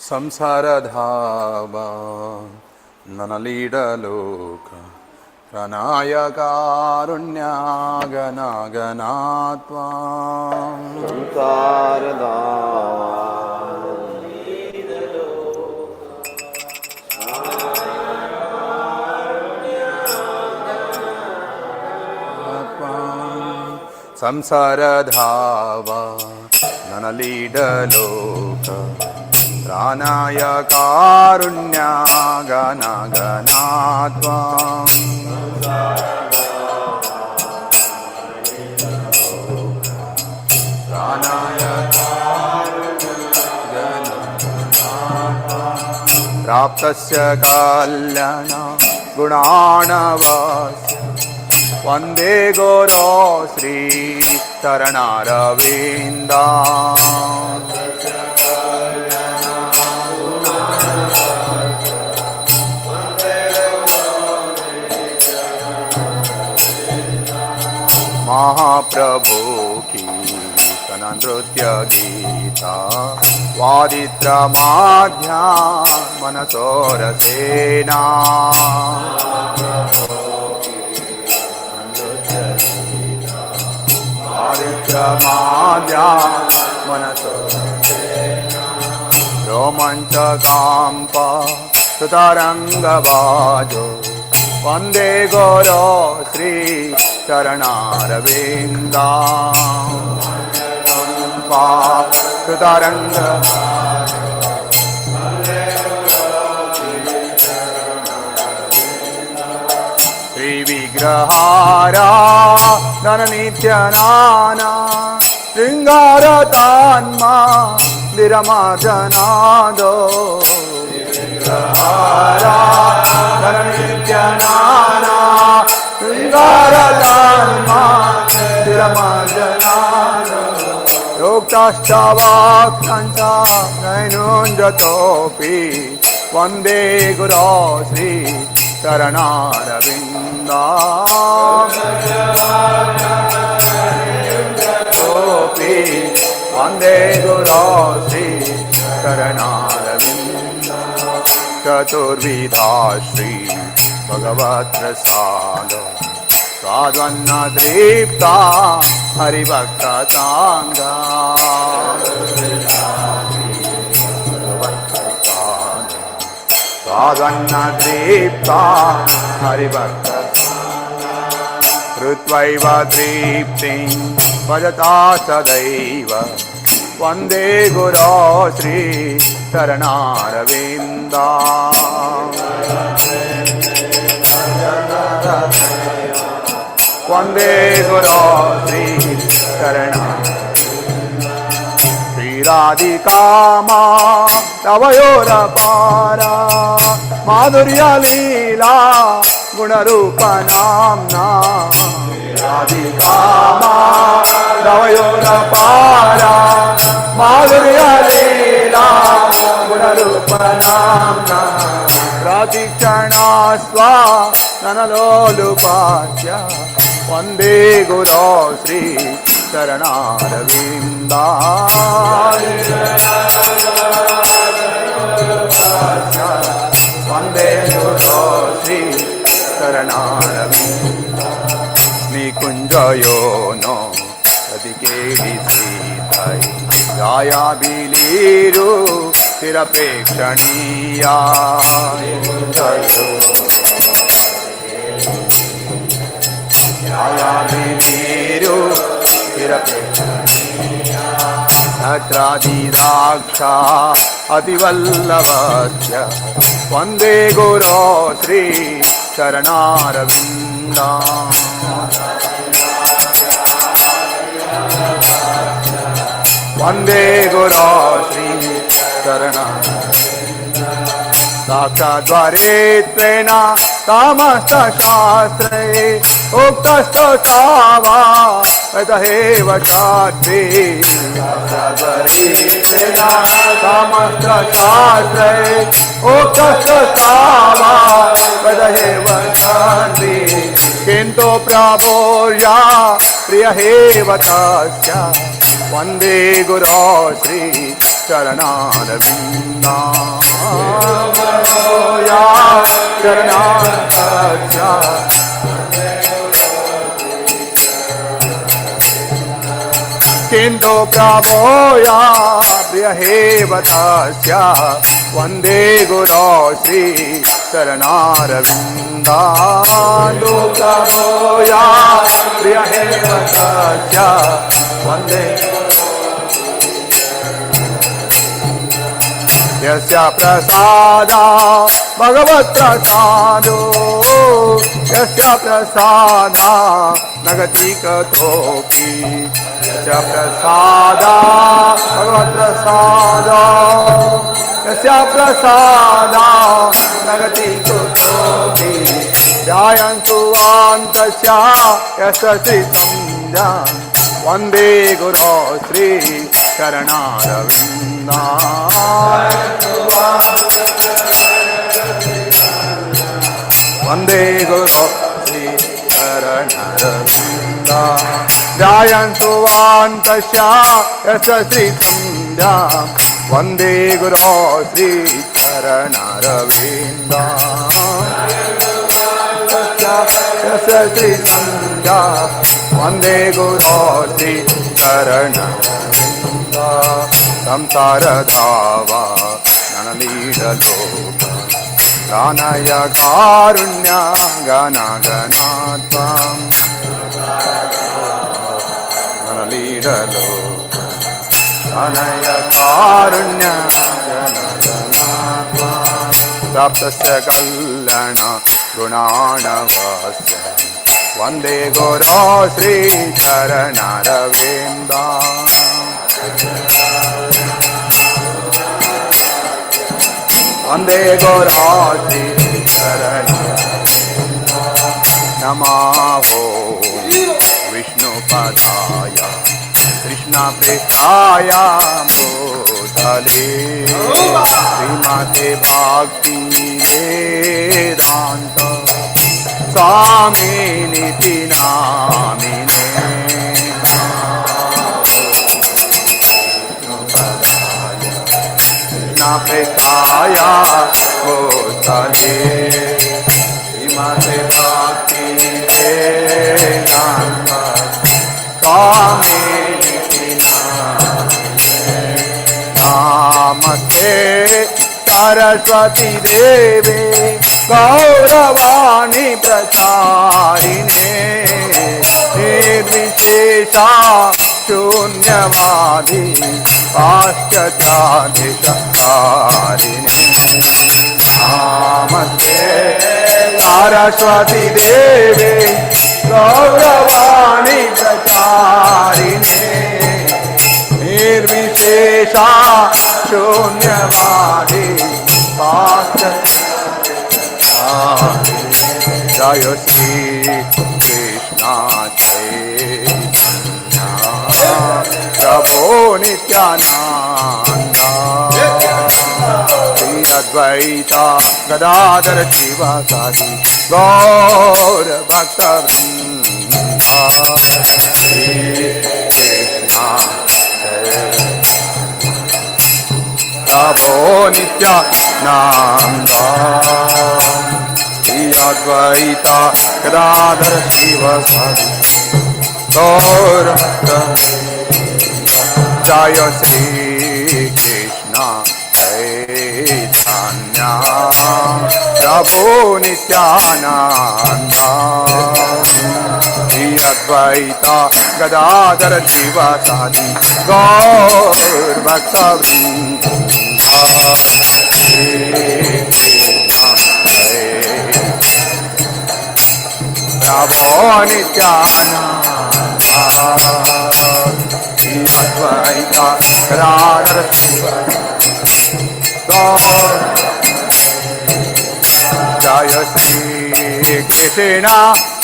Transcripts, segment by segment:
ಸಂಸಾರಧಾವ ನನಲೀಡಲೋಕ ಪ್ರಣಾಯಕಾರುಣ್ಯಾಗನಾಗನಾತ್ವಾ ಸಂಸಾರಧಾವ ನನಲೀಡಲೋಕ ಪ್ರಾಣಾಯಕಾರುಣ್ಯಾಗನಾಗನಾತ್ವಾ ಪ್ರಾಪ್ತಸ್ಯ ಕಲ್ಯಾಣ ಗುಣಾಣವಸ್ಯ ವಂದೇ ಗುರೋ ಶ್ರೀ ಚರಣಾರವಿಂದ महाप्रभु कीर्तन नृत्य गीता वादित्र माध्या मनसोरसेना वादित्र माध्या मनसोरसेना रोमांच कांप सुतरंगबाजो वंदे गुरो श्री चरणारविंदा सुतरंग श्री विग्रहारा धन नित्यानाना श्रृंगार तान्मा विरमाजनादो विग्रहारा धन नित्यानाना योक्ताश्चावाक्तांचा नैनोञ्जतोऽपि वन्दे गुरो श्री चरणारविन्दा वन्दे गुरो श्री चरणारविन्दा चतुर्विधा श्री भगवत्प्रसाद स्वाद्वन्न दृप्ता हरिभक्तसाङ्गा स्वाद्वन्न दृप्ता हरिभक्तसाङ्गा कृत्वैव तृप्तिं भजता सदैव वन्दे गुरो श्री चरणारविन्दा वंदे गुरो श्री चरणा श्रीराधिकामा तवयोरपारा माधुर्य लीला गुणरूप नाम्ना राधिकामा तवयोरपारा माधुर्य लीला गुणरूप नाम्ना प्रतिक्षणा स्वा ननलोलुपाच्य वंदे गुरो श्री चरणारविन्दा वंदे गुरो श्री चरणारविन्दा निकुंजयो नो अधिकेली श्रीधै जाया बिलीरु तिरपेक्षणीया नत्रादिद्राक्षा अतिवल्लभस्य वन्दे गुरो श्री चरणारविन्दा वन्दे गुरो श्री चरणारविन्दा साक्षाद्वारेत्वेन तामस्तशास्त्रे उक्तस्तोतावा तथैव चाद्वे साक्षाद्वारेत्वेन तामस्तशास्त्रे उक्तस्तोतावा तथैव चाद्वे किन्तु प्रभोर्या प्रियहेव तस्य वन्दे गुरो श्री चरणारविन्दा चरणारविन्द किन्तु प्रभोया प्रियहेवतस्य वन्दे गुरो श्री चरणारविन्दा प्रभोया प्रियहेवतस्य वन्दे यस्य प्रसादा भगवत्प्रसादो यस्य प्रसादा नगति कतोऽपि यस्य प्रसादा भगवत्प्रसादा यस्य प्रसादा नगति कतोऽपि ध्यायन्तु वान्तस्य यस्य श्रीतं वन्दे गुरो श्री चरणारविन्दा वन्दे गुरो श्री चरणारविन्दा ध्यायन्तु वान्तस्य यस्य श्रीतं वन्दे गुरो श्री चरणारविन्दा यस्य श्रीतं वन्दे गुरो श्री चरणारविन्दा संसारधावा ननलीडलोक गानय कारुण्य गणगणात्वं ननलीडलोक गानय कारुण्य गणगणात्वं प्राप्तस्य कल्याण गुणाणवस्य वन्दे गुरो श्री चरणारविन्दा वन्दे गुरो श्री चरणारविन्दा नमो विष्णुपदाय कृष्णप्रेष्ठाय भूतले श्रीमते भक्तिवेदान्त स्वामिनिति नामिने कृष्णप्रेष्ठाय भूतले श्रीमते भक्तिवेदान्त स्वामिनिति नामिने नमस्ते सरस्वती देवे गौरवाणी प्रचारिणे निर्विशेषा शून्यवादी पाश्चात्यादिशकारिणे नमस्ते सरस्वती देवे गौरवाणी प्रचारिणे निर्विशेषा शून्यवादी जय श्री कृष्ण चैतन्य प्रभो नित्यानंद श्री अद्वैत गदाधर शिवासादि गौर भक्तवृंद श्री कृष्ण प्रभो नित्यानंद श्री अद्वैत गदाधर शिवासादि गौर जय श्री कृष्ण चैतन्य प्रभो नित्यानंद श्री अद्वैत गदाधर शिवासादि गौर भक्तवृंद प्रभो नित्यानंद श्री अद्वैत गदाधर जय श्री कृष्ण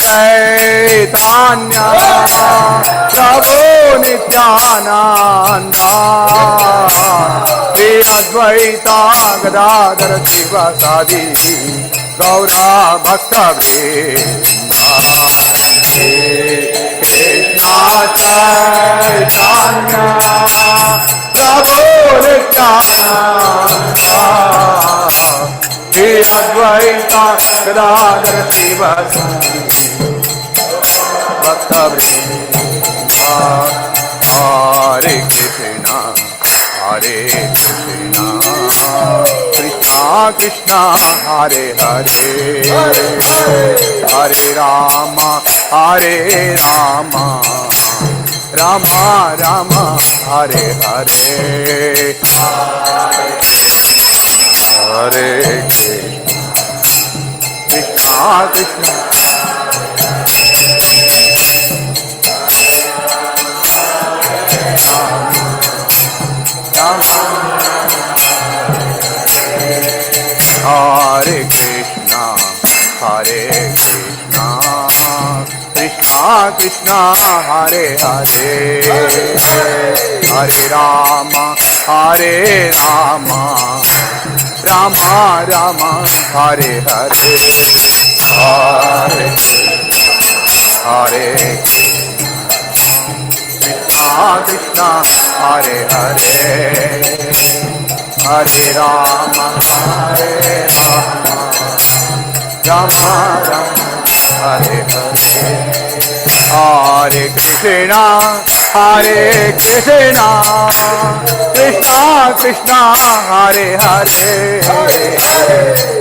चैतन्य प्रभो नित्यानंद श्री अद्वैत गदाधर शिवासादि गौर भक्तवृंद Prabhu Nityananda, He Advaita Gadadhar Sivasadi, Bhakta Vrinda, Hare Krishna, Hare Krishna, Krishna Krishna, Hare Hare, Hare Rama, Hare Rama, Rama Rama, Hare Hare, Hare Krishna, Krishna Hare Krishna, Hare Krishna, Krishna Krishna, Hare Hare, Hare Rama, Hare Rama, Rama Rama, Hare Hare, Hare Hare Krishna Krishna, Hare Hare, Hare Rama, Hare Rama, Rama Rama, Hare Hare, Hare Krishna, Hare Krishna, Krishna Krishna, Hare Hare,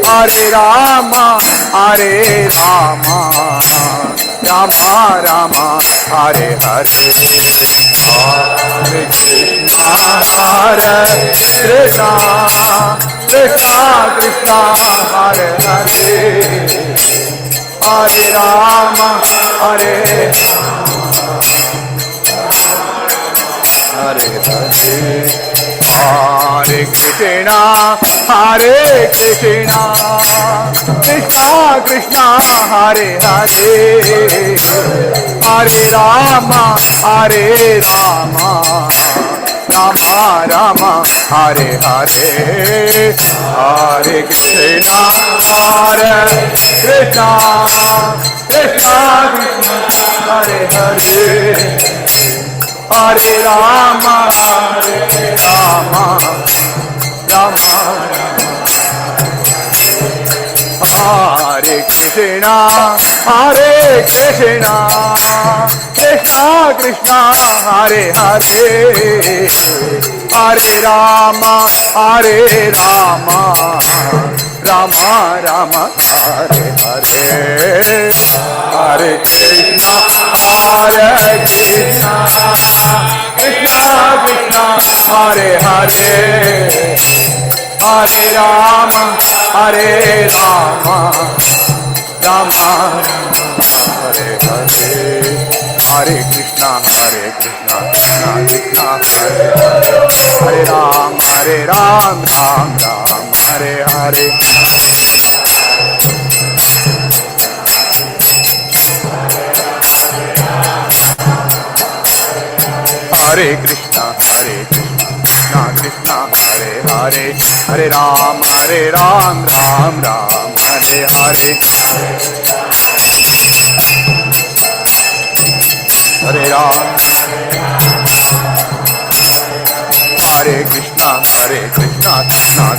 Hare Rama, Hare Rama, Rama Rama, Hare Hare, Hare Krishna, Hare Krishna, Krishna Krishna, Hare Hare, Hare Rama, Hare Hare Hare, Hare Krishna, Hare Krishna, Krishna Krishna, Hare Hare, Hare Rama, Hare Rama, Rama Rama, Hare Hare, Hare Krishna, Hare Krishna, Krishna Krishna, Hare Hare, Hare Rama, Hare Rama, Rama Hare Krishna, Hare Krishna, Krishna Krishna, Hare Hare, Hare Rama, Hare Rama, Rama Rama, Hare Hare, Hare Krishna, Hare Krishna, Krishna Krishna, Hare Hare, Hare Rama, Hare Rama, Rama Hare Hare, Hare Krishna, Krishna Krishna, Hare Hare, Hare Ram, Ram Ram, Hare Hare. Hare Krishna, Krishna Krishna, Hare Hare, Hare Ram, Ram Ram, Hare Hare, Hare Ram, Hare Krishna, Krishna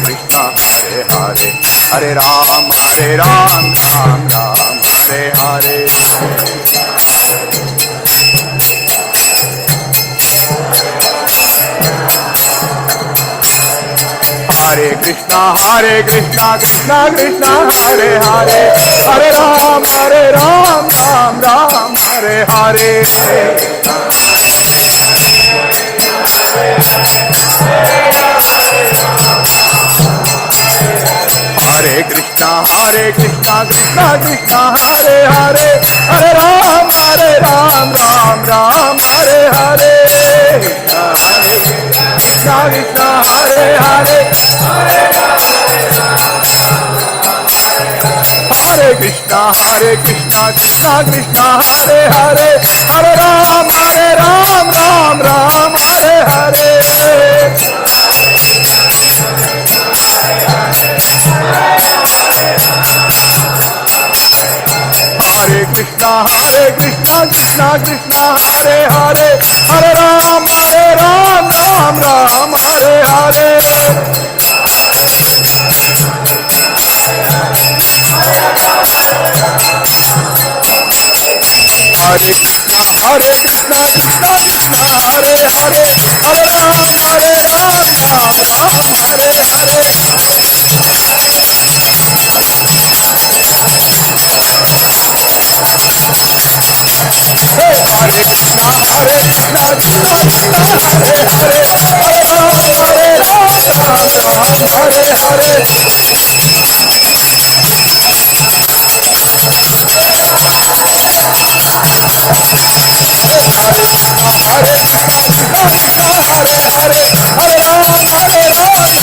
Krishna, Hare Hare, Hare Ram, Ram Ram, Hare Hare. Hare Krishna, Krishna Krishna, Hare Hare, Hare Ram, Ram Ram, Hare Hare. Hare Krishna, Krishna Krishna, Hare Hare, Hare Ram, Ram Hare Hare. Krishna Krishna, Hare Hare, Hare Krishna, Krishna Krishna, Hare Hare, Hare Ram, Ram Hare Hare. Hare Krishna Krishna Krishna हरे हरे हरे राम राम राम हरे हरे हरे कृष्णा कृष्णा कृष्णा हरे हरे हरे राम राम हरे हरे हरे कृष्णा कृष्णा कृष्णा हरे हरे हरे राम राम हरे हरे हरे कृष्णा कृष्णा कृष्णा हरे हरे हरे राम राम हरे हरे हरे हरे हरे राम हरे हरे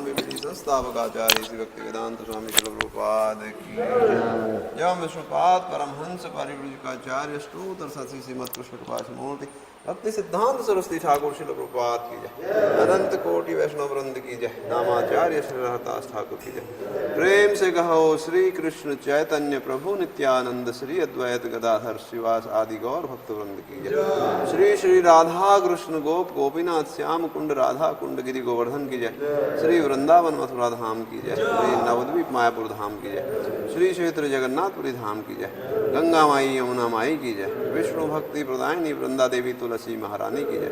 संस्थापकाचार्य श्री भक्ति वेदांत स्वामी श्री प्रभुपाद की जय। विष्णुपाद परमहंस परिव्राजकाचार्य स्तोत्र सती श्रीमद कृष्ण कृपा मूर्ति भक्ति सिद्धांत सरस्वती ठाकुर श्रील प्रभुपाद की जय। अनंत कोटि वैष्णव वृंद की जय। नामाचार्य श्री रहतास ठाकुर की जय। प्रेम से कहो श्री कृष्ण चैतन्य प्रभु नित्यानंद श्री अद्वैत गदाधर श्रीवास आदि गौर भक्त वृंद की जय। श्री श्री राधा कृष्ण गोप गोपीनाथ श्याम कुंड राधा कुंड गिरि गोवर्धन की जय। श्री वृंदावन मथुरा धाम की जय। श्री नवद्वीप मायापुर धाम की जय। श्री क्षेत्र जगन्नाथपुरी धाम की जय। गंगा माई यमुना माई की जय। विष्णु भक्ति प्रदायिनी वृंदा देवी तुलसी महारानी की जय।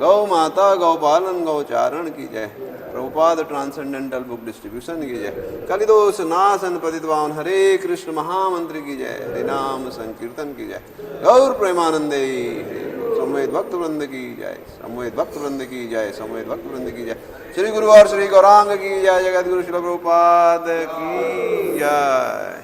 गौ माता गौ पालन गौ चारण की जय। प्रभुपाद ट्रांसेंडेंटल बुक डिस्ट्रीब्यूशन की जय। कलिदोष नाशन पतित पावन हरे कृष्ण महामंत्र की जय। हरिनाम संकीर्तन की जय। गौर प्रेमानंदे समवेत भक्त वृंद की जय। समवेत भक्त वृंद की जय। समवेत भक्त वृंद की जय। श्री गुरु और श्री गौरांग की जय। जगत गुरु श्री प्रभुपाद की जय।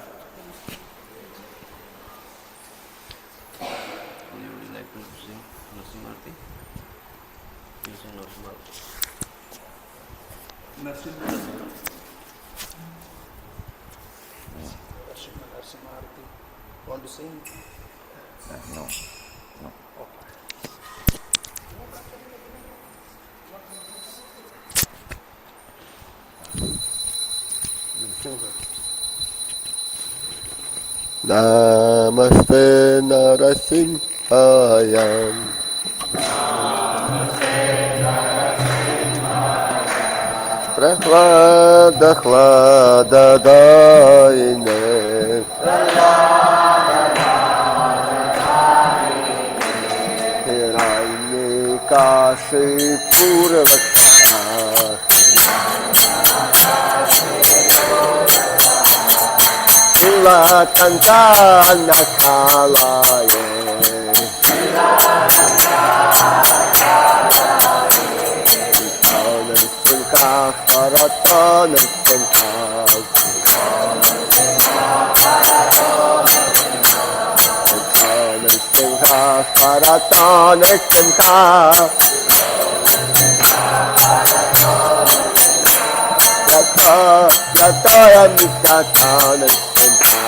Want to sing? No. Namaste Narasimhaya. Prahlada Hlada Daine. Kashi Purvakha Sula Kantana Kalaye Tana Sinka Paratana Sinka Tana Sinka Paratana Sinka Yataya Mikatana Sinta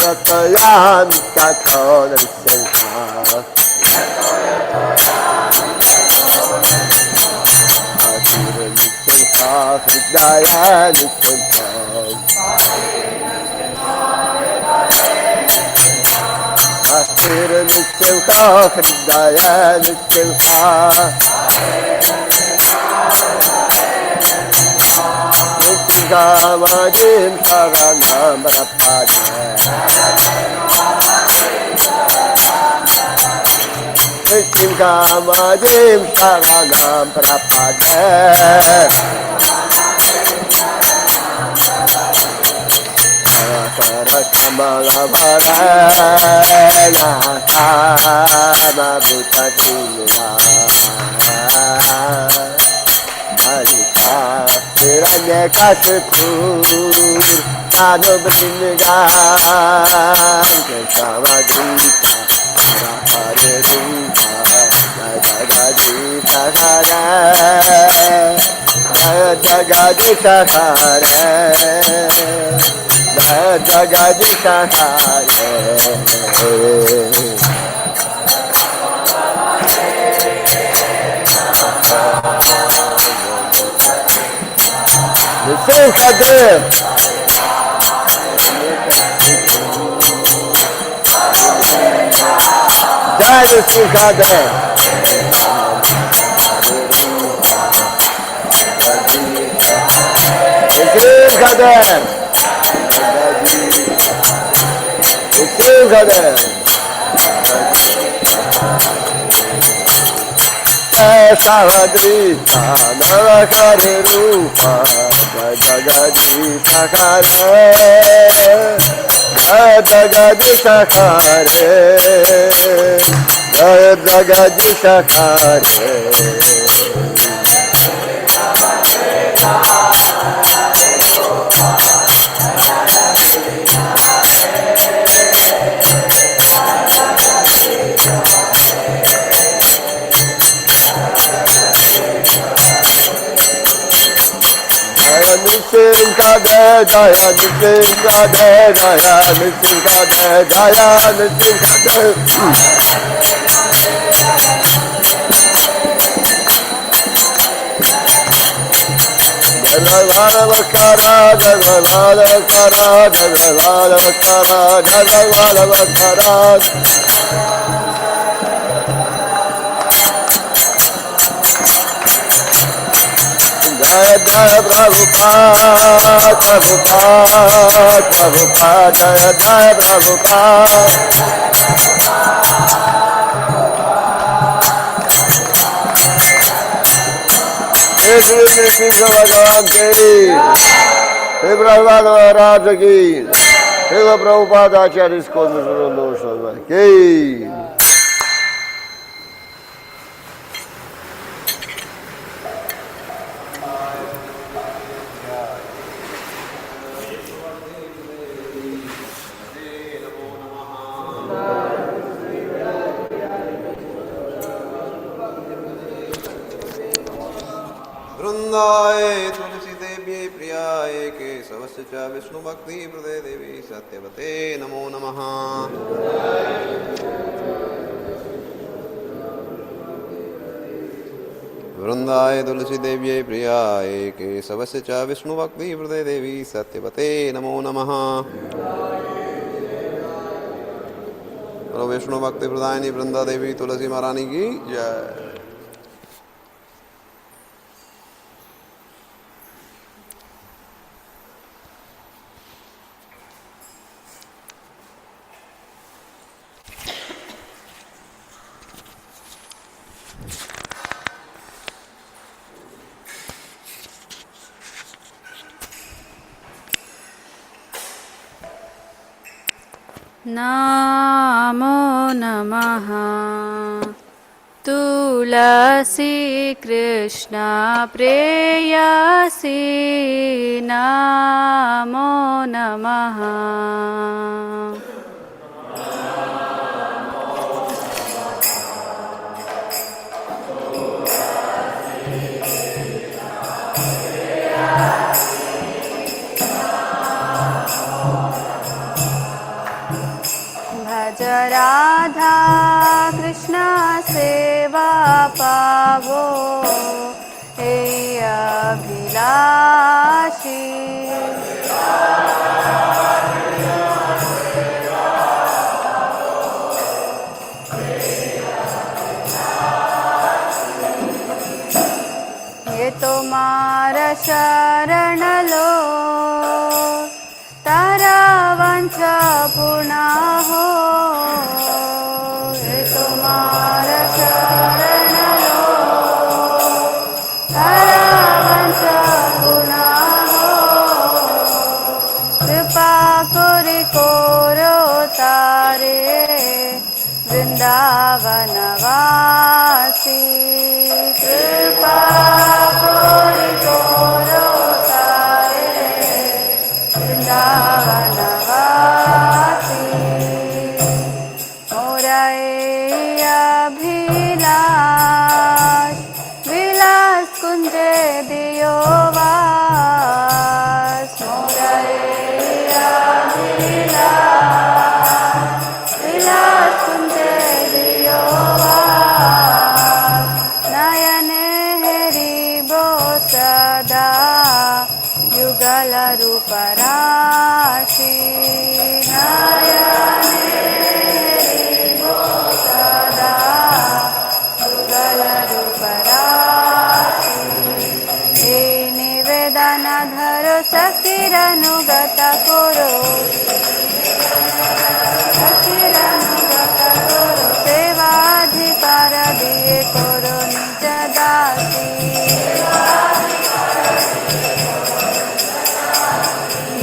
Yataya Mikatana Sinta Asura Nisinta Hridaya Nisinta Asura Nisinta Hridaya Nisinta Nisingamajim Saranam Rapade Nisingamajim Saranam Rapade Kamala Varana Kama Bhutajila Malika Hiranya Kashipur Kano Bringan Kamadita Hare Rupa Jagadita Hare Jagadita Hare Jagadita Hare Nisinkadev Jai Nisinkadev Nisinkadev Nisinkadev Saradrita Narakari Rupa Jagadita Kare Jagadita Kare Jagadita Kare Nrisimhade Jaya Nrisimhade Jaya Nrisimhade Jaya Nrisimhade Jagavadavakara Jagavadavakara Jagavadavakara Jagavadavakara Jaya Jaya Prabhupada Prabhupada Prabhupada Jaya Jaya Prabhupada Jai Shri Krishna Bhagavan Ki Jai Prabhupada Maharaj Ki Jai Prabhupada Acharya Skoda Ki वृंदाय तुलसी देव्यै प्रियाय केशवस्य च विष्णु भक्ति प्रदे देवी सत्यवते नमो नमः वृंदाय तुलसी देव्यै प्रियाय केशवस्य च विष्णु भक्ति प्रदे देवी सत्यवते नमो नमः बोलो विष्णु भक्ति प्रदायिनी वृंदा देवी तुलसी महारानी की जय। नमो नमः तुलसी कृष्ण प्रेयसी नमो नमः भज राधा कृष्ण सेवा पावो हे अभिलाषी ये तुम्हारा शरण लो तारा वांछा पूर्ण हो ये तुम्हारा शरण लो तारा वांछा पूर्ण हो कृपा करी कोरो तारे वृंदावन वासी कृपा करी कोरो तारे वृंदावन वासी मोरा अभिलाष विलास कुंजे दियो वास मोरा अभिलाष विलास कुंजे दियो वास नयने हेरिबो सदा युगल रूप राशि नयने हेरिबो सदा युगल रूप राशि हे निवेदन धरो सखीरनुगत करो सखीरनुगत करो सेवाधिकार दिए करो निज दासी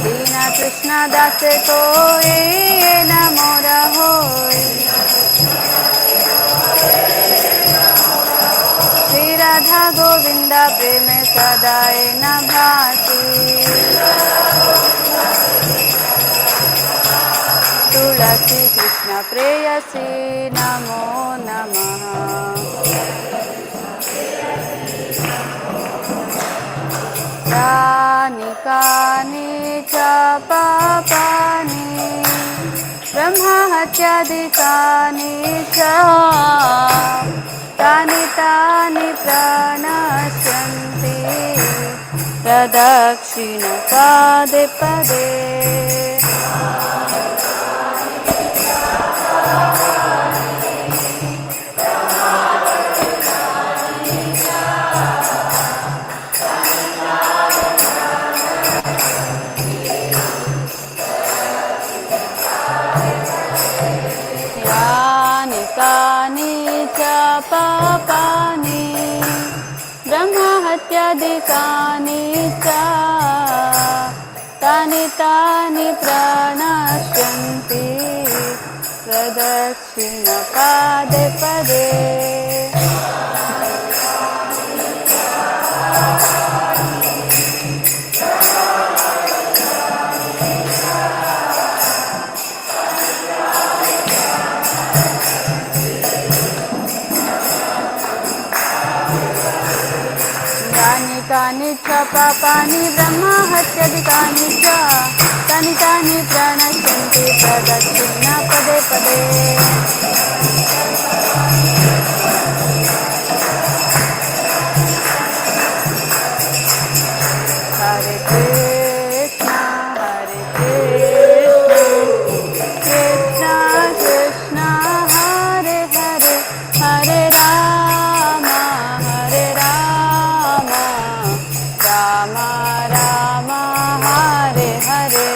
दीना कृष्ण दास को ये न मोरा होय श्री राधा गोविंद प्रेम सदाए न भासी तुलसी कृष्ण प्रेयसी नमो नमः रानी च पापानि ब्रह्महत्यादिकानि च तानि तानि प्रणश्यन्ति प्रदक्षिणपादे पदे। यानि कानि च पापानि ब्रह्महत्यादिकानि च तानि तानि प्रणश्यन्ति प्रदक्षिणपादे पदे। यानि कानि च पापानि ब्रह्महत्यादिकानि च तानि तानि प्रणश्यन्ति प्रदक्षिणपदे पदे। हरे कृष्णा कृष्णा कृष्णा हरे हरे हरे राम राम राम हरे हरे।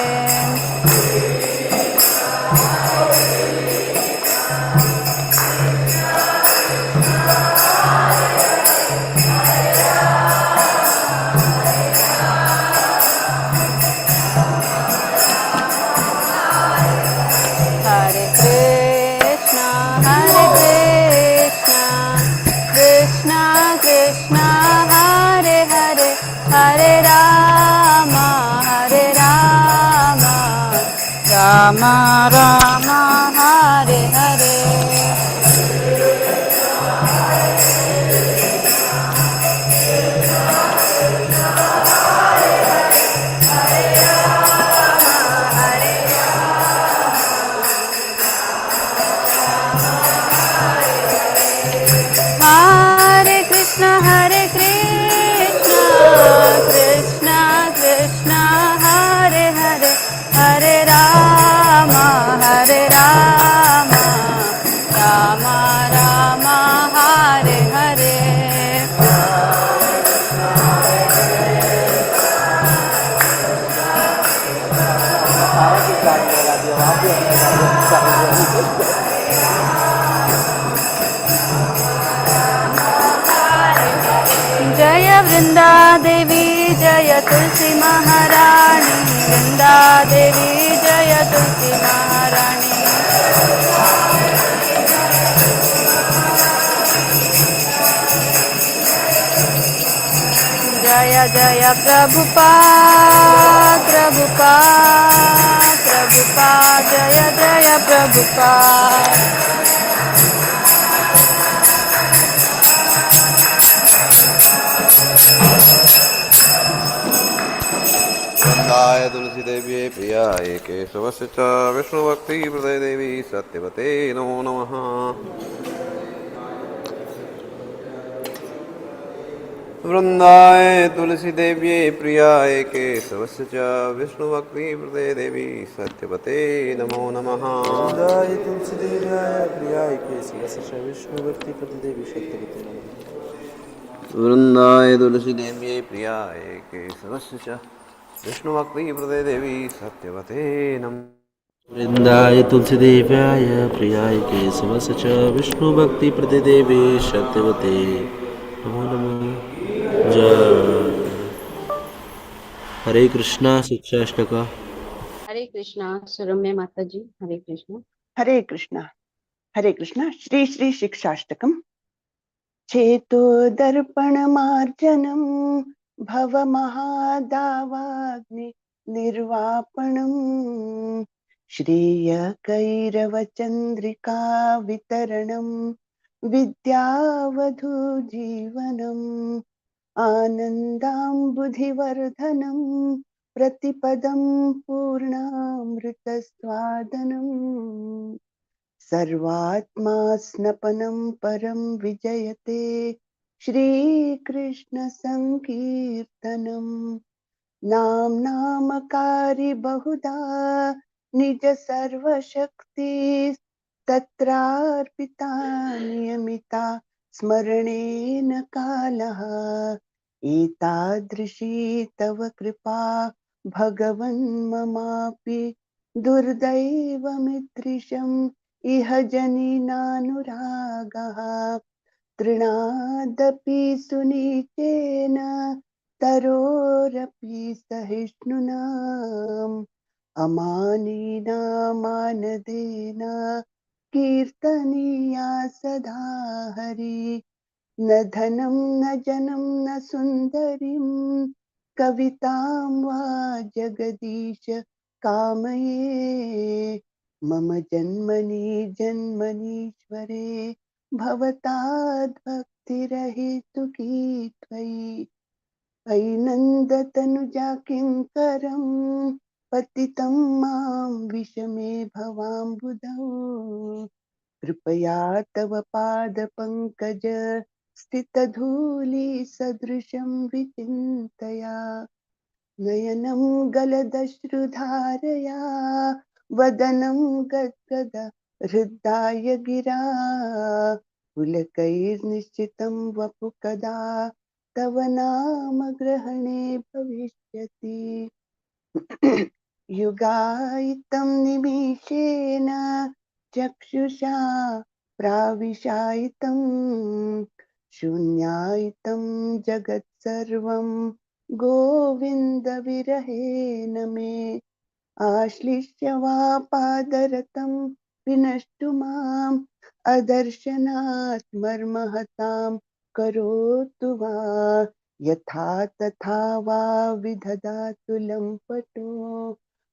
हरे कृष्णा कृष्णा कृष्णा हरे हरे हरे राम राम राम हरे हरे। हरे कृष्णा कृष्णा कृष्णा हरे हरे हरे राम राम राम हरे हरे। जय वृंदा देवी जय तुलसी महारानी वृंदा देवी जय तुलसी महारानी। जय जय प्रभुपाद जय जय प्रभुपाद। वृंदाय तुलसी देवी प्रियाय केशवस्य च विष्णुभक्ति प्रदे देवी सत्यवते नमो नमः। वृंदाय तुलसी देवी प्रियाय केशवस्य च विष्णुभक्ति प्रदे देवी सत्यवते नमो नमः। वृंदाय तुलसी देव्याय प्रियाय केशवस्य च विष्णुभक्ति प्रदे देवी सत्यवते नमः। वृंदाय तुलसी देवी प्रियाय केशवस्य च विष्णुभक्ति प्रदे देवी सत्यवते नमः। वृंदाय तुलसी देव्याय प्रियाय केशवस्य च विष्णुभक्ति प्रदे देवी सत्यवते नमो नमः। जय हरे कृष्णा शिक्षाष्टका। हरे कृष्णा सुरम्य माता जी। हरे कृष्णा हरे कृष्णा श्री श्री शिक्षाष्टकम्। चेतो दर्पण मार्जनम् भवमहादावाग्नि निर्वापणम् श्रेयकैरवचन्द्रिका वितरणम् विद्यावधू जीवनम् आनन्दाम्बुधिवर्धनम् प्रतिपदं पूर्णामृतस्वादनम् सर्वात्मा स्नपनं परं विजयते श्रीकृष्ण संकीर्तनम् नामकारी बहुधा निज सर्वशक्ति तत्रार्पिता नियमिता स्मरणेन कालः एतादृशी तव कृपा भगवन् ममापि दुर्दैवमिदृशम् इह जनिनानुरागः तृणादपि सुनीचेन तरोरपि सहिष्णुनाम् अमानिना मानदेन कीर्तनीया सदा हरि न धनं न जनं न सुन्दरीं कवितां वा जगदीश कामये मम जन्मनि जन्मनीश्वरे भवताद्भक्तिरहितुकी त्वयि ऐनन्दतनुजा किङ्करं पतितं मां विषमे भवाम्बुधौ कृपया तव पादपङ्कज स्थितधूलि सदृशं विचिन्तया नयनं गलदश्रुधारया वदनं गद्गद हृद्दाय गिरा पुलकैर्निश्चितं वपु कदा तव नाम ग्रहणे भविष्यति युगायितं निमिषेण चक्षुषा प्राविशायितं शून्यायितं जगत्सर्वं गोविन्दविरहेण मे आश्लिष्य वा पादरतं विनष्टु माम् अदर्शनात् मर्महतां करोतु वा यथा तथा वा विदधातु लम्पटो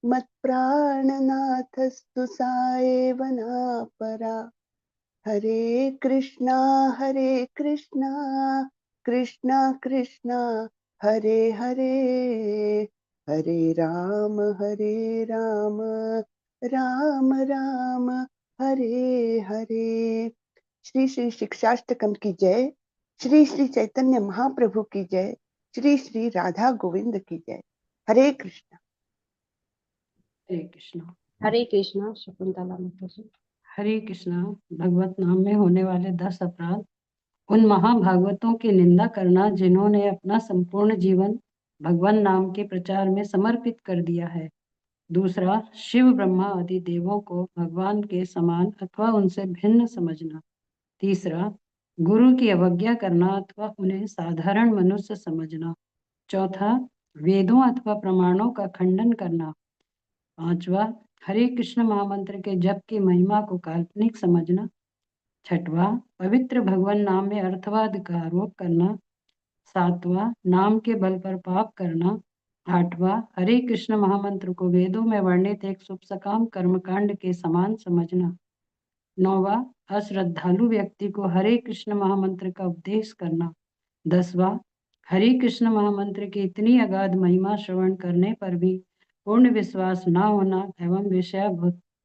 मत्प्राणनाथस्तु सा एव नापरा हरे कृष्णा कृष्णा कृष्णा हरे हरे हरे राम राम राम हरे हरे। श्री श्री शिक्षाष्टकम की जय। श्री श्री चैतन्य महाप्रभु की जय। श्री श्री राधा गोविंद की जय। हरे कृष्ण। हरे कृष्णा। हरे कृष्णा शकुंतला माता जी। हरे कृष्णा। भगवत नाम में होने वाले 10 अपराध। उन महाभागवतों की निंदा करना जिन्होंने अपना संपूर्ण जीवन भगवान नाम के प्रचार में समर्पित कर दिया है। दूसरा, शिव ब्रह्मा आदि देवों को भगवान के समान अथवा उनसे भिन्न समझना। तीसरा, गुरु की अवज्ञा करना अथवा उन्हें साधारण मनुष्य समझना। चौथा, वेदों अथवा प्रमाणों का खंडन करना। पांचवा, हरे कृष्ण महामंत्र के जप की महिमा को काल्पनिक समझना। छठवां, पवित्र भगवान नाम में अर्थवाद का आरोप करना। सातवां, नाम के बल पर पाप करना। आठवां, हरे कृष्ण महामंत्र को वेदों में वर्णित एक शुभ सकाम कर्मकांड के समान समझना। नौवां, अश्रद्धालु व्यक्ति को हरे कृष्ण महामंत्र का उपदेश करना। 10वां, हरे कृष्ण महामंत्र की इतनी अगाध महिमा श्रवण करने पर भी पूर्ण विश्वास न होना एवं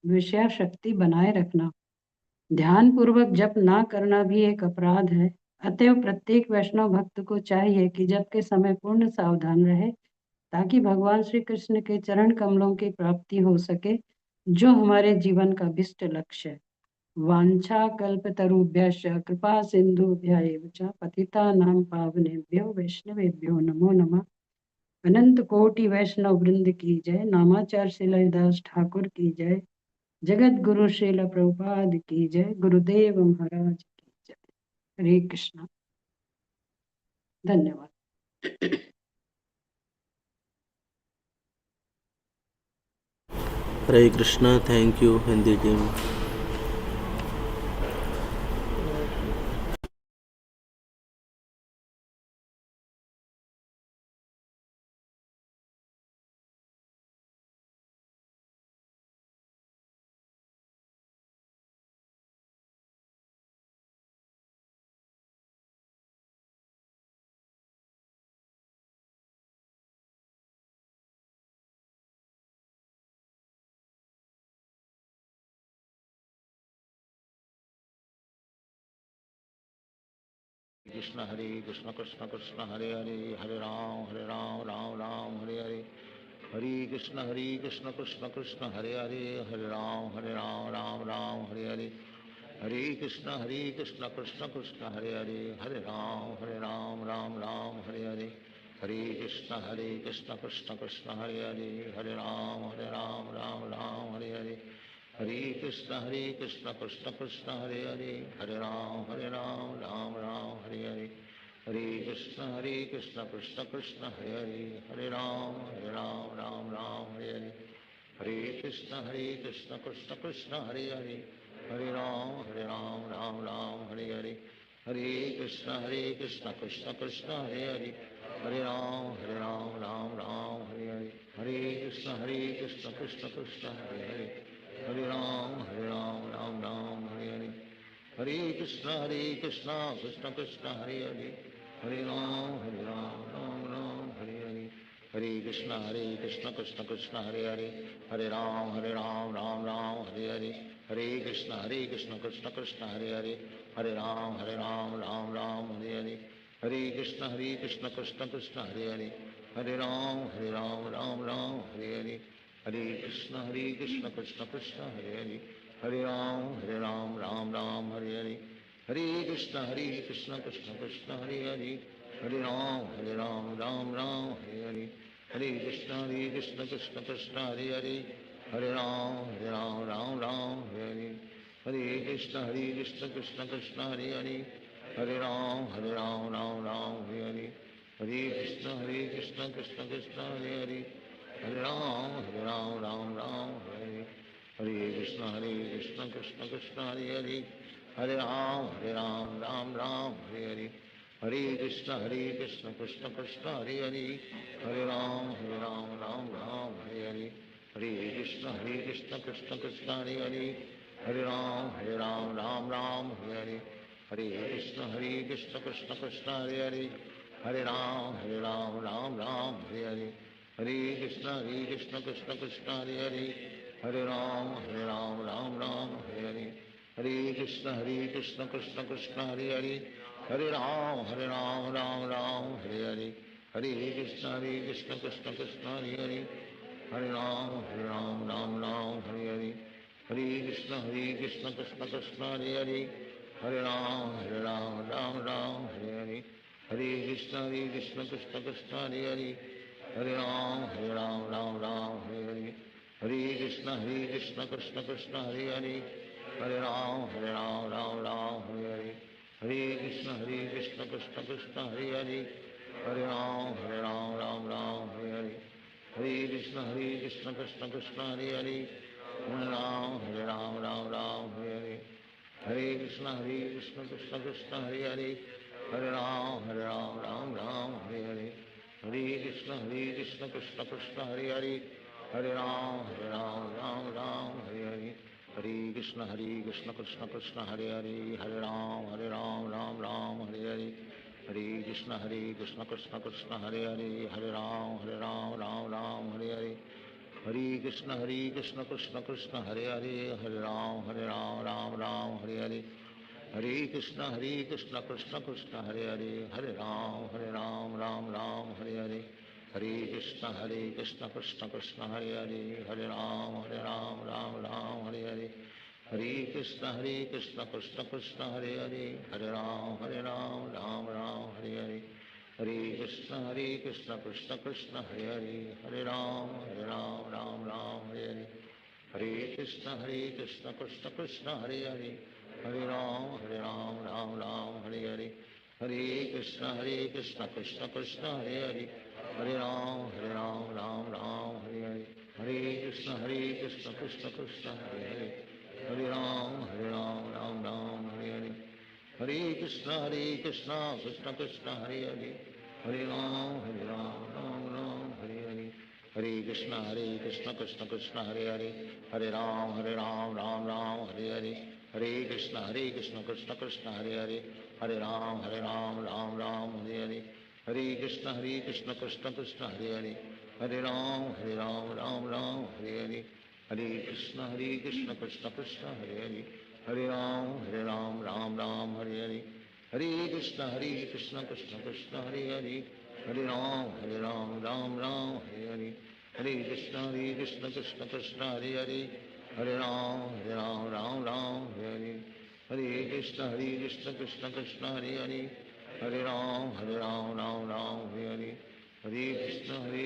विषया शक्ति बनाए रखना। ध्यान पूर्वक जप ना करना भी एक अपराध है। अतएव प्रत्येक वैष्णव भक्त को चाहिए कि जप के समय पूर्ण सावधान रहे ताकि भगवान श्री कृष्ण के चरण कमलों की प्राप्ति हो सके, जो हमारे जीवन का विशिष्ट लक्ष्य है। वांछा कल्पतरुभ्यश्च कृपा सिंधुभ्य एव च पतितानां पावनेभ्यो वैष्णवेभ्यो नमो नमः। अनंत कोटि वैष्णव वृंद की जय। नामाचार्य श्री हरिदास ठाकुर की जय। जगत गुरु श्रील प्रभुपाद की जय। गुरुदेव महाराज की जय। हरे कृष्णा। धन्यवाद। Hare Krishna. Thank you Hindi team. Krishna Krishna Krishna Hare Hare, Hare Ram Ram Ram Hare Hare, Hare Krishna Krishna Krishna Hare Hare, Hare Ram Ram Ram Hare Hare, Hare Krishna Krishna Krishna Hare Hare, Hare Ram Ram Ram Hare Hare, Hare Krishna Krishna Krishna Hare Hare, Hare Ram Ram Ram Hare Hare, Hare Krishna Krishna Krishna Hare Hare, Hare Ram Ram Ram Hare Hare, Hare Krishna Krishna Krishna Hare Hare, Hare Ram Ram Ram Hare Hare, Hare Krishna Krishna Krishna Hare Hare, Hare Ram Ram Ram Hare Hare, Hare Krishna Krishna Krishna Hare Hare, Hare Ram Ram Hare Hare, Hare Krishna Krishna Krishna Hare Hare, Hare Ram Ram Ram Hare Hare, Hare Krishna Krishna Krishna Hare Hare, Hare Ram Ram Ram Hare Hare, Hare Krishna Krishna Krishna Hare Hare, Hare Ram Ram Ram Hare Hare, Hare Krishna Krishna Krishna Hare Hare, Hare Ram Ram Ram Hare Hare, Hare Krishna Krishna Krishna Hare Hare, Hare Ram Ram Ram Hare Hare, Hare Krishna Krishna Krishna Hare Hare, Hare Ram Ram Hare Hare, Hare Krishna Krishna Krishna Hare Hare, Hare Ram Ram Hare Hare, Hare Krishna Krishna Krishna Hare Hare, Hare Ram Ram Hare Hare, Hare Krishna Krishna Krishna Hare Hare, Hare Ram Ram Hare Hare, Hare Krishna Krishna Krishna Hare Hare, Hare Ram Ram Hare, Hare Krishna Krishna Krishna Hare Hare, Hare Ram Ram Hare Hare, Hare Krishna Krishna Krishna Hare Hare, Hare Ram Ram Hare Hare, Hare Krishna Krishna Krishna Hare Hare, Hare Ram Ram Hare Hare, Hare Krishna Krishna Krishna Hare Hare, Hare Ram Ram Hare Hare, Hare Krishna Krishna Krishna Hare Hare, Hare Ram Ram Hare Hare, Hare Krishna Krishna Krishna Hare Hare, Hare Ram Ram Hare Hare, Hare Krishna Krishna Krishna Hare Hare, Hare Ram Ram Hare Hare, Hare Krishna Krishna Krishna Hare Hare, Hare Ram Ram Hare Hare, Hare Krishna Krishna Krishna Hare Hare, Hare Ram Ram Hare Hare, Hare Krishna Krishna Krishna Hare Hare, Hare Ram Ram Hare Hare, Hare Krishna Krishna Krishna Hare Hare, Hare Ram Ram Hare Hare, Hare Krishna Krishna Krishna Hare Hare, Hare Ram Ram Hare Hare, Hare Krishna Krishna Krishna Hare Hare, Hare Ram Ram Hare Hare, Hare Krishna Krishna Krishna Hare Hare, Hare Ram Ram Hare Hare, Hare Krishna Krishna Krishna Hare Hare, Hare Ram Ram Hare Hare, Hare Krishna Krishna Krishna Hare Hare, Hare Ram Ram Hare Hare, Hare Krishna Krishna Krishna Hare Hare, Hare Ram Ram Hare Hare, Hare Krishna Krishna Krishna Hare Hare, Hare Ram Ram Hare Hare, Hare Krishna Krishna Krishna Hare Hare, Hare Ram Ram Hare Hare, Hare Krishna Krishna Krishna Hare Hare, Hare Ram Ram Hare Hare, Hare Krishna Krishna Krishna Hare Hare, Hare Ram Ram Hare Hare, Hare Krishna Krishna Krishna Hare Hare, Hare Ram Ram Hare Hare, Hare Krishna Krishna Krishna Hare Hare, Hare Ram Ram Hare Hare, Hare Krishna Krishna Krishna Hare Hare, Hare Ram Ram Hare Hare, Hare Krishna Krishna Krishna Hare Hare, Hare Ram Ram Hare Hare, Hare Krishna Krishna Krishna Hare Hare, Hare Ram Ram Hare Hare, Hare Krishna Krishna Krishna Hare Hare, Hare Ram Ram Hare Hare, Hare Krishna Krishna Krishna Hare Hare, Hare Ram Ram Hare Hare, Hare Krishna Krishna Krishna Hare Hare, Hare Ram Ram Ram Hare Hare, Hare Krishna Krishna Krishna Hare Hare, Hare Ram Ram Ram Hare Hare, Hare Krishna Krishna Krishna Hare Hare, Hare Ram Ram Ram Hare Hare, Hare Krishna Krishna Krishna Hare Hare, Hare Ram Ram Ram Hare Hare, Hare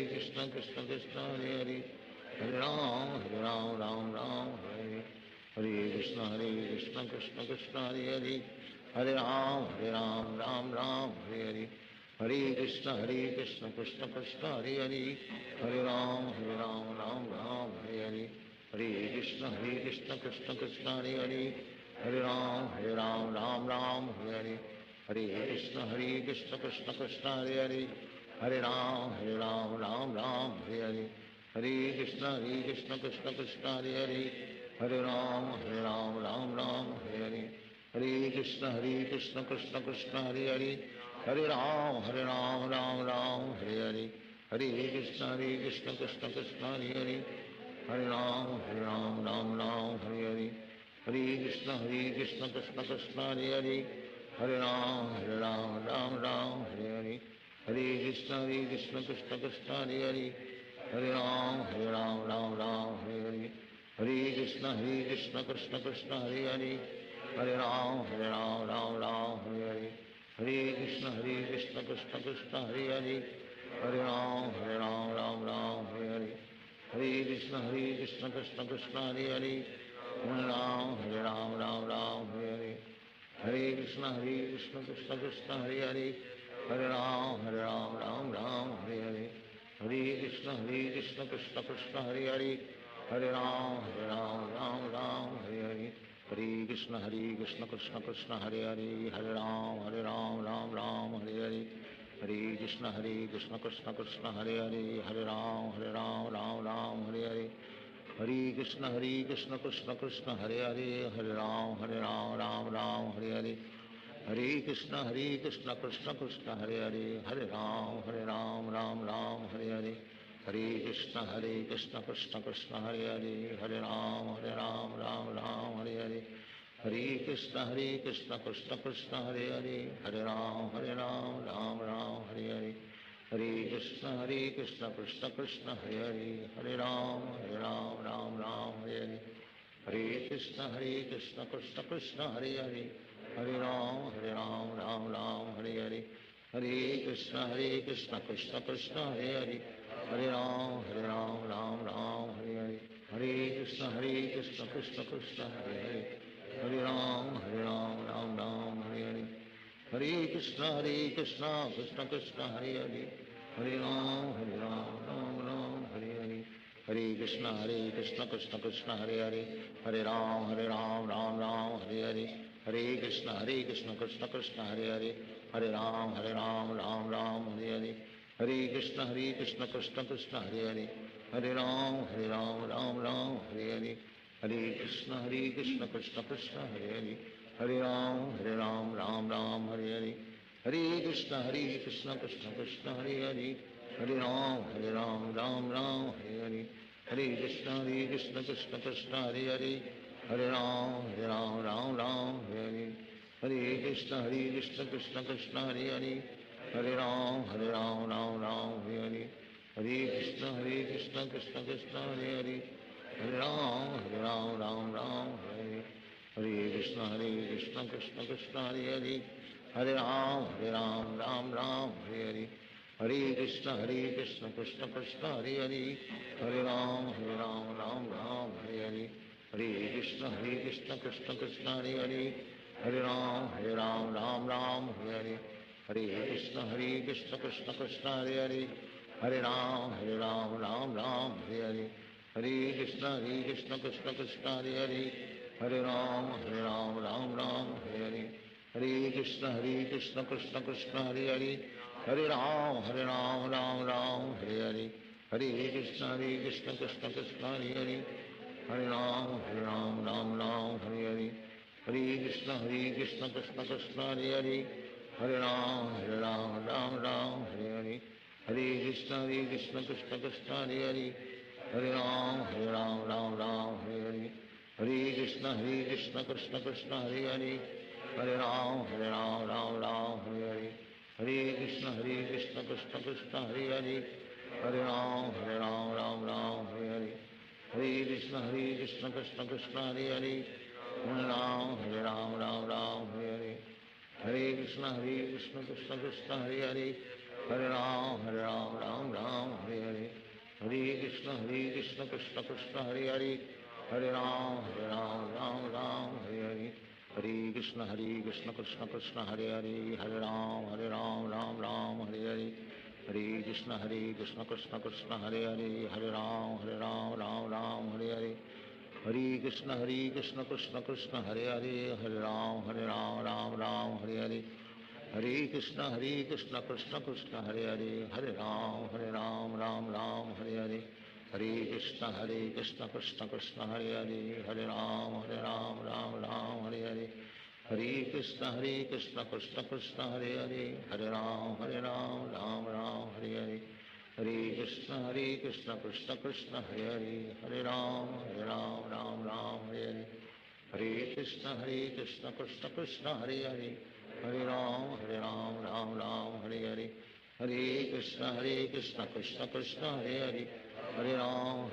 Krishna Krishna Krishna Hare Hare, Hare Ram Ram Ram Hare Hare, Hare Krishna Krishna Krishna Hare Hare, Hare Ram Ram Ram Hare Hare, Hare Krishna Krishna Krishna Hare Hare, Hare Ram Ram Ram Hare Hare, Hare Krishna Krishna Krishna Hare Hare, Hare Ram Ram Ram Hare Hare, Hare Krishna Krishna Krishna Hare Hare, Hare Ram Ram Ram Hare Hare, Hare Krishna Krishna Krishna Hare Hare, Hare Ram Ram Ram Hare Hare, Hare Krishna Krishna Krishna Hare Hare, Hare Ram Ram Ram Hare Hare, Hare Krishna Krishna Krishna Hare Hare, Hare Ram Ram Ram Hare Hare, Hare Krishna Krishna Krishna Hare Hare, Hare Ram Ram Ram Hare Hare, Hare Krishna Krishna Krishna Hare Hare, Hare Ram Ram Ram Hare Hare, Hare Krishna Krishna Krishna Hare Hare, Hare Ram Ram Ram Hare Hare, Hare Krishna Krishna Krishna Hare Hare, Hare Ram Ram Ram Hare Hare, Hare Krishna Krishna Krishna Hare Hare, Hare Ram Ram Ram Hare Hare, Hare Krishna Krishna Krishna Hare Hare, Hare Ram Ram Ram Hare Hare, Hare Krishna Krishna Krishna Hare Hare, Hare Ram Ram Hare Hare, Hare Krishna Krishna Krishna Hare Hare, Hare Ram Ram Hare Hare, Hare Krishna Krishna Krishna Hare Hare, Hare Ram Ram Hare Hare, Hare Krishna Krishna Krishna Hare Hare, Hare Ram Ram Ram Hare Hare, Hare Krishna Krishna Krishna Hare Hare, Hare Ram Ram Ram Hare Hare, Hare Krishna Krishna Krishna Hare Hare, Hare Ram Ram Ram Hare Hare, Hare Krishna Krishna Krishna Hare Hare, Hare Ram Ram Ram Hare Hare, Hare Krishna Krishna Krishna Hare Hare, Hare Ram Ram Ram Hare Hare, Hare Krishna Krishna Krishna Hare Hare, Hare Ram Ram Hare Hare, Hare Krishna Krishna Krishna Hare Hare, Hare Ram Ram Hare Hare, Hare Krishna Krishna Krishna Hare Hare, Hare Ram Ram Hare Hare, Hare Krishna Krishna Krishna Hare Hare, Hare Ram Ram Hare Hare, Hare Krishna Krishna Krishna Hare Hare, Hare Ram Ram Ram Hare Hare, Hare Krishna Krishna Krishna Hare Hare, Hare Ram Ram Ram Hare Hare, Hare Krishna Krishna Krishna Hare Hare, Hare Ram Ram Ram Hare Hare, Hare Krishna Krishna Krishna Hare Hare, Hare Ram Ram Hare Hare, Hare Krishna Krishna Krishna Hare Hare, Hare Ram Ram Hare Hare, Hare Krishna Krishna Krishna Hare Hare, Hare Ram Ram Hare Hare, Hare Krishna Krishna Krishna Hare Hare, Hare Ram Ram Hare Hare, Hare Krishna Krishna Krishna Hare Hare, Hare Ram Ram Hare Hare, Hare Krishna Krishna Krishna Hare Hare, Hare Ram Ram Hare Hare, Hare Krishna Krishna Krishna Hare Hare, Hare Ram Ram Hare Hare, Hare Krishna Krishna Krishna Hare Hare, Hare Ram Ram Hare Hare, Hare Krishna Krishna Krishna Hare Hare, Hare Ram Ram Hare Hare, Hare Krishna Krishna Krishna Hare Hare, Hare Ram Ram Hare Hare, Hare Krishna Krishna Krishna Hare Hare, Hare Ram Ram Hare Hare, Hare Krishna Krishna Krishna Hare Hare, Hare Ram Ram Hare Hare, Hare Krishna Krishna Krishna Hare Hare, Hare Ram Ram Hare Hare, Hare Krishna Krishna Krishna Hare Hare, Hare Ram Ram Hare Hare, Hare Krishna Krishna Krishna Hare Hare, Hare Ram Ram Ram Hare Hare, Hare Krishna Krishna Krishna Hare Hare, Hare Ram Ram Ram Hare Hare, Hare Krishna Krishna Krishna Hare Hare, Hare Ram Ram Hare Hare, Hare Krishna Krishna Krishna Hare Hare, Hare Ram Ram Hare Hare, Hare Krishna Krishna Krishna Hare Hare, Hare Ram Ram Hare Hare, Hare Krishna Krishna Krishna Hare Hare, Hare Ram Ram Hare Hare, Hare Krishna Krishna Krishna Hare Hare, Hare Ram Ram Hare Hare, Hare Krishna Krishna Krishna Hare Hare, Hare Ram Ram Hare Hare, Hare Krishna Krishna Krishna Hare Hare, Hare Ram Ram Hare Hare, Hare Krishna Krishna Krishna Hare Hare, Hare Ram Ram Hare Hare, Hare Krishna Krishna Krishna Hare Hare, Hare Ram Ram Hare Hare, Hare Krishna Krishna Krishna Hare Hare, Hare Ram Ram Hare Hare, Hare Krishna Krishna Krishna Hare Hare, Hare Ram Ram Hare Hare, Hare Krishna Krishna Krishna Hare Hare, Hare Ram Ram Hare Hare, Hare Krishna Krishna Krishna Hare Hare, Hare Ram Ram Hare Hare, Hare Krishna Krishna Krishna Hare Hare, Hare Ram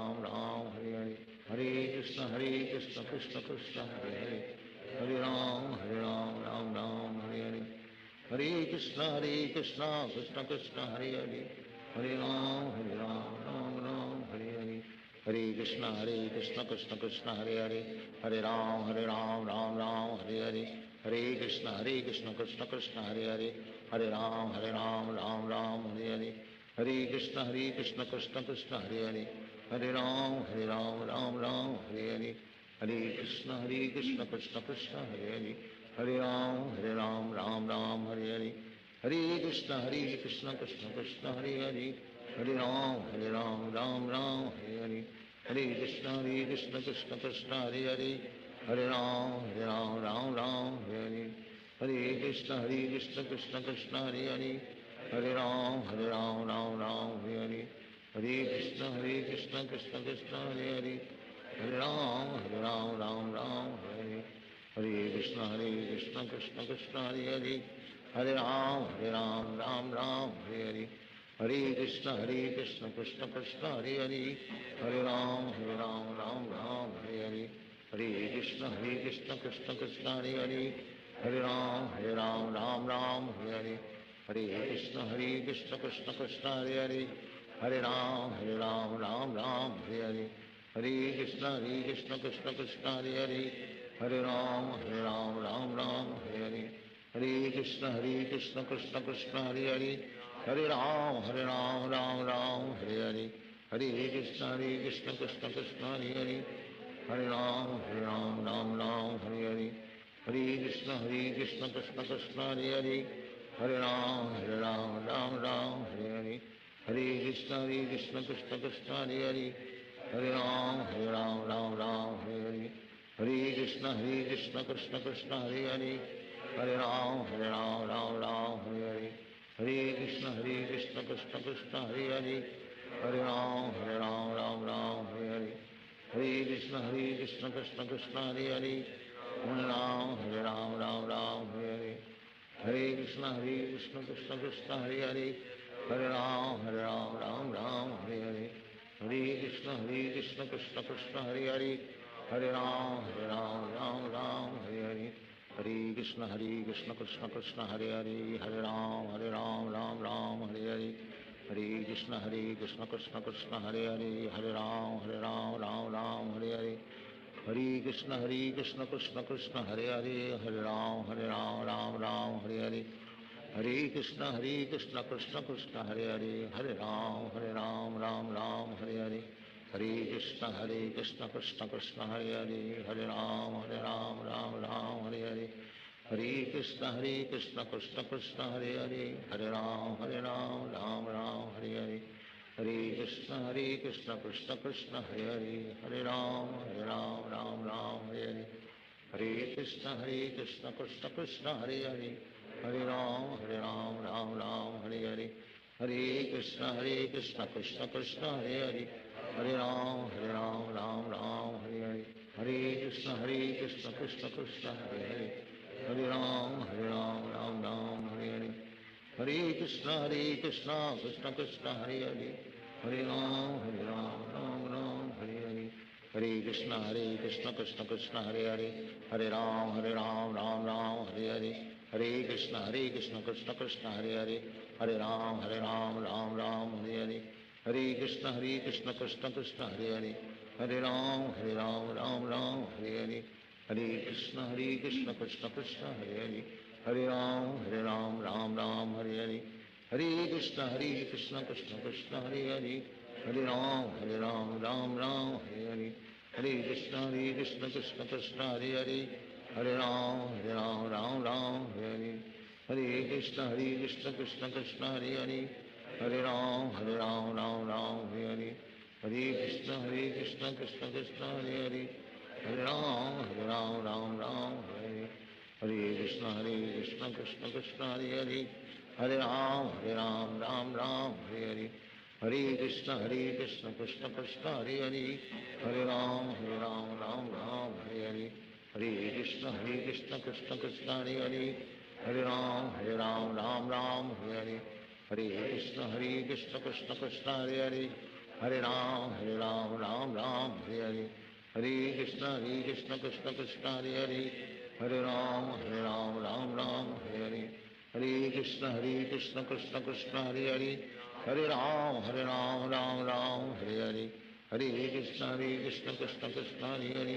Ram Hare Hare, Hare Krishna Krishna Krishna Hare Hare, Hare Ram Ram Hare Hare, Hare Krishna Krishna Krishna Hare Hare, Hare Ram Ram Hare Hare, Hare Krishna Krishna Krishna Hare Hare, Hare Ram Ram Hare Hare, Hare Krishna Krishna Krishna Hare Hare, Hare Ram Ram Hare Hare, Hare Krishna Krishna Krishna Hare Hare, Hare Ram Ram Hare Hare, Hare Krishna Krishna Krishna Hare Hare, Hare Ram Ram Hare Hare, Hare Krishna Krishna Krishna Hare Hare, Hare Ram Ram Hare Hare, Hare Krishna Krishna Krishna Hare Hare, Hare Ram Ram Hare Hare, Hare Krishna Krishna Krishna Hare Hare, Hare Ram Ram Hare Hare, Hare Krishna Krishna Krishna Hare Hare, Hare Ram Ram Hare Hare, Hare Krishna Krishna Krishna Hare Hare, Hare Ram Ram Hare Hare, Hare Krishna Krishna Krishna Hare Hare, Hare Ram Ram Hare Hare, Hare Krishna Krishna Krishna Hare Hare, Hare Ram Ram Hare Hare, Hare Krishna Krishna Krishna Hare Hare, Hare Ram Ram Hare Hare, Hare Krishna Krishna Krishna Hare Hare, Hare Ram Ram Hare Hare, Hare Krishna Krishna Krishna Hare Hare, Hare Ram Ram Hare Hare, Hare Krishna Krishna Krishna Hare Hare, Hare Ram Ram Hare Hare, Hare Krishna Krishna Krishna Hare Hare, Hare Ram Hare Hare, Hare Krishna Krishna Krishna Hare Hare, Hare Ram Ram Hare Hare, Hare Krishna Krishna Krishna Hare Hare, Hare Ram Hare Hare, Hare Krishna Krishna Krishna Hare Hare, Hare Ram Ram Hare Hare, Hare Krishna Krishna Krishna Hare Hare, Hare Ram Ram Hare Hare, Hare Krishna Krishna Krishna Hare Hare, Hare Ram Ram Hare Hare, Hare Krishna Krishna Krishna Hare Hare, Hare Ram Ram Hare Hare, Hare Krishna Krishna Krishna Hare Hare, Hare Ram Ram Hare Hare, Hare Krishna Krishna Krishna Hare Hare, Hare Ram Ram Hare Hare, Hare Krishna Krishna Krishna Hare Hare, Hare Ram Ram Hare Hare, Hare Krishna Krishna Krishna Hare Hare, Hare Ram Ram Hare Hare, Hare Krishna Krishna Krishna Hare Hare, Hare Ram Ram Hare Hare, Hare Krishna Krishna Krishna Hare Hare, Hare Ram Ram Hare Hare, Hare Krishna Krishna Krishna Hare Hare, Hare Ram Ram Hare Hare, Hare Krishna Krishna Krishna Hare Hare, Hare Ram Ram Ram Hare Hare Hare Krishna Krishna Krishna Hare Hare Hare Ram Ram Ram Hare Hare Hare Krishna Krishna Krishna Hare Hare Hare Ram Ram Ram Hare Hare Hare Krishna Krishna Krishna Hare Hare Hare Ram Ram Ram Hare Hare Hare Krishna Krishna Krishna Hare Hare Hare Ram Ram Ram Hare Hare Hare Krishna Krishna Krishna Hare Hare Hare Ram Ram Hare Hare Hare Krishna Krishna Krishna Hare Hare Hare Ram Ram Hare Hare Hare Krishna Krishna Krishna Hare Hare Hare Ram Ram Hare Hare Hare Krishna Krishna Krishna Hare Hare Hare Ram Ram Hare Hare Hare Krishna Krishna Krishna Hare Hare Hare Ram Ram Hare Hare Krishna Krishna Krishna Hare Hare Hare Ram Ram Hare Hare Hare Krishna Krishna Krishna Hare Hare Hare Ram Ram Hare Hare Hare Krishna Krishna Krishna Hare Hare Hare Ram Ram Hare Hare Hare Krishna Krishna Krishna Hare Hare Hare Ram Ram Hare Hare Hare Krishna Krishna Krishna Hare Hare Hare Ram Ram Hare Hare Hare Krishna Krishna Krishna Hare Hare Hare Ram Ram Hare Hare Hare Krishna Krishna Krishna Hare Hare Hare Ram Ram Hare Hare Hare Krishna Krishna Krishna Hare Hare Hare Ram Ram Hare Hare Hare Krishna Krishna Krishna Hare Hare Hare Ram Ram Hare Hare Hare Krishna Krishna Krishna Hare Hare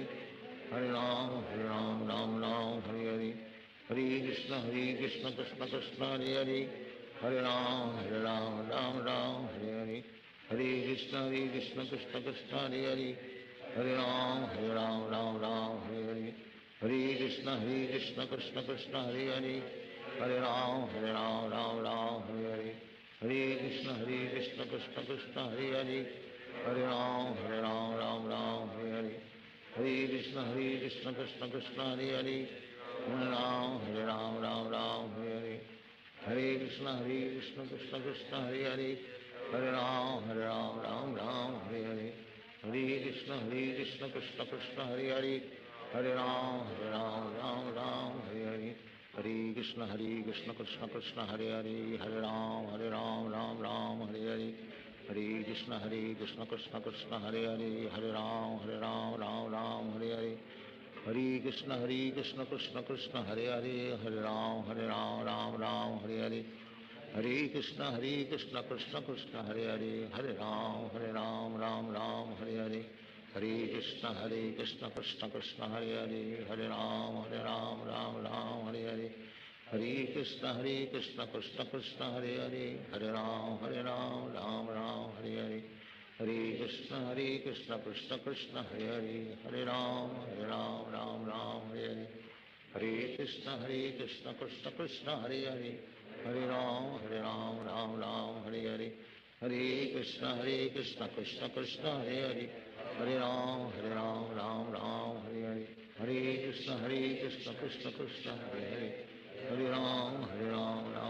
Hare Ram Ram Hare Hare Hare Krishna Krishna Krishna Hare Hare Hare Ram Ram Hare Hare Hare Krishna Krishna Krishna Hare Hare Hare Ram Ram Hare Hare Hare Krishna Krishna Krishna Hare Hare Hare Ram Ram Hare Hare Hare Krishna Krishna Krishna Hare Hare Hare Ram Ram Hare Hare Hare Krishna Krishna Krishna Hare Hare Hare Ram Ram Hare Hare Hare Krishna Krishna Krishna Hare Hare Hare Ram Ram Hare Hare Hare Krishna Krishna Krishna Hare Hare Hare Ram Ram Hare Hare Hare Krishna Krishna Krishna Hare Hare Hare Ram Ram Hare Hare Hare Krishna Krishna Krishna Hare Hare Hare Ram Ram Hare Hare Hare Krishna Krishna Krishna Hare Hare Hare Ram Ram Hare Hare Hare Krishna Krishna Krishna Hare Hare Hare Ram Ram Hare Hare Hare Krishna Krishna Krishna Hare Hare Hare Ram Ram Hare Hare Hare Krishna Krishna Krishna Hare Hare Hare Ram Ram Hare Hare Hare Krishna Krishna Krishna Hare Hare Hare Ram Ram Hare Hare Hare Krishna Krishna Krishna Hare Hare Hare Ram Ram Hare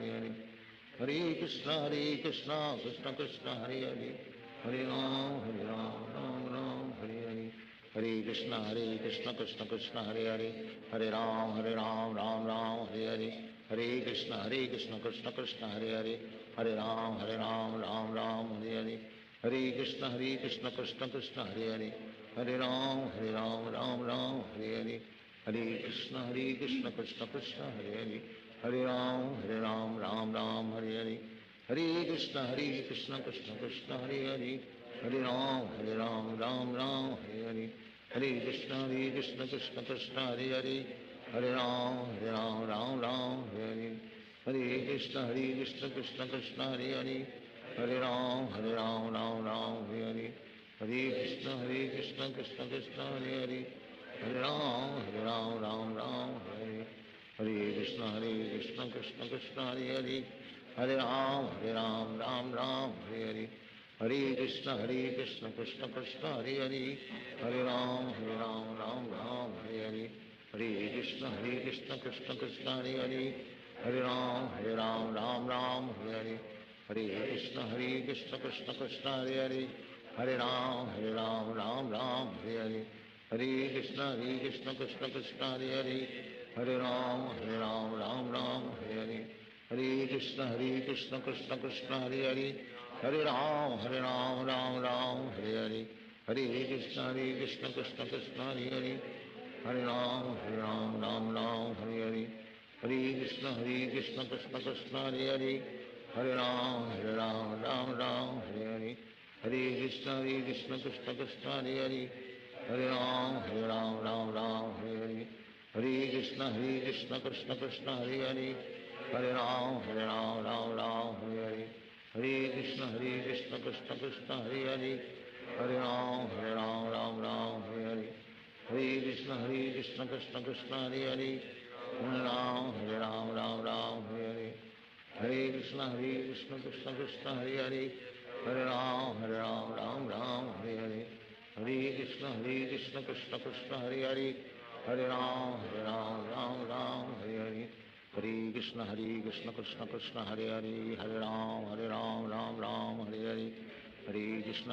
Hare Hare Krishna Krishna Krishna Hare Hare Hare Ram Ram Hare Hare Hare Krishna Krishna Krishna Hare Hare Hare Ram Ram Hare Hare Hare Krishna Krishna Krishna Hare Hare Hare Ram Ram Hare Hare Hare Krishna Krishna Krishna Hare Hare Hare Ram Ram Hare Hare Hare Krishna Krishna Krishna Hare Hare Hare Ram Ram Hare Hare Hare Krishna Krishna Krishna Hare Hare Hare Ram Ram Hare Hare Hare Krishna Krishna Krishna Hare Hare Hare Ram Ram Hare Hare Hare Krishna Krishna Krishna Hare Hare Hare Ram Ram Hare Hare Hare Krishna Krishna Krishna Hare Hare Hare Ram Ram Hare Hare Hare Krishna Krishna Krishna Hare Hare Hare Ram Ram Hare Hare Hare Krishna Krishna Krishna Hare Hare Hare Ram Ram Hare Hare Hare Krishna Krishna Krishna Hare Hare Hare Ram Ram Hare Hare Hare Krishna Krishna Krishna Hare Hare Hare Ram Ram Ram Hare Hare, Hare Krishna Krishna Krishna Hare Hare, Hare Ram Ram Ram Hare Hare, Hare Krishna Krishna Krishna Hare Hare, Hare Ram Ram Ram Hare Hare, Hare Krishna Krishna Krishna Hare Hare, Hare Ram Ram Hare Hare, Hare Krishna Krishna Krishna Hare Hare, Hare Ram Ram Hare Hare, Hare Krishna Krishna Krishna Hare Hare, Hare Ram Ram Hare Hare, Hare Krishna Krishna Krishna Hare Hare, Hare Ram Ram Hare Hare, Hare Krishna Krishna Krishna Hare Hare, Hare Ram Ram Hare Hare, Hare Krishna Krishna Krishna Hare Hare, Hare Ram Ram Hare Hare, Hare Krishna Krishna Krishna Hare Hare, Hare Ram Ram Hare Hare, Hare Krishna Krishna Krishna Hare Hare, Hare Ram Ram Hare Hare, Hare Krishna Krishna Krishna Hare Hare, Hare Ram Ram Hare Hare, Hare Krishna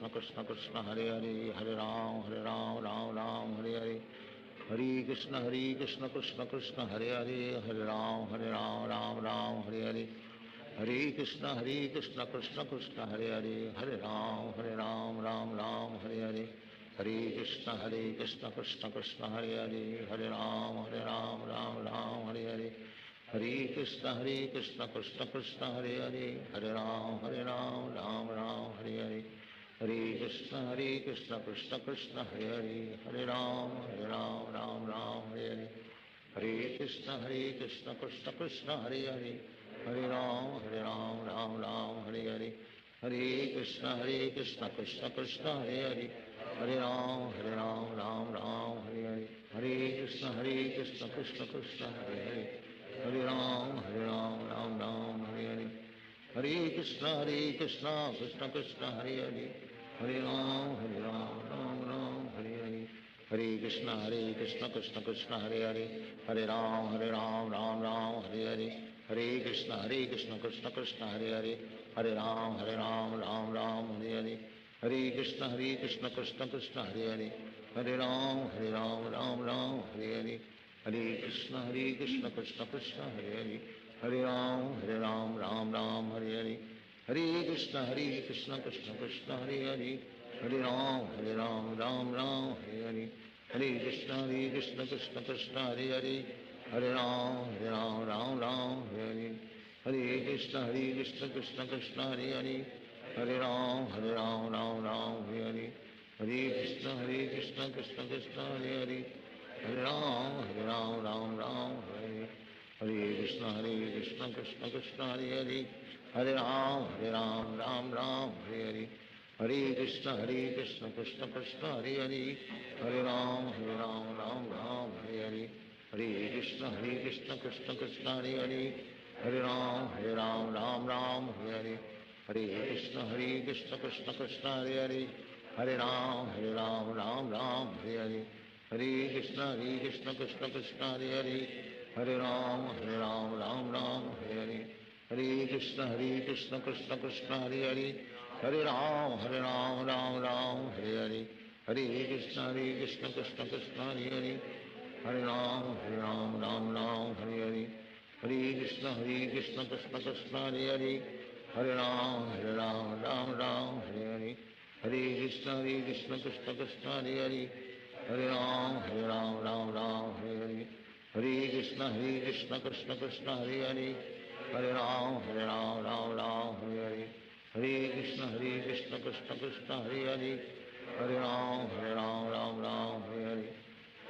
Krishna Krishna Hare Hare, Hare Ram Ram Hare Hare, Hare Krishna Krishna Krishna Hare Hare, Hare Ram Ram Hare Hare, Hare Krishna Krishna Krishna Hare Hare, Hare Ram Ram Hare Hare, Hare Krishna Krishna Krishna Hare Hare, Hare Ram Ram Hare Hare, Hare Krishna Krishna Krishna Hare Hare, Hare Ram Ram Hare Hare, Hare Krishna Krishna Krishna Hare Hare, Hare Ram Ram Hare Hare, Hare Krishna Krishna Krishna Hare Hare, Hare Ram Ram Hare Hare, Hare Krishna Krishna Krishna Hare Hare, Hare Ram Ram Hare Hare, Hare Krishna Krishna Krishna Hare Hare, Hare Ram Ram Hare Hare, Hare Krishna Krishna Krishna Hare Hare, Hare Ram Ram Hare Hare, Hare Krishna Krishna Krishna Hare Hare, Hare Ram Ram Hare Hare, Hare Krishna Krishna Krishna Hare Hare, Hare Ram Ram Hare Hare, Hare Krishna Krishna Krishna Hare Hare, Hare Ram Ram Hare Hare, Hare Krishna Krishna Krishna Hare Hare, Hare Ram Ram Hare Hare, Hare Krishna Krishna Krishna Hare Hare, Hare Ram Ram Hare Hare, Hare Krishna Krishna Krishna Hare Hare, Hare Ram Ram Hare Hare, Hare Krishna Krishna Krishna Hare Hare, Hare Ram Ram Hare Hare, Hare Krishna Krishna Krishna Hare Hare, Hare Ram Ram Hare Hare, Hare Krishna Krishna Krishna Hare Hare, Hare Ram Ram Hare Hare, Hare Krishna Krishna Krishna Hare Hare, Hare Ram Ram Hare Hare, Hare Krishna Krishna Krishna Hare Hare, Hare Ram Ram Hare Hare, Hare Krishna Krishna Krishna Hare Hare, Hare Ram Ram Hare Hare, Hare Krishna Krishna Krishna Hare Hare, Hare Ram Hare Hare, Hare Krishna Krishna Krishna Hare Hare, Hare Ram Ram Hare Hare, Hare Krishna Krishna Krishna Hare Hare, Hare Ram Ram Hare Hare, Hare Krishna Krishna Krishna Hare Hare, Hare Ram Ram Hare Hare, Hare Krishna Krishna Krishna Hare Hare, Hare Ram Hare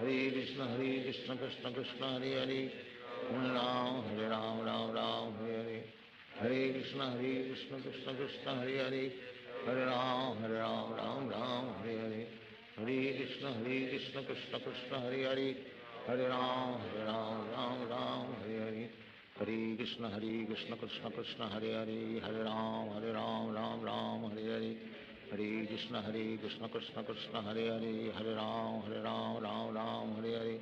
Hare, Hare Krishna Krishna Krishna Hare Hare, Hare Ram Hare Hare, Hare Krishna Krishna Krishna Hare Hare, Hare Ram Hare Hare, Hare Krishna Krishna Krishna Hare Hare, Hare Ram Hare Hare, Hare Krishna Krishna Krishna Hare Hare, Hare Ram Hare Hare, Hare Krishna Krishna Krishna Hare Hare, Hare Ram Ram Hare Hare,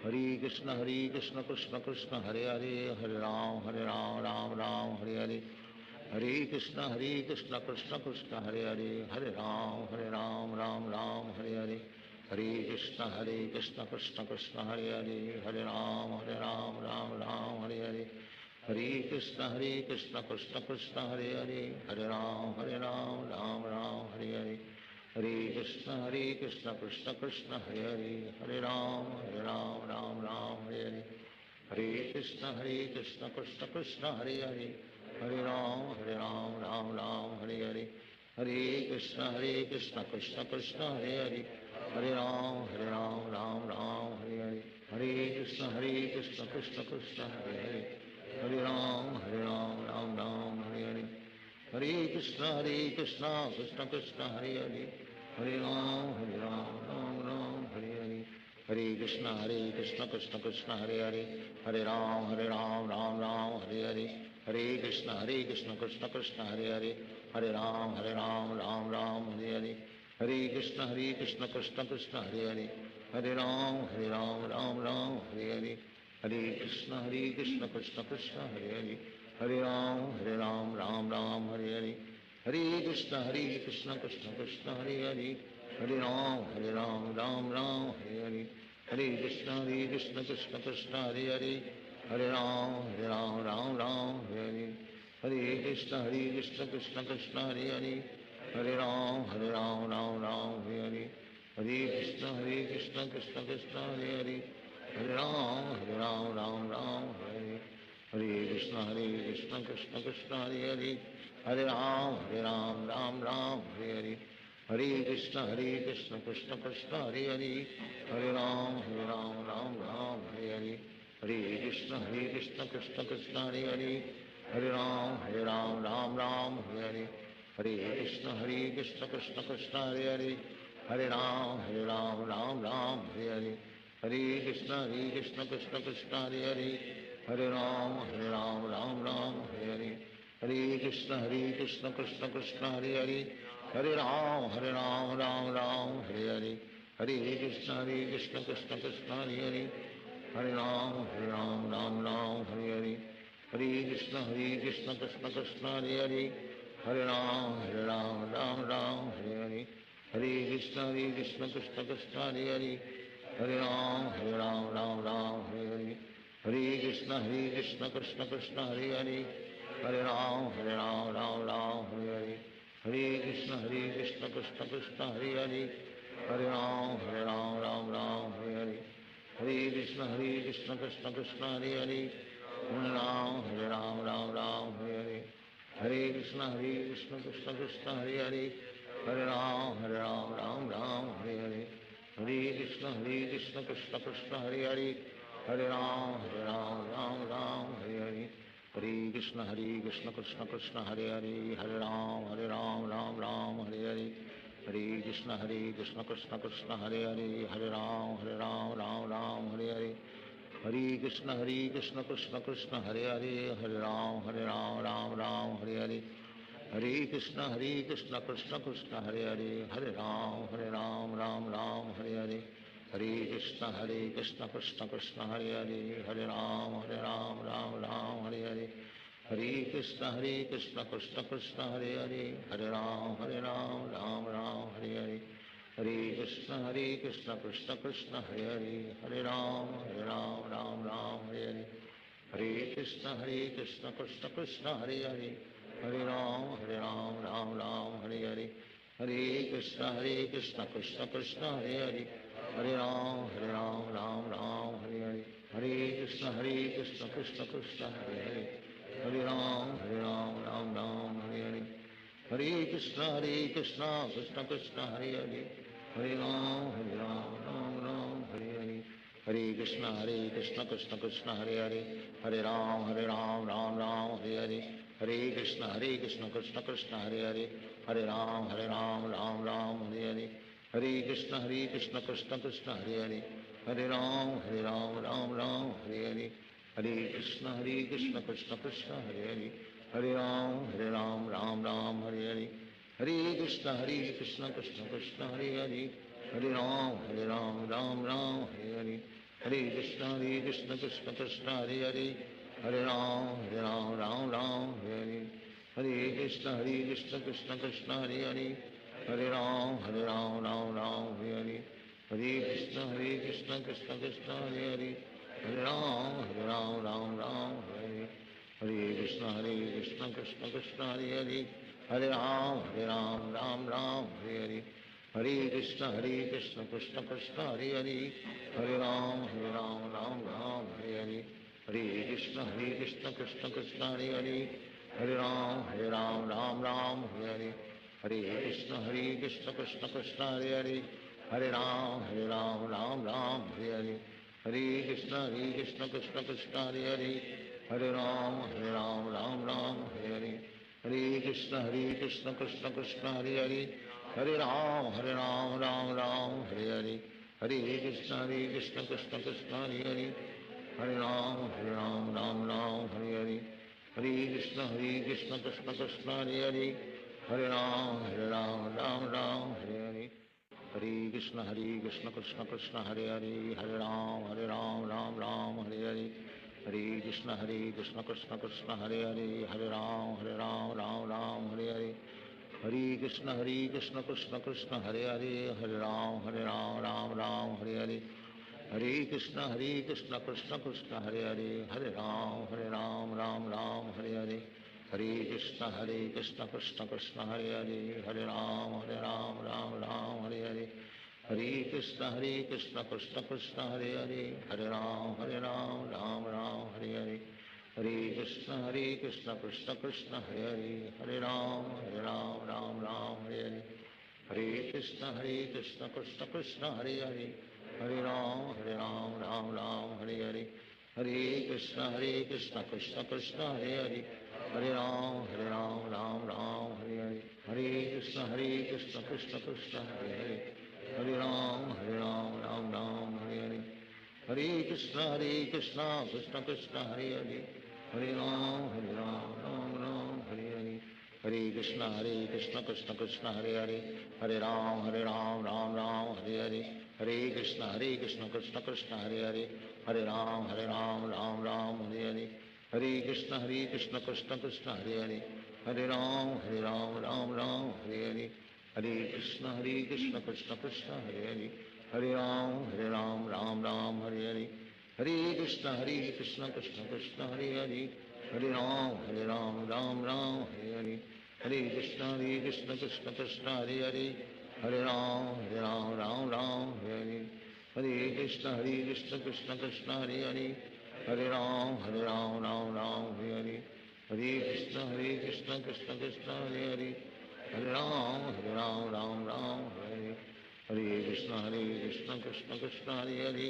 Hare Krishna Krishna Krishna Hare Hare, Hare Ram Hare Hare, Hare Krishna Krishna Krishna Hare Hare, Hare Ram Hare Hare, Hare Krishna Krishna Krishna Hare Hare, Hare Ram Ram Hare Hare, Hare Krishna Krishna Krishna Hare Hare, Hare Ram Ram Ram Hare Hare, Hare Krishna Krishna Krishna Hare Hare, Hare Ram Ram Ram Hare Hare, Hare Krishna Krishna Krishna Hare Hare, Hare Ram Ram Ram Hare Hare, Hare Krishna Krishna Krishna Hare Hare, Hare Ram Ram Ram Hare Hare, Hare Krishna Krishna Krishna Hare Hare, Hare Ram Ram Ram Hare Hare, Hare Krishna Krishna Krishna Hare Hare, Hare Ram Ram Ram Hare Hare, Hare Krishna Krishna Krishna Hare Hare, Hare Ram Ram Ram Hare Hare, Hare Krishna Krishna Krishna Hare Hare, Hare Ram Ram Ram Hare Hare, Hare Krishna Krishna Krishna Hare Hare, Hare Ram Ram Ram Hare Hare, Hare Krishna Krishna Krishna Hare Hare, Hare Ram Ram Ram Hare Hare, Hare Krishna Krishna Krishna Hare Hare, Hare Ram Ram Ram Hare Hare, Hare Krishna Krishna Krishna Hare Hare, Hare Ram Ram Ram Hare Hare, Hare Krishna Krishna Krishna Hare Hare, Hare Ram Ram Ram Hare Hare, Hare Krishna Krishna Krishna Hare Hare, Hare Ram Ram Ram Hare Hare, Hare Krishna Krishna Krishna Hare Hare, Hare Ram Ram Ram Hare Hare, Hare Krishna Krishna Krishna Hare Hare, Hare Ram Ram Ram Hare Hare, Hare Krishna Krishna Krishna Hare Hare, Hare Ram Ram Ram Hare Hare, Hare Krishna Krishna Krishna Hare Hare, Hare Ram Ram Ram Hare Hare, Hare Krishna Krishna Krishna Hare Hare, Hare Ram Ram Ram Hare Hare, Hare Krishna Krishna Krishna Hare Hare, Hare Ram Ram Ram Hare Hare, Hare Krishna Krishna Krishna Hare Hare, Hare Ram Ram Ram Hare Hare, Hare Krishna Krishna Krishna Hare Hare, Hare Ram Ram Ram Hare Hare, Hare Krishna Krishna Krishna Hare Hare, Hare Ram Ram Ram Hare Hare, Hare Krishna Krishna Krishna Hare Hare, Hare Ram Ram Ram Hare Hare, Hare Krishna Krishna Krishna Hare Hare, Hare Ram Ram Ram Hare Hare, Hare Krishna Krishna Krishna Hare Hare, Hare Ram Ram Ram Hare Hare, Hare Krishna Krishna Krishna Hare Hare, Hare Ram Ram Ram Hare Hare, Hare Krishna Krishna Krishna Hare Hare, Hare Ram Ram Ram Hare Hare, Hare Krishna Krishna Krishna Hare Hare, Hare Ram Ram Ram Hare Hare, Hare Krishna Krishna Krishna Hare Hare, Hare Ram Ram Ram Hare Hare, Hare Krishna Krishna Krishna Hare Hare, Hare Ram Ram Ram Hare Hare, Hare Krishna Krishna Krishna Hare Hare, Hare Ram Ram Ram Hare Hare, Hare Krishna Krishna Krishna Hare Hare, Hare Ram Ram Ram Hare Hare, Hare Krishna Krishna Krishna Hare Hare, Hare Ram Ram Ram Hare Hare, Hare Krishna Krishna Krishna Hare Hare, Hare Ram Ram Ram Hare Hare, Hare Krishna Krishna Krishna Hare Hare, Hare Ram Ram Ram Hare Hare, Hare Krishna Krishna Krishna Hare Hare, Hare Ram Ram Ram Hare Hare, Hare Krishna Krishna Krishna Hare Hare, Hare Ram Ram Ram Hare Hare, Hare Krishna Krishna Krishna Hare Hare, Hare Ram Ram Ram Hare Hare, Hare Krishna Krishna Krishna Hare Hare, Hare Ram Ram Ram Hare Hare, Hare Krishna Krishna Krishna Hare Hare, Hare Ram Ram Ram Hare Hare, Hare Krishna Krishna Krishna Hare Hare, Hare Ram Ram Ram Hare Hare, Hare Krishna Krishna Krishna Hare Hare, Hare Ram Ram Ram Hare Hare, Hare Krishna Krishna Krishna Hare Hare, Hare Ram Ram Ram Hare Hare, Hare Krishna Krishna Krishna Hare Hare, Hare Ram Ram Ram Hare Hare, Hare Krishna Krishna Krishna Hare Hare, Hare Ram Ram Ram Hare Hare, Hare Krishna Krishna Krishna Hare Hare, Hare Ram Ram Ram Hare Hare, Hare Krishna Krishna Krishna Hare Hare Hare Ram Ram Ram Hare Hare Krishna Krishna Krishna Hare Hare Hare Ram Ram Hare Hare Hare Krishna Krishna Krishna Hare Hare Hare Ram Ram Ram Hare Hare Hare Krishna Krishna Krishna Hare Hare Hare Ram Ram Hare Hare Hare Krishna Krishna Krishna Hare Hare Hare Ram Ram Hare Hare Hare Krishna Krishna Krishna Hare Hare Hare Ram Ram Hare Hare Hare Krishna Krishna Krishna Hare Hare Hare Ram Ram Hare Hare Hare Krishna Krishna Krishna Hare Hare Hare Ram Ram Hare Hare Hare Krishna Krishna Krishna Hare Hare Hare Ram Ram Hare Hare Hare Krishna Krishna Krishna Hare Hare Hare Ram Ram Hare Hare Hare Krishna Krishna Krishna Hare Hare Hare Ram Ram Hare Hare Hare Krishna Krishna Krishna Hare Hare Hare Ram Ram Hare Hare Hare Krishna Krishna Krishna Hare Hare Hare Ram Ram Hare Hare Hare Krishna Krishna Krishna Hare Hare Hare Ram Ram Hare Hare Hare Krishna Krishna Krishna Hare Hare Hare Ram Ram Hare Hare Hare Krishna Krishna Krishna Hare Hare Hare Ram Ram Hare Hare Hare Krishna Krishna Krishna Hare Hare Hare Ram Ram Hare Hare Hare Krishna Krishna Krishna Hare Hare Hare Ram Ram Hare Hare Hare Krishna Krishna Krishna Hare Hare Hare Ram Ram Hare Hare Hare Krishna Krishna Krishna Hare Hare Hare Ram Ram Hare Hare Hare Krishna Krishna Krishna Hare Hare Hare Ram Ram Hare Hare Hare Krishna Krishna Krishna Hare Hare Hare Ram Ram Hare Hare Hare Krishna Krishna Krishna Hare Hare Hare Ram Ram Hare Hare Hare Krishna Krishna Krishna Hare Hare Hare Ram Ram Hare Hare Hare Krishna Krishna Krishna Hare Hare Hare Ram Ram Hare Hare Hare Krishna Krishna Krishna Hare Hare Hare Ram Ram Hare Hare Hare Krishna Krishna Krishna Hare Hare Hare Ram Ram Hare Hare Hare Krishna Krishna Krishna Hare Hare Hare Ram Ram Hare Hare Hare Krishna Krishna Krishna Hare Hare Hare Ram Ram Hare Hare Hare Krishna Krishna Krishna Hare Hare Hare Ram Ram Hare Hare Hare Krishna Krishna Krishna Hare Hare Hare Ram Ram Hare Hare Hare Krishna Krishna Krishna Hare Hare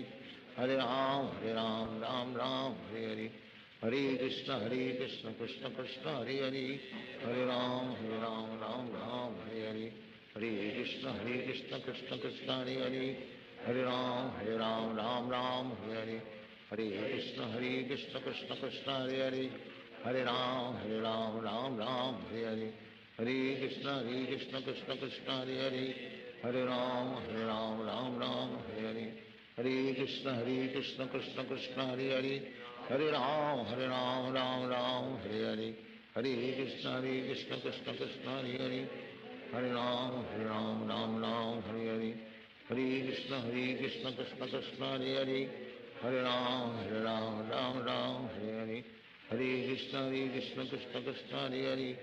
Hare Ram Ram Hare Hare Hare Krishna Krishna Krishna Hare Hare Hare Ram Ram Hare Hare Hare Krishna Krishna Krishna Hare Hare Hare Ram Ram Hare Hare Hare Krishna Krishna Krishna Hare Hare Hare Ram Ram Hare Hare Hare Krishna Krishna Krishna Hare Hare Hare Ram Ram Hare Hare Hare Krishna Krishna Krishna Hare Hare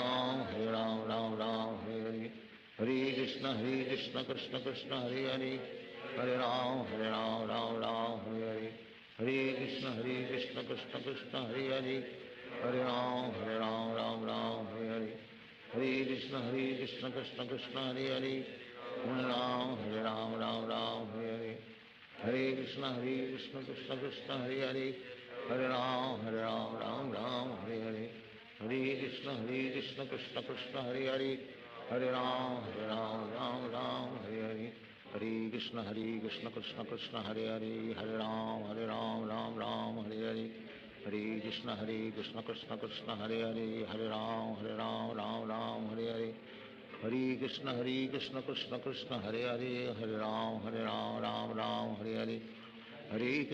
Hare Ram Ram Hare Hare Hare Krishna Krishna Krishna Hare Hare Hare Ram Ram Hare Hare Hare Krishna Krishna Krishna Hare Hare Hare Ram Ram Hare Hare Hare Krishna Krishna Krishna Hare Hare Hare Ram Hare Hare Hare Krishna Krishna Krishna Hare Hare Hare Ram Ram Hare Hare Hare Krishna Krishna Krishna Hare Hare Hare Ram Ram Hare Hare Hare Krishna Krishna Krishna Hare Hare Hare Ram Ram Hare Hare Hare Krishna Krishna Krishna Hare Hare Hare Ram Ram Hare Hare Hare Krishna Krishna Krishna Hare Hare Hare Ram Ram Hare Hare Hare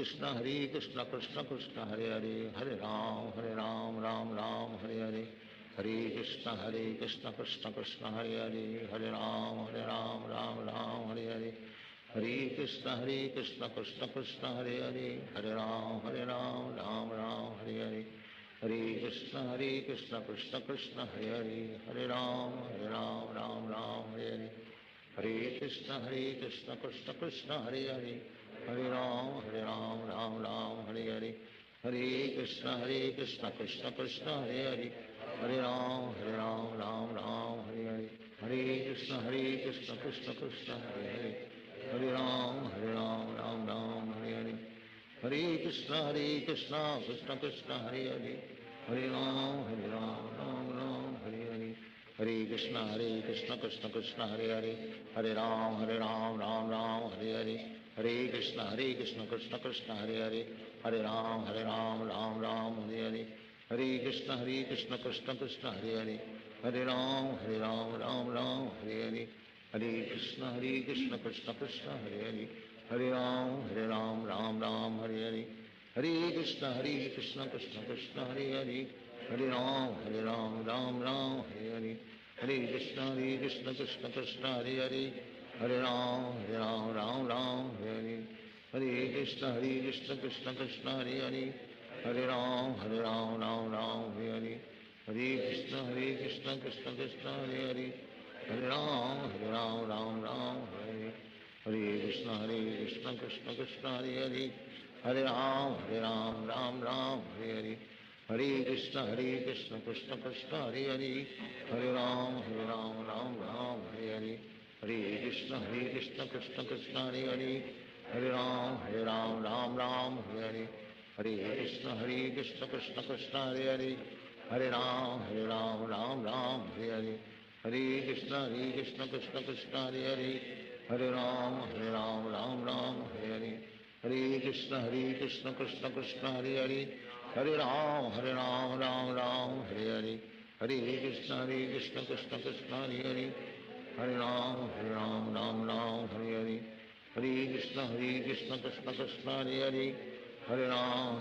Krishna Krishna Krishna Hare Hare Hare Ram Ram Hare Hare Hare Krishna Krishna Krishna Hare Hare Hare Ram Ram Ram Hare Hare Hare Krishna Krishna Krishna Hare Hare, Hare Ram Ram Ram Hare Hare, Hare Krishna Krishna Krishna Hare Hare, Hare Ram Ram Ram Hare Hare, Hare Krishna Krishna Krishna Hare Hare, Hare Ram Ram Ram Hare Hare, Hare Krishna Krishna Krishna Hare Hare, Hare Ram Ram Ram Hare Hare, Hare Krishna Krishna Krishna Hare Hare, Hare Ram Ram Ram Hare Hare, Hare Krishna Krishna Krishna Hare Hare, Hare Ram Ram Hare Hare, Hare Krishna Krishna Krishna Hare Hare, Hare Ram Ram Ram Hare Hare, Hare Krishna Krishna Krishna Hare Hare, Hare Ram Ram Ram Hare Hare, Hare Krishna Krishna Krishna Hare Hare, Hare Ram Ram Ram Hare Hare, Hare Krishna Krishna Krishna Hare Hare, Hare Ram Ram Hare Hare, Hare Krishna Krishna Krishna Hare Hare, Hare Ram Ram Hare Hare, Hare Krishna Krishna Krishna Hare Hare, Hare Ram Ram Hare Hare, Hare Krishna Krishna Krishna Hare Hare, Hare Ram Ram Hare Hare, Hare Krishna Krishna Krishna Hare Hare, Hare Ram Ram Hare Hare, Hare Krishna Krishna Krishna Hare Hare, Hare Ram Ram Hare Hare, Hare Krishna Krishna Krishna Hare Hare, Hare Ram Ram Ram Hare Hare, Hare Krishna Krishna Krishna Hare Hare, Hare Ram Ram Hare Hare, Hare Krishna Krishna Krishna Hare Hare, Hare Ram Ram Hare Hare, Hare Krishna Krishna Krishna Hare Hare, Hare Ram Ram Ram Hare Hare, Hare Krishna Krishna Krishna Hare Hare, Hare Ram Ram Ram Hare Hare, Hare Krishna Krishna Krishna Hare Hare, Hare Ram Ram Hare Hare, Hare Krishna Krishna Krishna Hare Hare, Hare Ram Ram Hare Hare, Hare Krishna Krishna Krishna Hare Hare, Hare Ram Ram Hare Hare, Hare Krishna Krishna Krishna Hare Hare, Hare Ram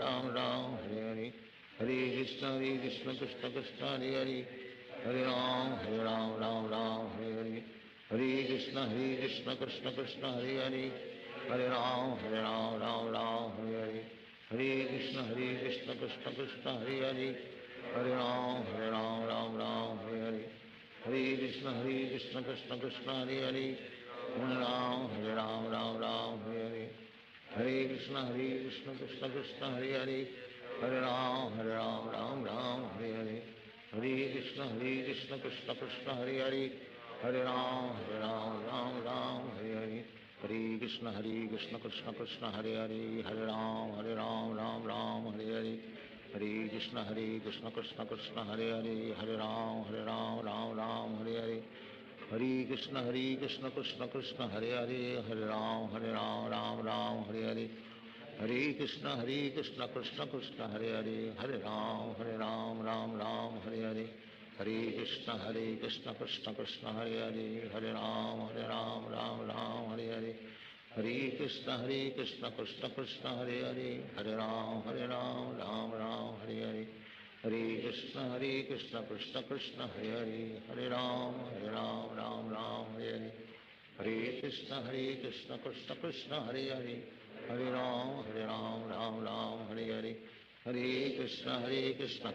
Ram Hare Hare, Hare Krishna Krishna Krishna Hare Hare, Hare Ram Ram Hare Hare, Hare Krishna Krishna Krishna Hare Hare, Hare Ram Ram Hare Hare, Hare Krishna Krishna Krishna Hare Hare, Hare Ram Ram Hare Hare, Hare Krishna Krishna Krishna Hare Hare, Hare Ram Ram Hare Hare, Hare Krishna Krishna Krishna Hare Hare, Hare Ram Ram Hare Hare, Hare Krishna Krishna Krishna Hare Hare, Hare Ram Ram Hare Hare, Hare Krishna Krishna Krishna Hare Hare, Hare Ram Ram Hare Hare, Hare Krishna Krishna Krishna Hare Hare, Hare Ram Ram Hare Hare, Hare Krishna Krishna Krishna Hare Hare, Hare Ram Ram Ram Hare Hare, Hare Krishna Krishna Krishna Hare Hare, Hare Ram Ram Hare Hare, Hare Krishna Krishna Krishna Hare Hare, Hare Ram Ram Ram Hare Hare, Hare Krishna Krishna Krishna Hare Hare, Hare Ram Ram Hare Hare, Hare Krishna Krishna Krishna Hare Hare, Hare Ram Ram Hare Hare, Hare Krishna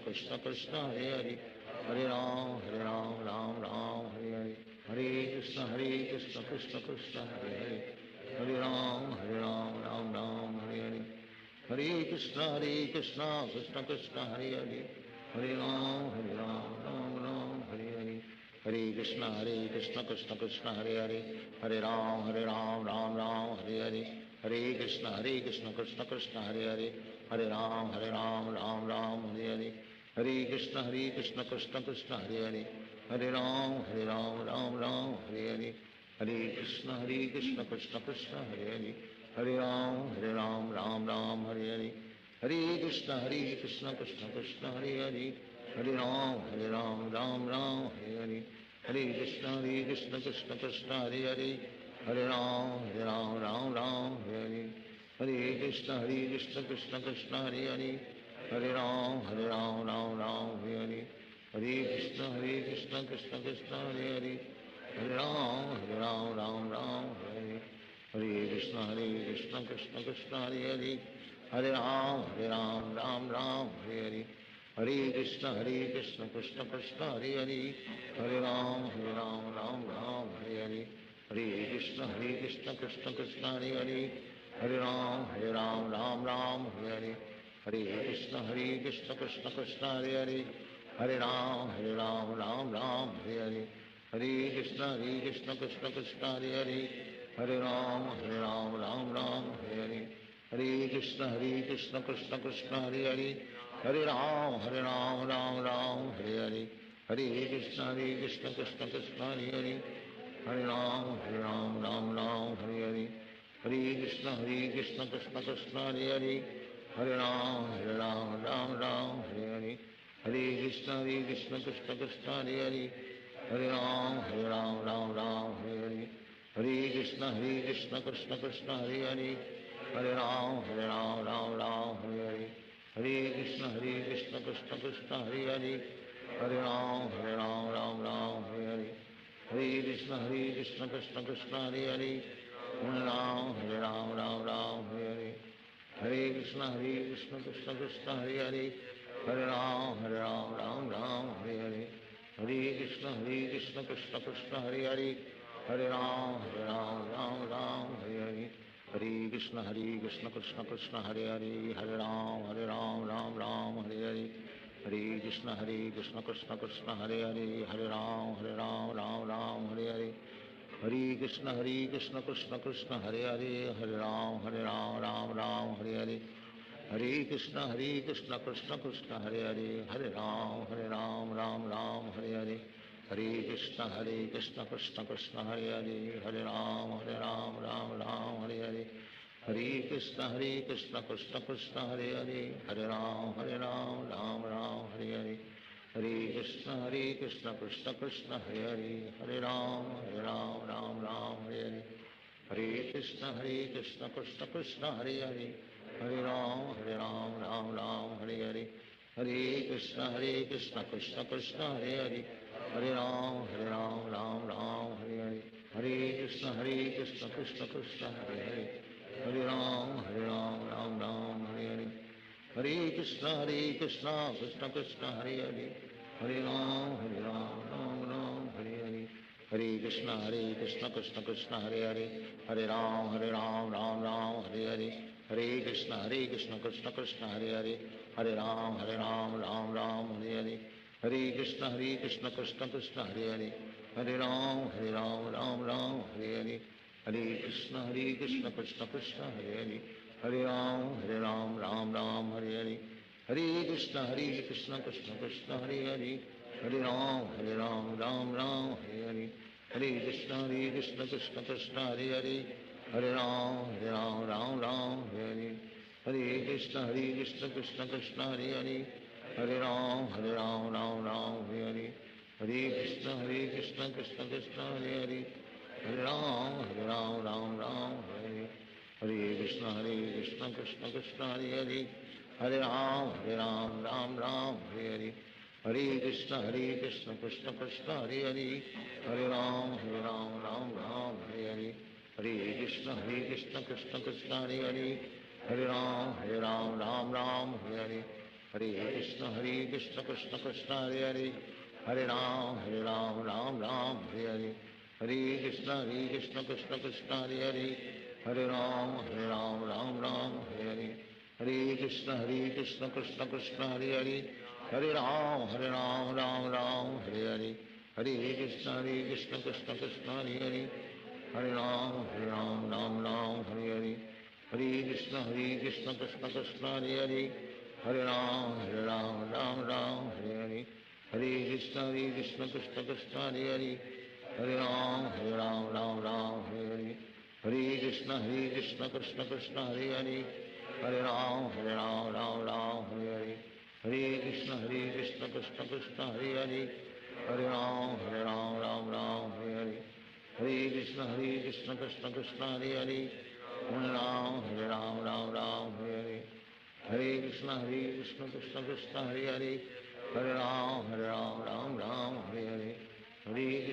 Krishna Krishna Hare Hare, Hare Ram Ram Hare Hare, Hare Krishna Krishna Krishna Hare Hare, Hare Ram Ram Hare Hare, Hare Krishna Krishna Krishna Hare Hare, Hare Ram Ram Ram Hare Hare, Hare Krishna Krishna Krishna Hare Hare, Hare Ram Ram Hare Hare, Hare Krishna Krishna Krishna Hare Hare, Hare Ram Ram Hare Hare, Hare Krishna Krishna Krishna Hare Hare, Hare Ram Ram Hare Hare, Hare Krishna Krishna Krishna Hare Hare, Hare Ram Ram Hare Hare, Hare Krishna Krishna Krishna Hare Hare, Hare Ram Ram Hare Hare, Hare Krishna Krishna Krishna Hare Hare, Hare Ram Ram Hare Hare, Hare Krishna Krishna Krishna Hare Hare, Hare Ram, Ram Ram, Hare Hare Krishna Krishna Krishna Hare Hare, Hare Ram, Ram Ram, Hare Hare Hare Krishna Krishna Krishna Hare Hare, Hare Ram, Ram Ram, Hare Hare Hare Krishna Krishna Krishna Hare Hare, Hare Ram, Ram Ram, Hare Hare Hare Krishna Krishna Krishna Hare Hare, Hare Ram, Ram Ram, Hare Hare Hare Krishna Krishna Krishna Hare Hare, Hare Ram, Ram Ram, Hare Hare Hare Krishna Krishna Krishna Hare Hare, Hare Ram, Ram Ram, Hare Hare Hare Krishna Krishna Krishna Hare Hare, Hare Ram, Ram Ram, Hare Hare Hare Krishna Krishna Krishna Hare Hare, Hare Ram, Ram Ram, Hare Hare Hare Krishna Krishna Krishna Hare Hare, Hare Ram, Ram Ram, Hare Hare Hare Krishna Krishna Krishna Hare Hare, Hare Ram, Ram Ram, Hare Hare Hare Krishna Krishna Krishna Hare Hare, Hare Ram, Ram Ram, Hare Hare Hare Krishna Krishna Krishna Hare Hare, Hare Ram, Ram Ram, Hare Hare Hare Krishna Krishna Krishna Hare Hare, Hare Ram, Ram Ram, Hare Hare Hare Krishna Krishna Krishna Hare Hare, Hare Ram, Ram Hare Hare Hare Krishna Krishna Krishna Hare Hare, Hare Ram, Ram Ram, Hare Hare Hare Krishna Krishna Krishna Hare Hare, Hare Ram, Ram Hare Hare Hare Krishna Krishna Krishna Hare Hare, Hare Ram, Ram Hare Hare Hare Krishna Krishna Krishna Hare Hare, Hare Ram, Ram Hare Hare Hare Krishna Krishna Krishna Hare Hare, Hare Ram, Ram Hare Hare Hare Krishna Krishna Krishna Hare Hare, Hare Ram, Ram Hare Hare Hare Krishna Krishna Krishna Hare Hare, Hare Ram, Ram Hare Hare Hare Krishna Krishna Krishna Hare Hare, Hare Ram, Ram Hare Hare Hare Krishna Krishna Krishna Hare Hare, Hare Ram, Ram Hare Hare Hare Krishna Krishna Krishna Hare Hare, Hare Ram, Ram Hare Hare Hare Krishna Krishna Krishna Hare Hare, Hare Ram, Ram Hare Hare Hare Krishna Krishna Krishna Hare Hare, Hare Ram, Ram Hare Hare Hare Krishna Krishna Krishna Hare Hare, Hare Ram, Ram Hare Hare Hare Krishna Krishna Krishna Hare Hare, Hare Ram, Ram Hare Hare Hare Krishna Krishna Krishna Hare Hare, Hare Ram, Ram Hare Hare Hare Krishna Krishna Krishna Hare Hare, Hare Ram, Ram Hare Hare Hare Krishna Krishna Krishna Hare Hare, Hare Ram, Ram Hare Hare Hare Krishna Krishna Krishna Hare Hare, Hare Ram, Ram Hare Hare Hare Krishna Krishna Krishna Hare Hare, Hare Ram, Ram Hare Hare Krishna Krishna Krishna Hare Hare, Hare Ram, Ram Hare Hare Hare Krishna Krishna Krishna Hare Hare, Hare Ram, Ram Hare Hare Hare Krishna Krishna Krishna Hare Hare, Hare Ram, Ram Hare Hare Hare Krishna Krishna Krishna Hare Hare, Hare Ram, Ram Hare Hare Hare Krishna Krishna Krishna Hare Hare, Hare Ram, Ram Hare Hare Hare Krishna Krishna Krishna Hare Hare, Hare Ram, Ram Hare Hare Hare Krishna Krishna Krishna Hare Hare, Hare Ram, Ram Hare Hare Hare Krishna Krishna Krishna Hare Hare, Hare Ram, Ram Hare Hare Hare Krishna Krishna Krishna Hare Hare, Hare Ram, Ram Hare Hare Hare Krishna Krishna Krishna Hare Hare, Hare Ram, Ram Hare Hare Hare Krishna Krishna Krishna Hare Hare, Hare Ram, Ram Hare Hare Hare Krishna Krishna Krishna Hare Hare, Hare Ram, Ram Hare Hare Hare Krishna Krishna Krishna Hare Hare, Hare Ram, Ram Hare Hare Hare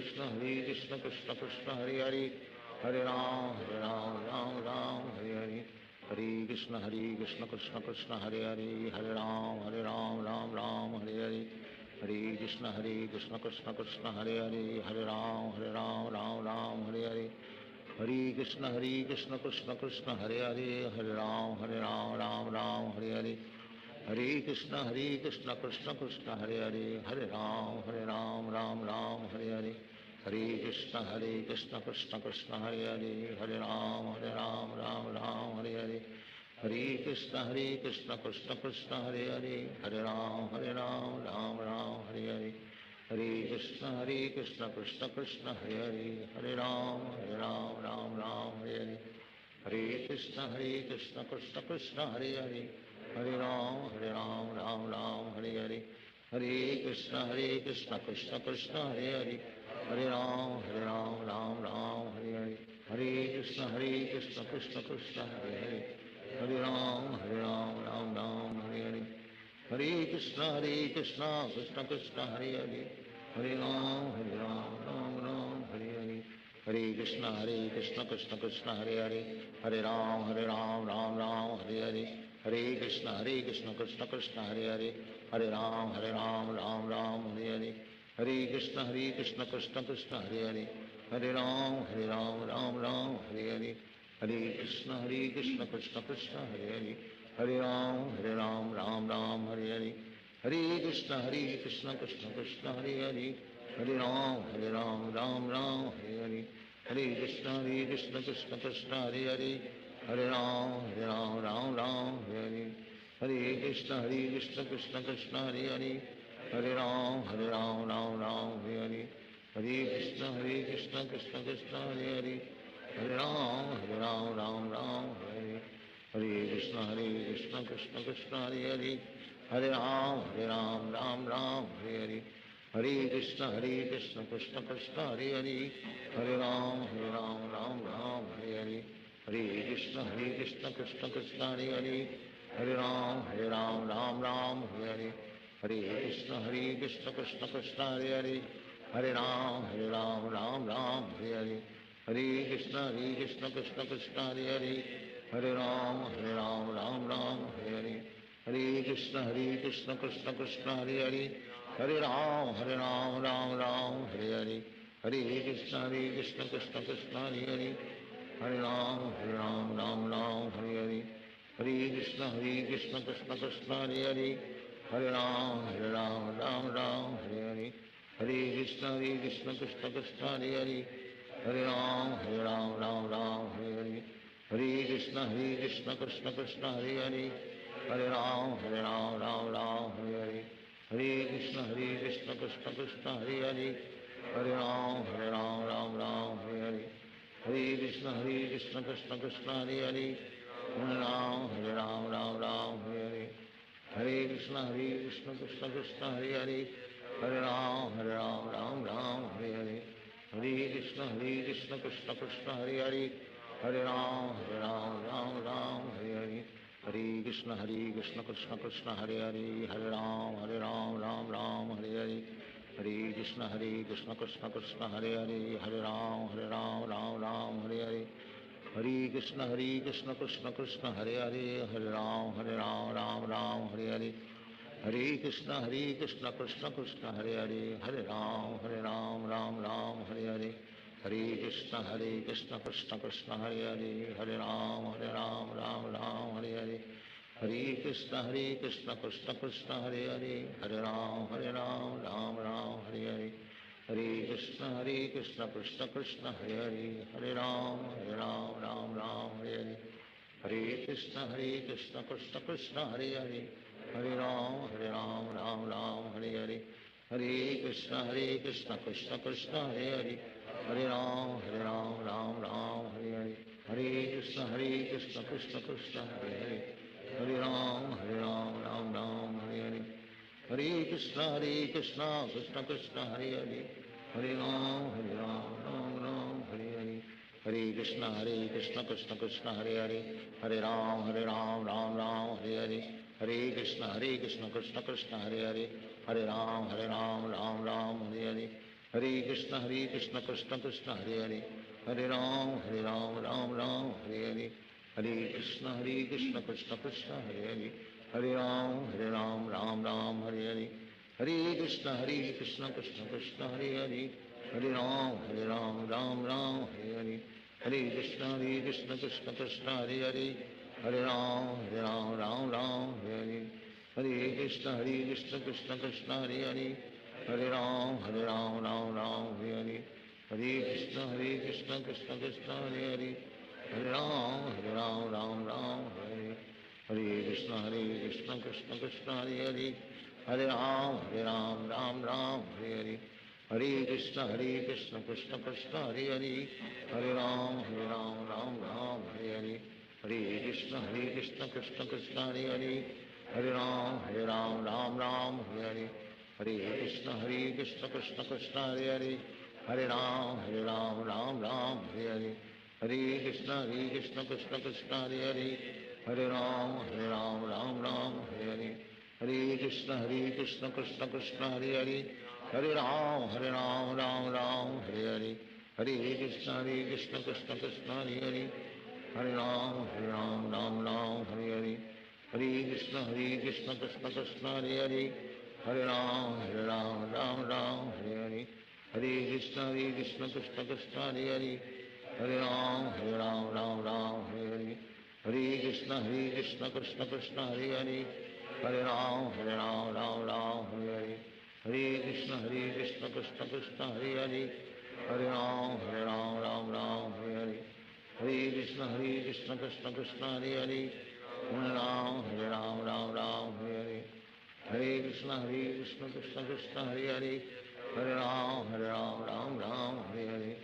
Krishna Krishna Krishna Krishna Hare Hare, Hare Ram Ram Ram Hare Hare, Hare Krishna Krishna Krishna Hare Hare, Hare Ram Ram Ram Hare Hare, Hare Krishna Krishna Krishna Hare Hare, Hare Ram Ram Ram Hare Hare, Hare Krishna Krishna Krishna Hare Hare, Hare Ram Ram Ram Hare Hare, Hare Krishna Krishna Krishna Hare Hare, Hare Ram Ram Ram Hare Hare, Hare Krishna Krishna Krishna Hare Hare, Hare Ram Ram Ram Hare Hare, Hare Krishna Krishna Krishna Hare Hare, Hare Ram Ram Ram Hare Hare, Hare Krishna Krishna Krishna Hare Hare, Hare Ram Ram Ram Hare Hare, Hare Krishna Krishna Krishna Hare Hare, Hare Ram Ram Hare Hare, Hare Krishna Krishna Krishna Hare Hare, Hare Ram Ram Hare Hare, Hare Krishna Krishna Krishna Hare Hare, Hare Ram Ram Hare Hare, Hare Krishna Krishna Krishna Hare Hare, Hare Ram Ram Hare Hare, Hare Krishna Krishna Krishna Hare Hare, Hare Ram Ram Ram Hare Hare, Hare Krishna Krishna Krishna Hare Hare, Hare Ram Ram Ram Hare Hare, Hare Krishna Krishna Krishna Hare Hare, Hare Ram Ram Hare Hare, Hare Krishna Krishna Krishna Hare Hare, Hare Ram Ram Hare Hare, Hare Krishna Krishna Krishna Hare Hare, Hare Ram Ram Hare Hare, Hare Krishna Krishna Krishna Hare Hare, Hare Ram Ram Hare Hare, Hare Krishna Krishna Krishna Hare Hare, Hare Ram Ram Hare Hare, Hare Krishna Krishna Krishna Hare Hare, Hare Ram Ram Hare, Hare Krishna Krishna Krishna Hare Hare, Hare Ram Ram Hare Hare, Hare Krishna Krishna Krishna Hare Hare, Hare Ram Ram Hare Hare, Hare Krishna Krishna Krishna Hare Hare, Hare Ram Ram Hare Hare, Hare Krishna Krishna Krishna Hare Hare, Hare Ram Ram Hare Hare, Hare Krishna Krishna Krishna Hare Hare, Hare Ram Ram Hare Hare, Hare Krishna Krishna Krishna Hare Hare, Hare Ram Ram Hare Hare, Hare Krishna Krishna Krishna Hare Hare, Hare Ram Ram Hare Hare, Hare Krishna Krishna Krishna Hare Hare, Hare Ram Ram Hare Hare, Hare Krishna Krishna Krishna Hare Hare, Hare Ram Ram Hare Hare, Hare Krishna Krishna Krishna Hare Hare, Hare Ram Ram Hare Hare, Hare Krishna Krishna Krishna Hare Hare, Hare Ram Ram Hare Hare, Hare Krishna Krishna Krishna Hare Hare, Hare Ram Hare Hare, Hare Krishna Krishna Krishna Hare Hare, Hare Ram Ram Hare Hare, Hare Krishna Krishna Krishna Hare Hare, Hare Ram Ram Hare Hare, Hare Krishna Krishna Krishna Hare Hare, Hare Ram Ram Hare Hare, Hare Krishna Krishna Krishna Hare Hare, Hare Ram Ram Hare Hare, Hare Krishna Krishna Krishna Hare Hare, Hare Ram Ram Hare Hare, Hare Krishna Krishna Krishna Hare Hare, Hare Ram Ram Hare Hare, Hare Krishna Krishna Krishna Hare Hare, Hare Ram Ram Hare Hare, Hare Krishna Krishna Krishna Hare Hare, Hare Ram Ram Hare Hare, Hare Krishna Krishna Krishna Hare Hare, Hare Ram Ram Hare Hare, Hare Krishna Krishna Krishna Hare Hare, Hare Ram Ram Hare Hare, Hare Krishna Krishna Krishna Hare Hare, Hare Ram Ram Hare Hare, Hare Krishna Krishna Krishna Hare Hare, Hare Ram Ram Hare Hare, Hare Krishna Krishna Krishna Hare Hare, Hare Ram Hare Hare, Hare Krishna Krishna Krishna Hare Hare, Hare Ram Ram Hare Hare, Hare Krishna Krishna Krishna Hare Hare, Hare Ram Ram Ram Hare Hare, Hare Krishna Krishna Krishna Hare Hare, Hare Ram Ram Ram Hare Hare, Hare Krishna Krishna Krishna Hare Hare, Hare Ram Ram Hare Hare, Hare Krishna Krishna Krishna Hare Hare, Hare Ram Ram Hare Hare, Hare Krishna Krishna Krishna Hare Hare, Hare Ram Ram Hare Hare, Hare Krishna Krishna Krishna Hare Hare, Hare Ram Ram Hare Hare, Hare Krishna Krishna Krishna Hare Hare, Hare Ram Ram Hare Hare, Hare Krishna Krishna Krishna Hare Hare, Hare Ram Ram Hare Hare, Hare Krishna Krishna Krishna Hare Hare, Hare Ram Ram Hare Hare, Hare Krishna Krishna Krishna Hare Hare, Hare Ram Ram Hare Hare, Hare Krishna Krishna Krishna Hare Hare, Hare Ram Ram Hare Hare, Hare Krishna Krishna Krishna Hare Hare, Hare Ram Ram Hare Hare, Hare Krishna Krishna Krishna Hare Hare, Hare Ram Ram Hare Hare, Hare Krishna Krishna Krishna Hare Hare, Hare Ram Ram Hare Hare, Hare Krishna Krishna Krishna Hare Hare, Hare Ram Ram Hare Hare, Hare Krishna Krishna Krishna Hare Hare, Hare Ram Ram Hare Hare, Hare Krishna Krishna Krishna Hare Hare, Hare Ram Ram Hare Hare, Hare Krishna Krishna Krishna Hare Hare, Hare Ram Ram Hare Hare, Hare Krishna Krishna Krishna Hare Hare, Hare Ram Ram Hare Hare, Hare Krishna Krishna Krishna Hare Hare, Hare Ram Ram Hare Hare, Hare Krishna Krishna Krishna Hare Hare, Hare Ram Ram Hare Hare, Hare Krishna Krishna Krishna Hare Hare, Hare Ram Ram Hare Hare,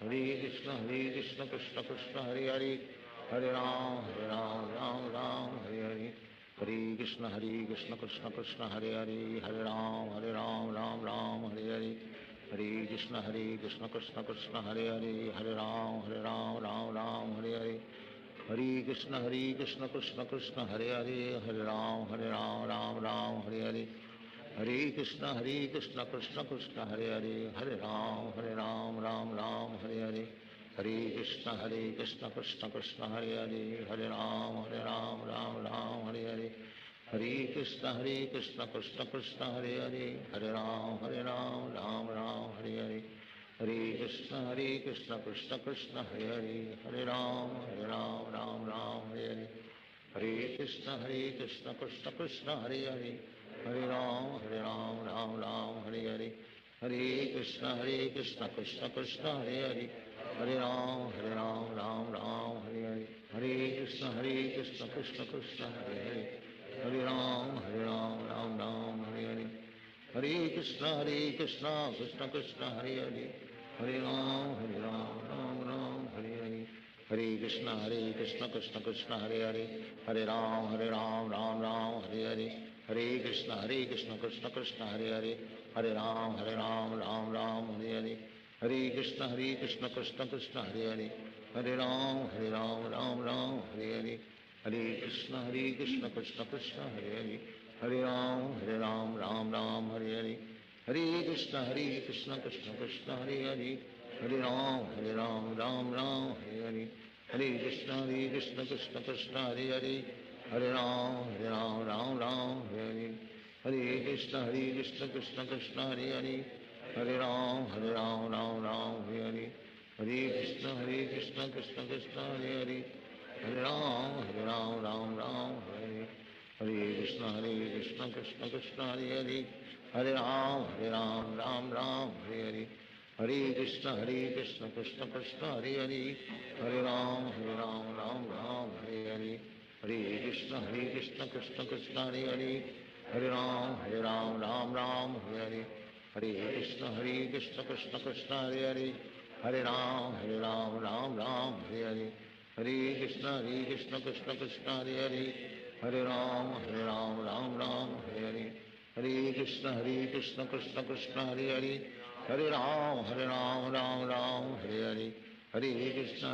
Hare Krishna Krishna Krishna Hare Hare, Hare Ram Ram Hare Hare, Hare Krishna Krishna Krishna Hare Hare, Hare Ram Ram Hare Hare, Hare Krishna Krishna Krishna Hare Hare, Hare Ram Ram Hare Hare, Hare Krishna Krishna Krishna Hare Hare, Hare Ram Ram Hare Hare, Hare Krishna Krishna Krishna Hare Hare, Hare Ram Ram Hare Hare, Hare Krishna Krishna Krishna Hare Hare, Hare Ram Ram Hare Hare, Hare Krishna Krishna Krishna Hare Hare, Hare Ram Ram Hare Hare, Hare Krishna Krishna Krishna Hare Hare, Hare Ram Ram Hare Hare, Hare Krishna Krishna Krishna Hare Hare, Hare Ram Ram Hare Hare, Hare Krishna Krishna Krishna Hare Hare, Hare Ram Ram Hare Hare, Hare Krishna Krishna Krishna Hare Hare, Hare Ram Ram Hare Hare, Hare Krishna Krishna Krishna Hare Hare, Hare Ram Ram Hare Hare, Hare Krishna Krishna Krishna Hare Hare, Hare Ram Ram Hare Hare, Hare Krishna Krishna Krishna Hare Hare, Hare Ram Ram Hare Hare, Hare Krishna Krishna Krishna Hare Hare, Hare Ram Ram Hare Hare, Hare Krishna Krishna Krishna Hare Hare, Hare Ram Ram Hare Hare, Hare Krishna Krishna Krishna Hare Hare, Hare Ram Ram Hare Hare, Hare Krishna Krishna Krishna Hare Hare, Hare Ram Ram Hare, Hare Krishna Krishna Krishna Hare Hare, Hare Ram Ram Hare Hare, Hare Krishna Krishna Krishna Hare Hare, Hare Ram Ram Hare Hare, Hare Krishna Krishna Krishna Hare Hare, Hare Ram Ram Hare Hare, Hare Krishna Krishna Krishna Hare Hare, Hare Ram Ram Hare Hare, Hare Krishna Krishna Krishna Hare Hare, Hare Ram Ram Hare Hare, Hare Krishna Krishna Krishna Hare Hare, Hare Ram Ram Hare Hare, Hare Krishna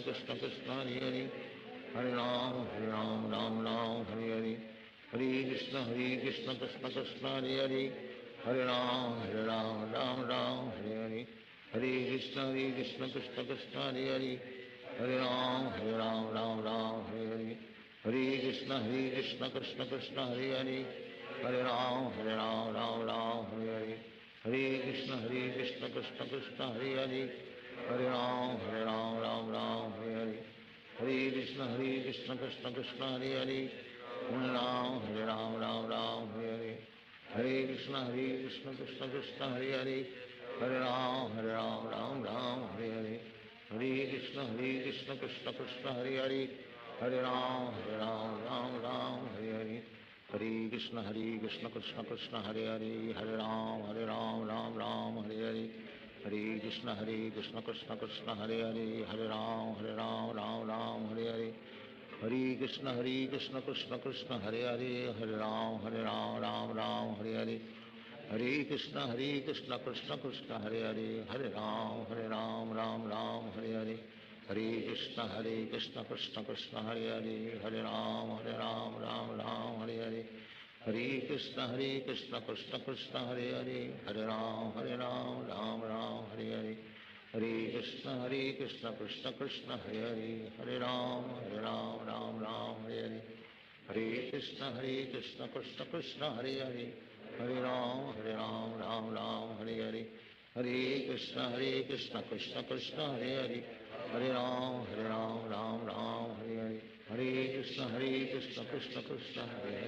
Krishna Krishna Hare Hare, Hare Ram Ram Hare Hare, Hare Krishna Krishna Krishna Hare Hare, Hare Ram Ram Ram Hare Hare, Hare Krishna Krishna Krishna Hare Hare, Hare Ram Ram Ram Hare Hare, Hare Krishna Krishna Krishna Hare Hare, Hare Ram Ram Ram Hare Hare, Hare Krishna Krishna Krishna Hare Hare, Hare Ram Ram Ram Hare Hare, Hare Krishna Krishna Krishna Hare Hare, Hare Ram Ram Hare Hare, Hare Krishna Krishna Krishna Hare Hare, Hare Ram Ram Hare Hare, Hare Krishna Krishna Krishna Hare Hare, Hare Ram Ram Hare Hare, Hare Krishna Krishna Krishna Hare Hare, Hare Ram Ram Hare Hare, Hare Krishna Krishna Krishna Hare Hare, Hare Ram Ram Hare Hare, Hare Krishna Krishna Krishna Hare Hare, Hare Ram Ram Hare Hare, Hare Krishna Krishna Krishna Hare Hare, Hare Ram Ram Hare Hare, Hare Krishna Krishna Krishna Hare Hare, Hare Ram Ram Hare Hare, Hare Krishna Krishna Krishna Hare Hare, Hare Ram Ram Hare Hare, Hare Krishna Krishna Krishna Hare Hare, Hare Ram Ram Hare Hare, Hare Krishna Krishna Krishna Hare Hare, Hare Ram Ram Hare Hare, Hare Krishna Krishna Krishna Hare Hare, Hare Ram Ram Hare Hare, Hare Krishna Krishna Krishna Hare Hare, Hare Ram Ram Hare Hare, Hare Krishna Krishna Krishna Hare Hare, Hare Ram Ram Hare Hare, Hare Krishna Krishna Krishna Hare Hare,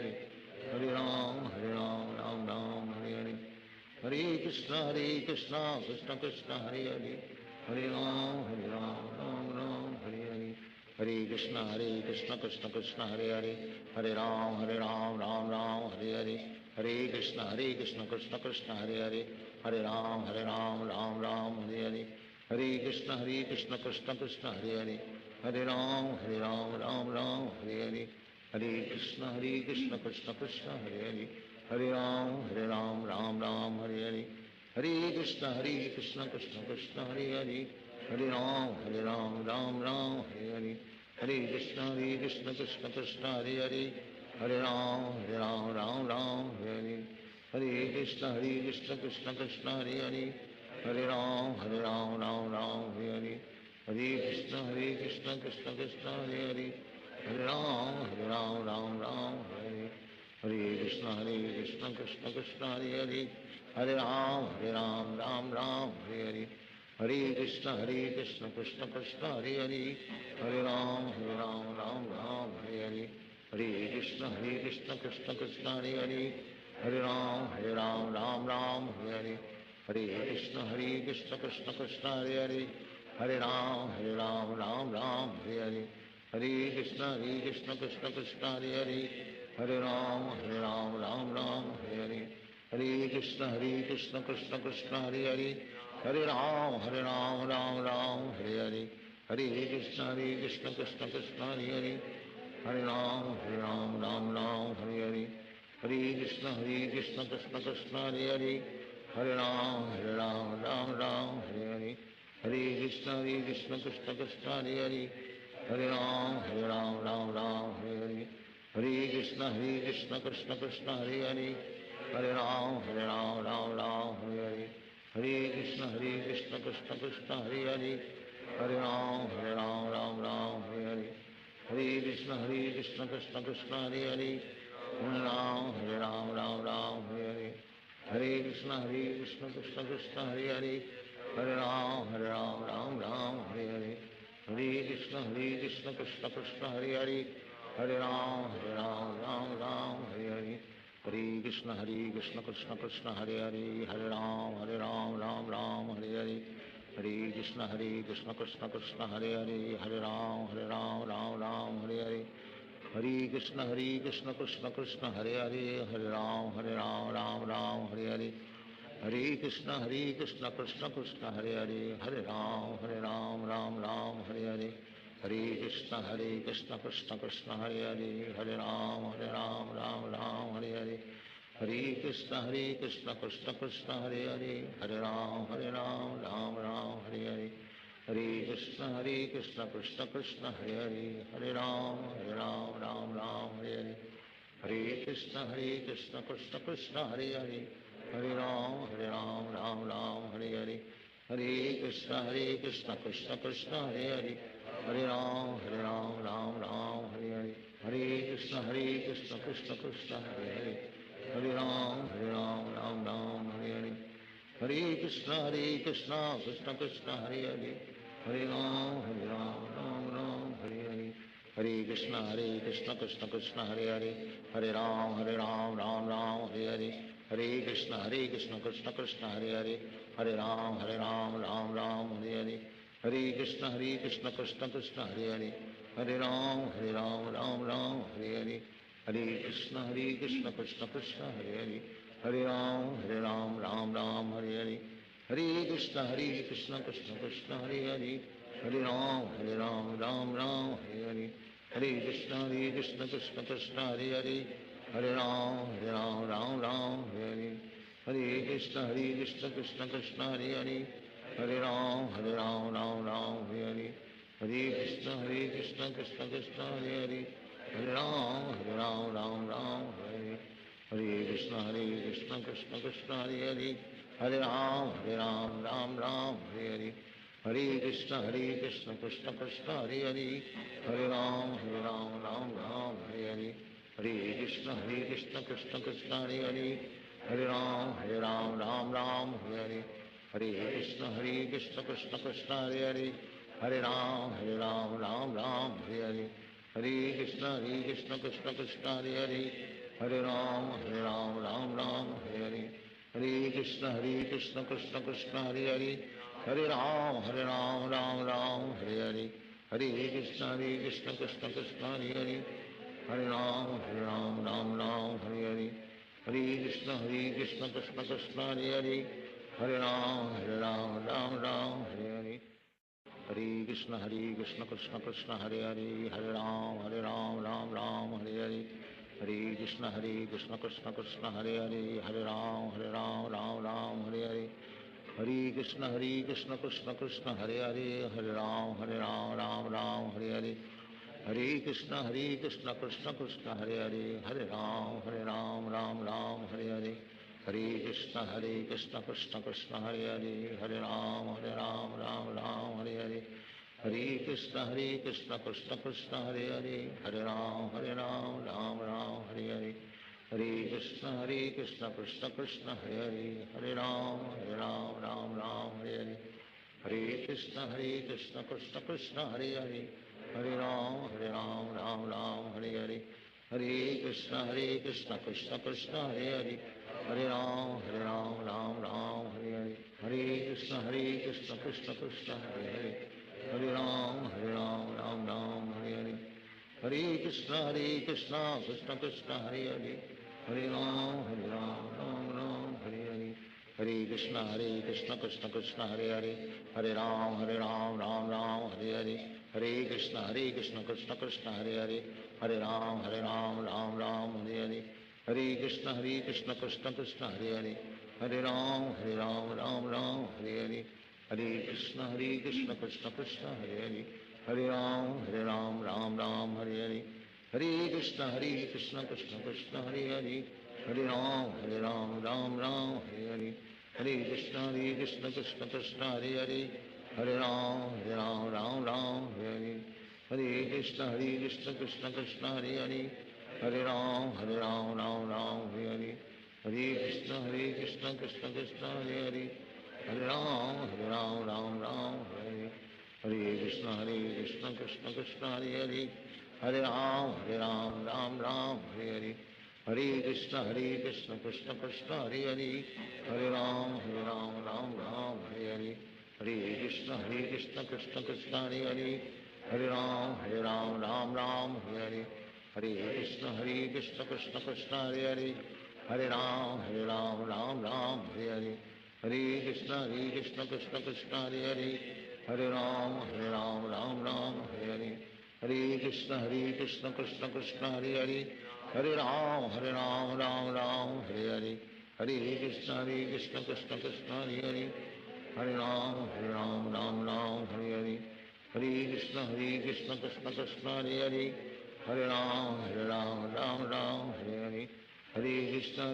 Hare Ram Ram Hare Hare, Hare Krishna Krishna Krishna Hare Hare, Hare Ram Ram Hare Hare, Hare Krishna Krishna Krishna Hare Hare, Hare Ram Ram Hare Hare, Hare Krishna Krishna Krishna Hare Hare, Hare Ram Ram Hare Hare, Hare Krishna Krishna Krishna Hare Hare, Hare Ram Ram Hare Hare, Hare Krishna Krishna Krishna Hare Hare, Hare Ram Ram Hare Hare, Hare Krishna Krishna Krishna Hare Hare, Hare Ram Ram Hare Hare, Hare Krishna Krishna Krishna Hare Hare, Hare Ram Ram Hare Hare, Hare Krishna Krishna Krishna Hare Hare, Hare Ram Ram Hare Hare, Hare Krishna Krishna Krishna Hare Hare, Hare Ram Ram Hare Hare, Hare Krishna Krishna Krishna Hare Hare, Hare Ram Ram Hare Hare, Hare Krishna Krishna Krishna Hare Hare, Hare Ram Ram Hare Hare, Hare Krishna Krishna Krishna Hare Hare, Hare Ram Ram Hare Hare, Hare Krishna Krishna Krishna Hare Hare, Hare Ram Ram Hare Hare, Hare Krishna Krishna Krishna Hare Hare, Hare Ram Ram Hare Hare, Hare Krishna Krishna Krishna Hare Hare, Hare Ram Ram Hare Hare, Hare Krishna Krishna Krishna Hare Hare, Hare Ram Ram Hare Hare, Hare Krishna Krishna Krishna Hare Hare, Hare Ram Ram Hare Hare, Hare Krishna Krishna Krishna Hare Hare, Hare Ram Ram Hare Hare, Hare Krishna Krishna Krishna Hare Hare, Hare Ram Ram Hare Hare, Hare Krishna Krishna Krishna Hare Hare, Hare Ram Ram Hare Hare, Hare Krishna Krishna Krishna Hare Hare, Hare Ram Ram Hare Hare, Hare Krishna Krishna Krishna Hare Hare, Hare Ram Ram Hare Hare, Hare Krishna Krishna Krishna Hare Hare, Hare Ram Ram Hare Hare, Hare Krishna Krishna Krishna Hare Hare, Hare Ram Ram Hare Hare, Hare Krishna Krishna Krishna Hare Hare, Hare Ram Ram Hare Hare, Hare Krishna Krishna Krishna Hare Hare, Hare Ram Ram Hare Hare, Hare Krishna Krishna Krishna Hare Hare, Hare Ram Ram Hare Hare, Hare Krishna Krishna Krishna Hare Hare, Hare Ram Ram Hare Hare, Hare Krishna Krishna Krishna Hare Hare, Hare Ram Ram Ram Hare Hare Hare Krishna Krishna Krishna Hare Hare Hare Ram Ram Ram Hare Hare Hare Krishna Krishna Krishna Hare Hare Hare Ram Ram Ram Hare Hare Hare Krishna Krishna Krishna Hare Hare Hare Ram Ram Ram Hare Hare Hare Krishna Krishna Krishna Hare Hare Hare Ram Ram Ram Hare Hare Hare Krishna Krishna Krishna Hare Hare Hare Ram Ram Ram Hare Hare Hare Krishna Krishna Krishna Hare Hare Hare Ram Ram Ram Hare Hare Hare Krishna Krishna Krishna Hare Hare Hare Ram Ram Ram Hare Hare Hare Krishna Krishna Krishna Hare Hare Hare Ram Ram Ram Hare Hare Hare Krishna Krishna Krishna Hare Hare Hare Ram Ram Ram Hare Hare Hare Krishna Krishna Krishna Hare Hare Hare Ram Ram Ram Hare Hare Hare Krishna Krishna Krishna Hare Hare Hare Ram Ram Ram Hare Hare Hare Krishna Krishna Krishna Hare Hare Hare Ram Ram Ram Hare Hare Hare Krishna Krishna Krishna Hare Hare Hare Ram Ram Ram Hare Hare Hare Krishna Krishna Krishna Hare Hare Hare Ram Ram Ram Hare Hare Hare Krishna Krishna Krishna Hare Hare Hare Ram Ram Ram Hare Hare Hare Krishna Krishna Krishna Hare Hare Hare Ram Ram Ram Hare Hare Hare Krishna Krishna Krishna Hare Hare Hare Ram Ram Ram Hare Hare Hare Krishna Krishna Krishna Hare Hare Hare Ram Ram Ram Hare Hare Hare Krishna Krishna Krishna Hare Hare Hare Ram Ram Ram Hare Hare Hare Krishna Krishna Krishna Hare Hare Hare Ram Ram Ram Hare Hare Hare Krishna Krishna Krishna Hare Hare Hare Ram Ram Ram Hare Hare Hare Krishna Krishna Krishna Hare Hare Hare Ram Ram Ram Hare Hare Hare Krishna Krishna Krishna Hare Hare Hare Ram Ram Ram Hare Hare Hare Krishna Krishna Krishna Hare Hare Hare Ram Ram Ram Hare Hare Hare Krishna Krishna Krishna Hare Hare Hare Ram Ram Ram Hare Hare Hare Krishna Krishna Krishna Hare Hare Hare Ram Ram Ram Hare Hare Hare Krishna Krishna Krishna Hare Hare Hare Ram Ram Ram Hare Hare Hare Krishna Krishna Krishna Hare Hare Hare Ram Ram Ram Hare Hare Hare Krishna Krishna Krishna Hare Hare Hare Ram Ram Ram Hare Hare Hare Krishna Krishna Krishna Hare Hare Hare Ram Ram Ram Hare Hare Hare Krishna Krishna Krishna Hare Hare Hare Ram Ram Ram Hare Hare Hare Krishna Krishna Krishna Hare Hare Hare Ram Ram Ram Hare Hare Hare Krishna Krishna Krishna Hare Hare Hare Ram Ram Ram Hare Hare Hare Krishna Krishna Krishna Hare Hare Hare Ram Ram Ram Hare Hare Hare Krishna Krishna Krishna Hare Hare Hare Ram Ram Ram Hare Hare Hare Krishna Krishna Krishna Hare Hare Hare Ram Ram Ram Hare Hare Hare Krishna Krishna Krishna Hare Hare Hare Ram Ram Ram Hare Hare Hare Krishna Krishna Krishna Hare Hare Hare Ram Ram Ram Hare Hare Hare Krishna Krishna Krishna Hare Hare Hare Ram Ram Ram Hare Hare Hare Krishna Krishna Krishna Hare Hare Hare Ram Ram Ram Hare Hare Hare Krishna Krishna Krishna Hare Hare Hare Ram Ram Ram Hare Hare Hare Krishna Krishna Krishna Hare Hare Hare Ram Ram Ram Hare Hare Hare Krishna Krishna Krishna Hare Hare Hare Ram Ram Ram Hare Hare Hare Krishna Krishna Krishna Hare Hare Hare Ram Ram Ram Hare Hare Hare Krishna Krishna Krishna Hare Hare Hare Ram Ram Ram Hare Hare Hare Krishna Krishna Krishna Hare Hare Hare Ram Ram Ram Hare Hare Hare Krishna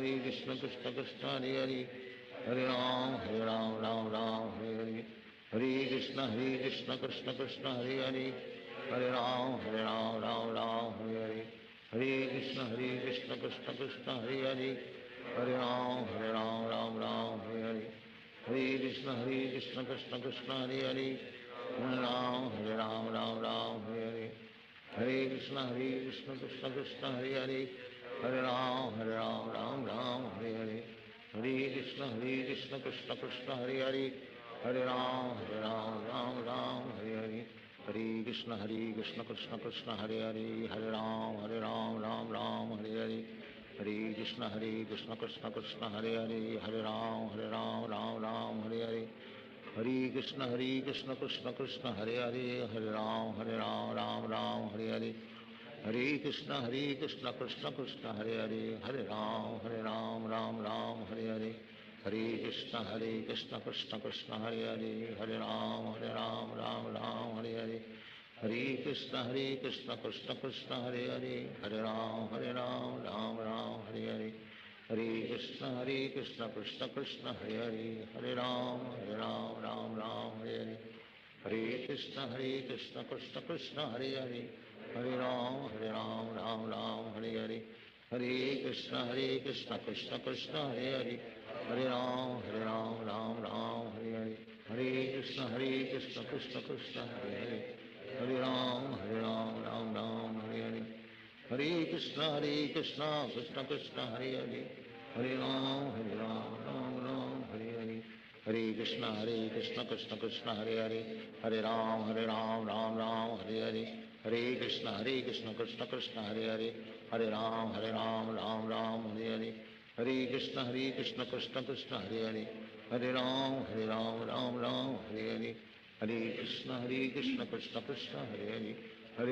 Krishna Krishna Hare Hare, Hare Ram Ram Ram Hare Hare, Hare Krishna Krishna Krishna Hare Hare, Hare Ram Ram Ram Hare Hare, Hare Krishna Krishna Krishna Hare Hare, Hare Ram Ram Hare Hare, Hare Krishna Krishna Krishna Hare Hare, Hare Ram Ram Hare Hare, Hare Krishna Krishna Krishna Hare Hare, Hare Ram Ram Hare Hare, Hare Krishna Krishna Krishna Hare Hare, Hare Ram Ram Hare Hare, Hare Krishna Krishna Krishna Hare Hare, Hare Ram Ram Hare Hare, Hare Krishna Krishna Krishna Hare Hare, Hare Ram Ram Hare Hare, Hare Krishna Krishna Krishna Hare Hare, Hare Ram Ram Hare Hare, Hare Krishna Krishna Krishna Hare Hare, Hare Ram Ram Hare Hare, Hare Krishna Krishna Krishna Hare Hare, Hare Ram Ram Hare Hare, Hare Krishna Krishna Krishna Hare Hare, Hare Ram Ram Hare Hare, Hare Krishna Krishna Krishna Hare Hare, Hare Ram Ram Hare Hare, Hare Krishna Krishna Krishna Hare Hare, Hare Ram Ram Hare Hare, Hare Krishna Krishna Krishna Hare Hare, Hare Ram Ram Hare Hare, Hare Krishna Krishna Krishna Hare Hare, Hare Ram Ram Hare Hare, Hare Krishna Krishna Krishna Hare Hare, Hare Ram Ram Hare Hare, Hare Krishna Krishna Krishna Hare Hare, Hare Ram Ram Hare Hare, Hare Krishna Krishna Krishna Hare Hare, Hare Ram Ram Hare Hare, Hare Krishna Krishna Krishna Hare Hare, Hare Ram Ram Hare Hare, Hare Krishna Krishna Krishna Hare Hare, Hare Ram Ram Hare Hare, Hare Krishna Krishna Krishna Hare Hare, Hare Ram Ram Hare Hare, Hare Krishna Krishna Krishna Hare Hare, Hare Ram Ram Hare Hare, Hare Krishna Krishna Krishna Hare Hare, Hare Ram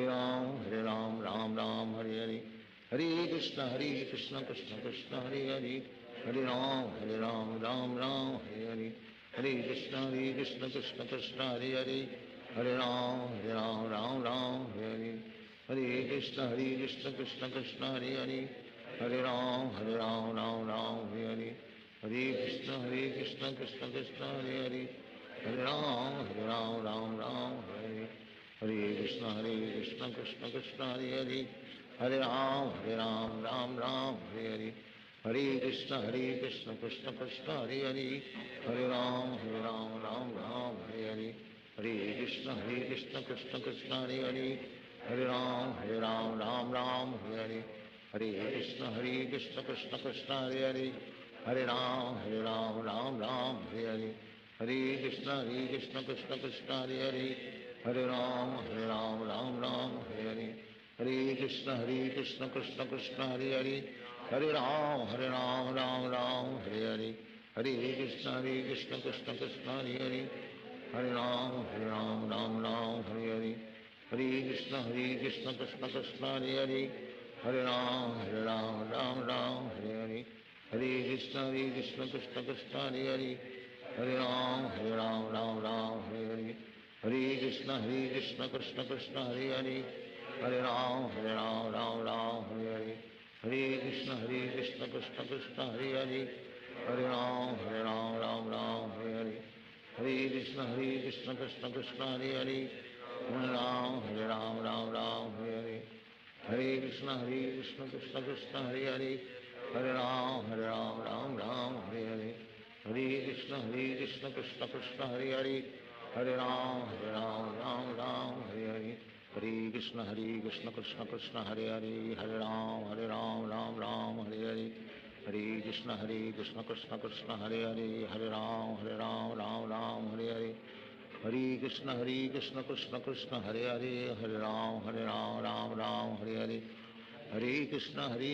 Ram Hare Hare, Hare Krishna Krishna Krishna Hare Hare, Hare Ram Ram Hare Hare, Hare Krishna Krishna Krishna Hare Hare, Hare Ram Ram Hare Hare, Hare Krishna Krishna Krishna Hare Hare, Hare Ram Ram Hare Hare, Hare Krishna Krishna Krishna Hare Hare, Hare Ram Ram Hare Hare, Hare Krishna Krishna Krishna Hare Hare, Hare Ram Ram Hare Hare, Hare Krishna Krishna Krishna Hare Hare, Hare Ram Ram Hare Hare, Hare Krishna Krishna Krishna Hare Hare, Hare Ram Ram Hare Hare, Hare Krishna Krishna Krishna Hare Hare, Hare Ram Ram Hare Hare, Hare Krishna Krishna Krishna Hare Hare, Hare Ram Ram Hare Hare, Hare Krishna Krishna Krishna Hare Hare, Hare Ram Ram Hare Hare, Hare Krishna Krishna Krishna Hare Hare, Hare Ram Ram Hare Hare, Hare Krishna Krishna Krishna Hare Hare, Hare Ram Ram Hare Hare, Hare Krishna Krishna Krishna Hare Hare, Hare Ram Hare Hare, Hare Krishna Krishna Krishna Hare Hare, Hare Ram Ram Hare Hare, Hare Krishna Krishna Krishna Hare Hare, Hare Ram Ram Hare Hare, Hare Krishna Krishna Krishna Hare Hare, Hare Ram Ram Hare Hare, Hare Krishna Krishna Krishna Hare Hare, Hare Ram Ram Hare Hare, Hare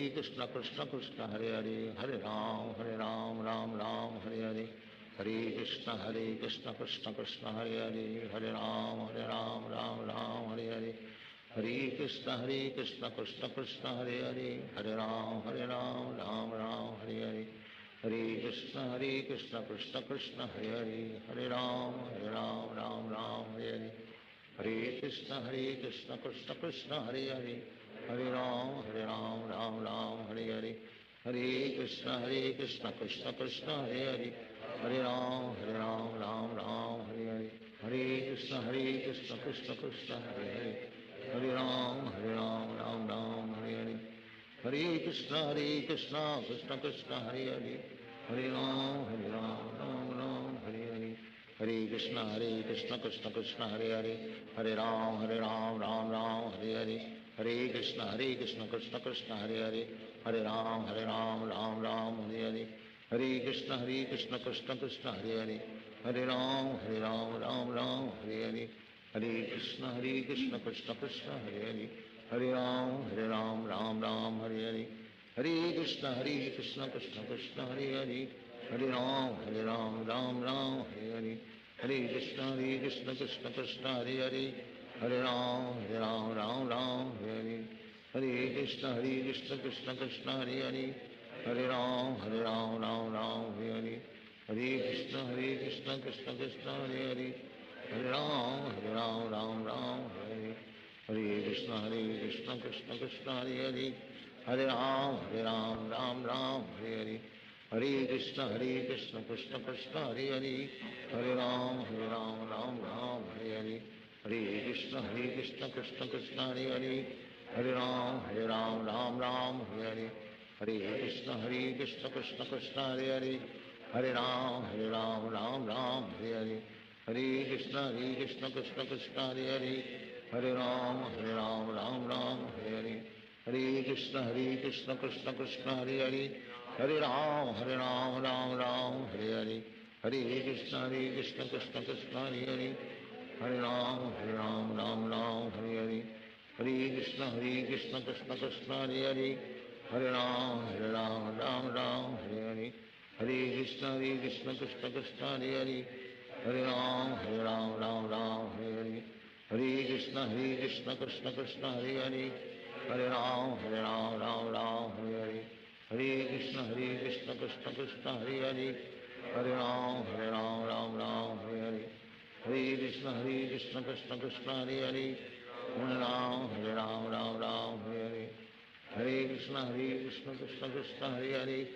Krishna Krishna Krishna Hare Hare, Hare Ram Ram Hare Hare, Hare Krishna Krishna Krishna Hare Hare, Hare Ram Ram Hare Hare, Hare Krishna Krishna Krishna Hare Hare, Hare Ram Ram Hare Hare, Hare Krishna Krishna Krishna Hare Hare, Hare Ram Ram Hare Hare, Hare Krishna Krishna Krishna Hare Hare, Hare Ram Ram Hare Hare, Hare Krishna Krishna Krishna Hare Hare, Hare Ram Ram Hare Hare, Hare Krishna Krishna Krishna Hare Hare, Hare Ram Ram Ram Hare Hare, Hare Krishna Krishna Krishna Hare Hare, Hare Ram Ram Ram Hare Hare, Hare Krishna Krishna Krishna Hare Hare, Hare Ram Ram Ram Hare Hare, Hare Krishna Krishna Krishna Hare Hare, Hare Ram Ram Ram Hare Hare, Hare Krishna Krishna Krishna Hare Hare, Hare Ram Ram Ram Hare Hare, Hare Krishna Krishna Krishna Hare Hare, Hare Ram Ram Ram Hare Hare, Hare Krishna Krishna Krishna Hare Hare, Hare Ram Ram Ram Hare Hare, Hare Krishna Krishna Krishna Hare Hare, Hare Ram Ram Ram Hare Hare, Hare Krishna Krishna Krishna Hare Hare, Hare Ram Ram Ram Hare Hare, Hare Krishna Krishna Krishna Hare Hare, Hare Ram Ram Ram Hare Hare, Hare Krishna Krishna Krishna Hare Hare, Hare Ram Ram Ram Hare Hare, Hare Krishna Krishna Krishna Hare Hare, Hare Ram Ram Ram Hare Hare, Hare Krishna Krishna Krishna Hare Hare, Hare Ram Ram Ram Hare Hare, Hare Krishna Krishna Krishna Hare Hare, Hare Ram Ram Ram Hare Hare, Hare Krishna Krishna Krishna Hare Hare, Hare Ram Ram Ram Hare Hare, Hare Krishna Krishna Krishna Hare Hare, Hare Ram Ram Ram Hare Hare, Hare Krishna Krishna Krishna Hare Hare, Hare Ram Ram Ram Hare Hare, Hare Krishna Krishna Krishna Hare Hare, Hare Ram Ram Ram Hare Hare, Hare Krishna Krishna Krishna Hare Hare, Hare Ram Ram Ram Hare Hare, Hare Krishna Krishna Krishna Hare Hare, Hare Ram Ram Ram Hare Hare, Hare Krishna Krishna Krishna Hare Hare, Hare Ram Ram Ram Hare Hare, Hare Krishna Krishna Krishna Hare Hare, Hare Ram Ram Ram Hare Hare, Hare Krishna Krishna Krishna Hare Hare, Hare Ram Ram Ram Hare Hare, Hare Krishna Krishna Krishna Hare Hare, Hare Ram Ram Ram Hare Hare, Hare Krishna Krishna Krishna Hare Hare, Hare Ram Ram Ram Hare Hare, Hare Krishna Krishna Krishna Hare Hare, Hare Ram Ram Ram Hare Hare, Hare Krishna Krishna Krishna Hare Hare,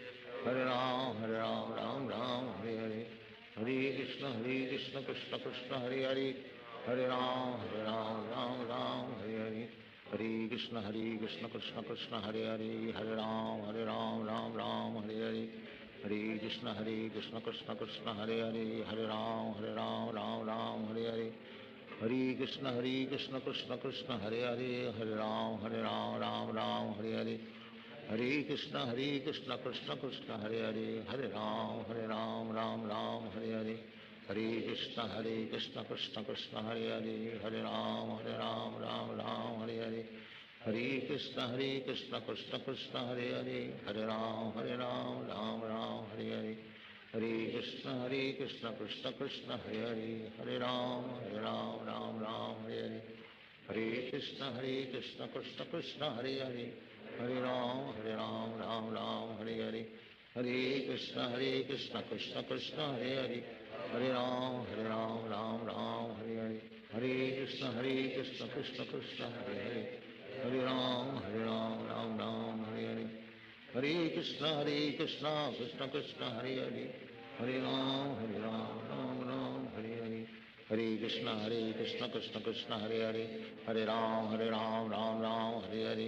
Hare Ram Ram Ram Hare Hare, Hare Krishna Krishna Krishna Hare Hare, Hare Ram Ram Ram Hare Hare, Hare Krishna Krishna Krishna Hare Hare, Hare Ram Ram Ram Hare Hare, Hare Krishna Krishna Krishna Hare Hare, Hare Ram Ram Ram Hare Hare, Hare Krishna Krishna Krishna Hare Hare, Hare Ram Ram Ram Hare Hare, Hare Krishna Krishna Krishna Hare Hare, Hare Ram Ram Ram Hare Hare, Hare Krishna Krishna Krishna Hare Hare, Hare Ram Ram Ram Hare Hare, Hare Krishna Krishna Krishna Hare Hare, Hare Ram Ram Ram Hare Hare, Hare Krishna Krishna Krishna Hare Hare, Hare Ram Ram Ram Hare Hare, Hare Krishna Krishna Krishna Hare Hare, Hare Ram Ram Ram Hare Hare, Hare Krishna Krishna Krishna Hare Hare, Hare Ram Ram Ram Hare Hare,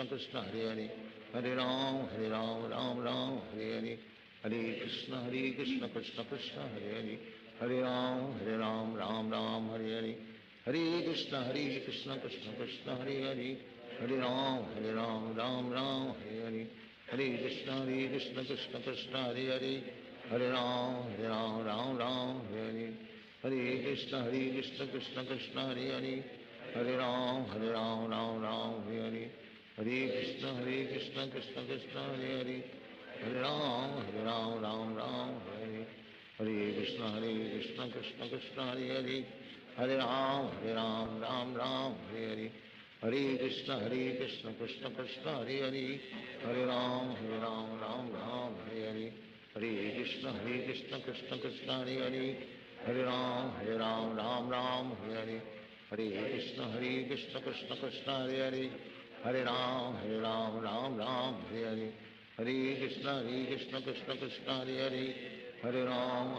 Hare Krishna Krishna Krishna Hare Hare, Hare Ram Ram Ram Hare Hare, Hare Krishna Krishna Krishna Hare Hare, Hare Ram Ram Ram Hare Hare, Hare Krishna Krishna Krishna Hare Hare, Hare Ram Ram Ram Hare Hare, Hare Krishna Krishna Krishna Hare Hare, Hare Ram Ram Ram Hare Hare, Hare Krishna Krishna Krishna Hare Hare, Hare Ram Ram Ram Hare Hare, Hare Krishna Krishna Krishna Hare Hare, Hare Ram Ram Ram Hare Hare, Hare Krishna Krishna Krishna Hare Hare, Hare Ram Ram Ram Hare Hare, Hare Krishna Krishna Krishna Hare Hare, Hare Ram Ram Ram Hare Hare, Hare Krishna Krishna Krishna Hare Hare, Hare Ram Ram Ram Hare Hare, Hare Krishna Krishna Krishna Krishna Hare Hare, Hare Ram Ram Ram Hare Hare, Hare Krishna Krishna Krishna Hare Hare Hare Ram Ram Ram Hare Hare Hare Krishna Krishna Krishna Hare Hare Hare Ram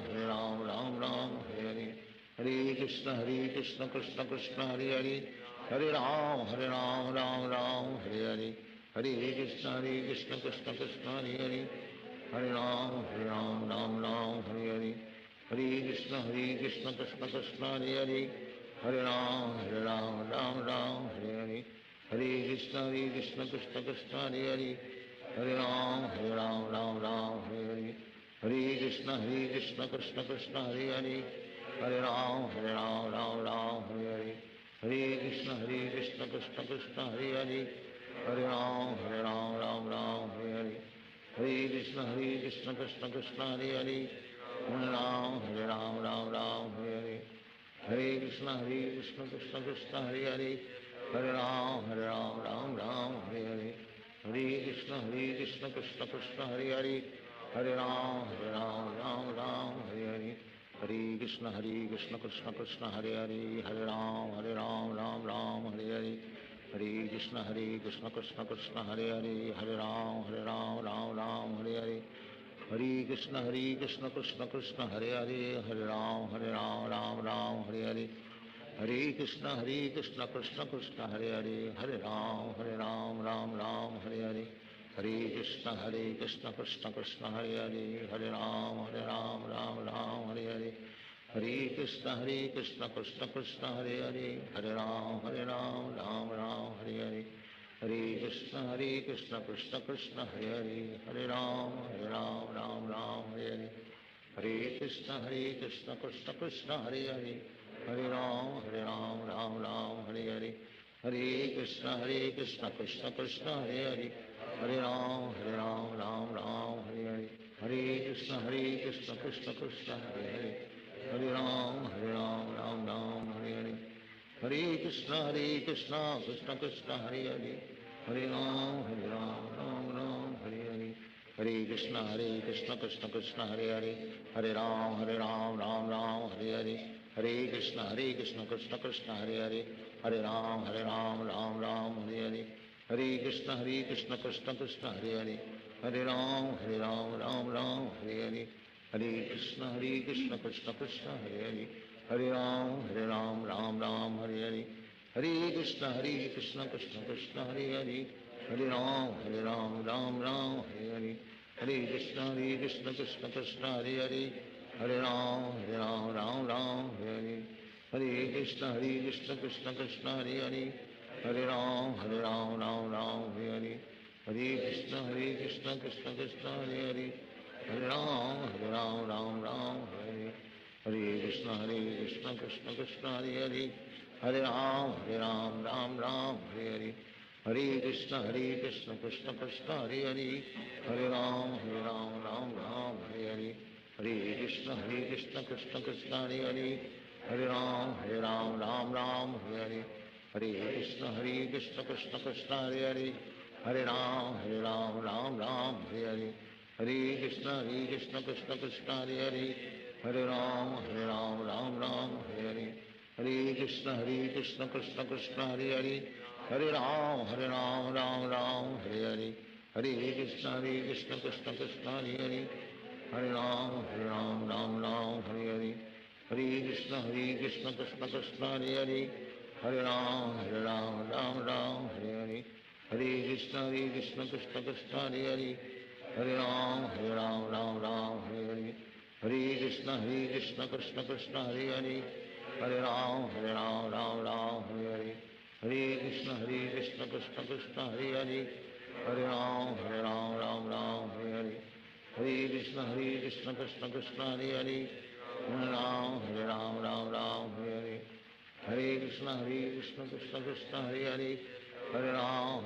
Ram Hare Hare Hare Krishna Krishna Krishna Hare Hare Hare Ram Ram Hare Hare Hare Krishna Krishna Krishna Hare Hare Hare Ram Ram Hare Hare Hare Krishna Krishna Krishna Hare Hare Hare Ram Ram Hare Hare Hare Krishna Krishna Krishna Hare Hare Hare Ram Ram Hare Hare Hare Krishna Krishna Krishna Hare Hare Hare Ram Ram Hare Hare Hare Krishna Krishna Krishna Hare Hare Hare Ram Ram Hare Hare Hare Krishna Krishna Krishna Hare Hare Hare Ram Ram Hare Hare Hare Krishna Krishna Krishna Hare Hare Hare Ram Ram Hare Hare Hare Krishna Krishna Krishna Hare Hare Hare Ram Ram Hare Hare Hare Krishna Krishna Krishna Hare Hare Hare Ram Ram Hare Hare Hare Krishna Krishna Krishna Hare Hare Hare Ram Ram Hare Hare Hare Krishna Krishna Krishna Hare Hare Hare Ram Ram Hare Hare Hare Krishna Krishna Krishna Hare Hare Hare Ram Ram Hare Hare Hare Krishna Krishna Krishna Hare Hare Hare Ram Ram Hare Hare Hare Krishna Krishna Krishna Hare Hare Hare Ram Ram Hare Hare Hare Krishna Krishna Krishna Hare Hare Hare Ram Ram Hare Hare Hare Krishna Krishna Krishna Hare Hare Hare Ram Ram Hare Hare Hare Krishna Krishna Krishna Hare Hare Hare Ram Ram Hare Hare Hare Krishna Krishna Krishna Hare Hare Hare Ram Ram Hare Hare Hare Krishna Krishna Krishna Hare Hare Hare Ram Ram Hare Hare Hare Krishna Krishna Krishna Hare Hare Hare Ram Ram Hare Hare Hare Krishna Krishna Krishna Hare Hare Hare Ram Ram Hare Hare Hare Krishna Krishna Krishna Hare Hare Hare Ram Ram Hare Hare Hare Krishna Krishna Krishna Hare Hare Hare Ram Ram Hare Hare Hare Krishna Krishna Krishna Hare Hare Hare Ram Ram Hare Hare Hare Krishna Krishna Krishna Hare Hare Hare Ram Ram Hare Hare Hare Krishna Krishna Krishna Hare Hare Hare Ram Ram Hare Hare Hare Krishna Krishna Krishna Hare Hare Hare Ram Ram Hare Hare Hare Krishna Krishna Krishna Hare Hare Hare Ram Ram Hare Hare Hare Krishna Krishna Krishna Hare Hare Hare Ram Ram Hare Hare Hare Krishna Krishna Krishna Hare Hare Hare Ram Ram Hare Hare Hare Krishna Krishna Krishna Hare Hare Hare Ram Ram Hare Hare Hare Krishna Krishna Krishna Hare Hare Hare Ram Ram Hare Hare Hare Krishna Krishna Krishna Hare Hare Hare Ram Hare Hare Hare Krishna Krishna Krishna Hare Hare Hare Ram Hare Hare Hare Krishna Krishna Krishna Hare Hare Hare Ram Hare Hare Hare Krishna Krishna Krishna Hare Hare Hare Ram Hare Hare Hare Krishna Krishna Krishna Hare Hare Hare Ram Hare Hare Hare Krishna Krishna Krishna Hare Hare Hare Ram Hare Hare Hare Krishna Krishna Krishna Hare Hare Hare Ram Hare Hare Hare Krishna Krishna Krishna Hare Hare Hare Ram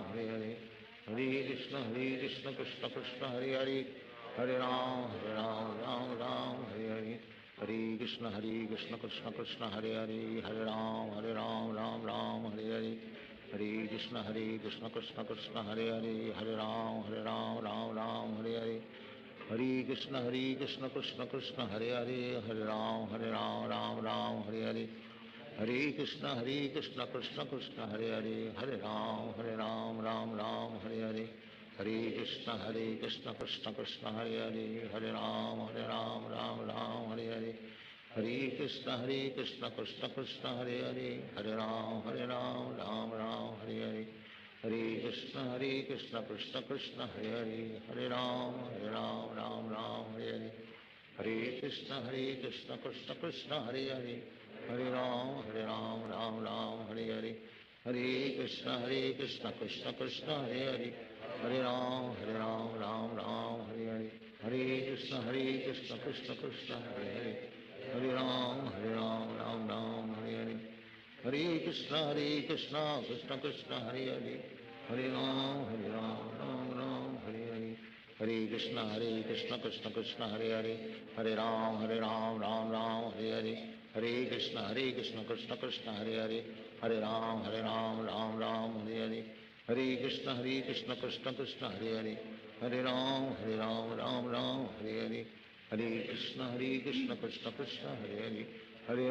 Hare Hare Hare Krishna Krishna Krishna Hare Hare Hare Ram Hare Hare Hare Krishna Krishna Krishna Hare Hare Hare Ram Hare Hare Hare Krishna Krishna Krishna Hare Hare Hare Ram Hare Hare Hare Krishna Krishna Krishna Hare Hare Hare Ram Ram Hare Hare Hare Krishna Krishna Krishna Hare Hare, Hare Ram Ram Ram Hare Hare, Hare Krishna Krishna Krishna Hare Hare, Hare Ram Ram Ram Hare Hare, Hare Krishna Krishna Krishna Hare Hare, Hare Ram Ram Ram Hare Hare, Hare Krishna Krishna Krishna Hare Hare, Hare Ram Ram Ram Hare Hare, Hare Krishna Krishna Krishna Hare Hare, Hare Ram Ram Ram Hare Hare, Hare Krishna Krishna Krishna Hare Hare, Hare Ram Ram Ram Hare Hare, Hare Krishna Krishna Krishna Hare Hare, Hare Ram Ram Ram Hare Hare, Hare Krishna Krishna Krishna Hare Hare, Hare Ram Ram Ram Hare Hare, Hare Krishna Krishna Krishna Hare Hare, Hare Ram Ram Ram Hare Hare, Hare Krishna Krishna Krishna Hare Hare, Hare Ram Ram Ram Hare Hare, Hare Krishna Krishna Krishna Hare Hare, Hare Ram Ram Ram Hare Hare, Hare Krishna Krishna Krishna Hare Hare, Hare Ram Ram Hare Hare, Hare Krishna Krishna Krishna Hare Hare,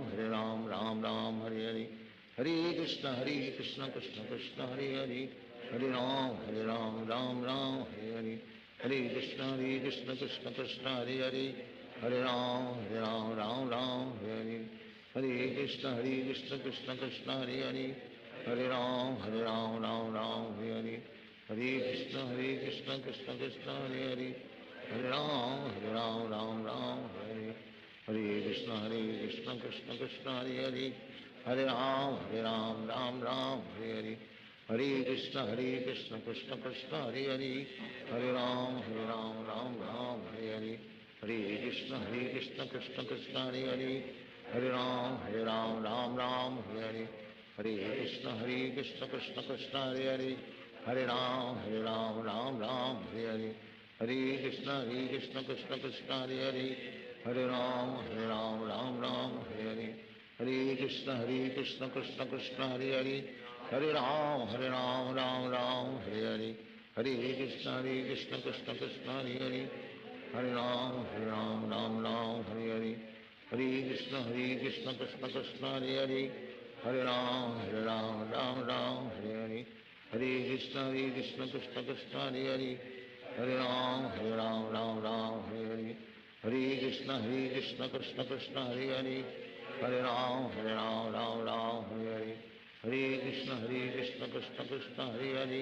Hare Ram Ram Hare Hare, Hare Krishna Krishna Krishna Hare Hare, Hare Ram Ram Hare Hare, Hare Krishna Krishna Krishna Hare Hare, Hare Ram Ram Hare Hare, Hare Krishna Krishna Krishna Hare Hare, Hare Ram Ram Hare Hare, Hare Krishna Krishna Krishna Hare Hare, Hare Ram Ram Hare Hare, Hare Krishna Krishna Krishna Hare Hare, Hare Ram Ram Ram Hare Hare, Hare Krishna Krishna Krishna Hare Hare, Hare Ram Ram Hare Hare, Hare Krishna Krishna Krishna Hare Hare, Hare Ram Ram Hare Hare, Hare Krishna Krishna Krishna Hare Hare, Hare Ram Ram Ram Hare Hare, Hare Krishna Krishna Krishna Hare Hare, Hare Ram Ram Ram Hare Hare, Hare Krishna Krishna Krishna Hare Hare, Hare Ram Ram Hare Hare, Hare Krishna Krishna Krishna Hare Hare, Hare Ram Ram Hare Hare, Hare Krishna Krishna Krishna Hare Hare, Hare Ram Ram Hare Hare, Hare Krishna Krishna Krishna Hare Hare, Hare Ram Ram Hare Hare, Hare Krishna Krishna Krishna Hare Hare, Hare Ram Ram Hare Hare, Hare Krishna Krishna Krishna Hare Hare, Hare Ram Ram Hare Hare, Hare Krishna Krishna Krishna Hare Hare,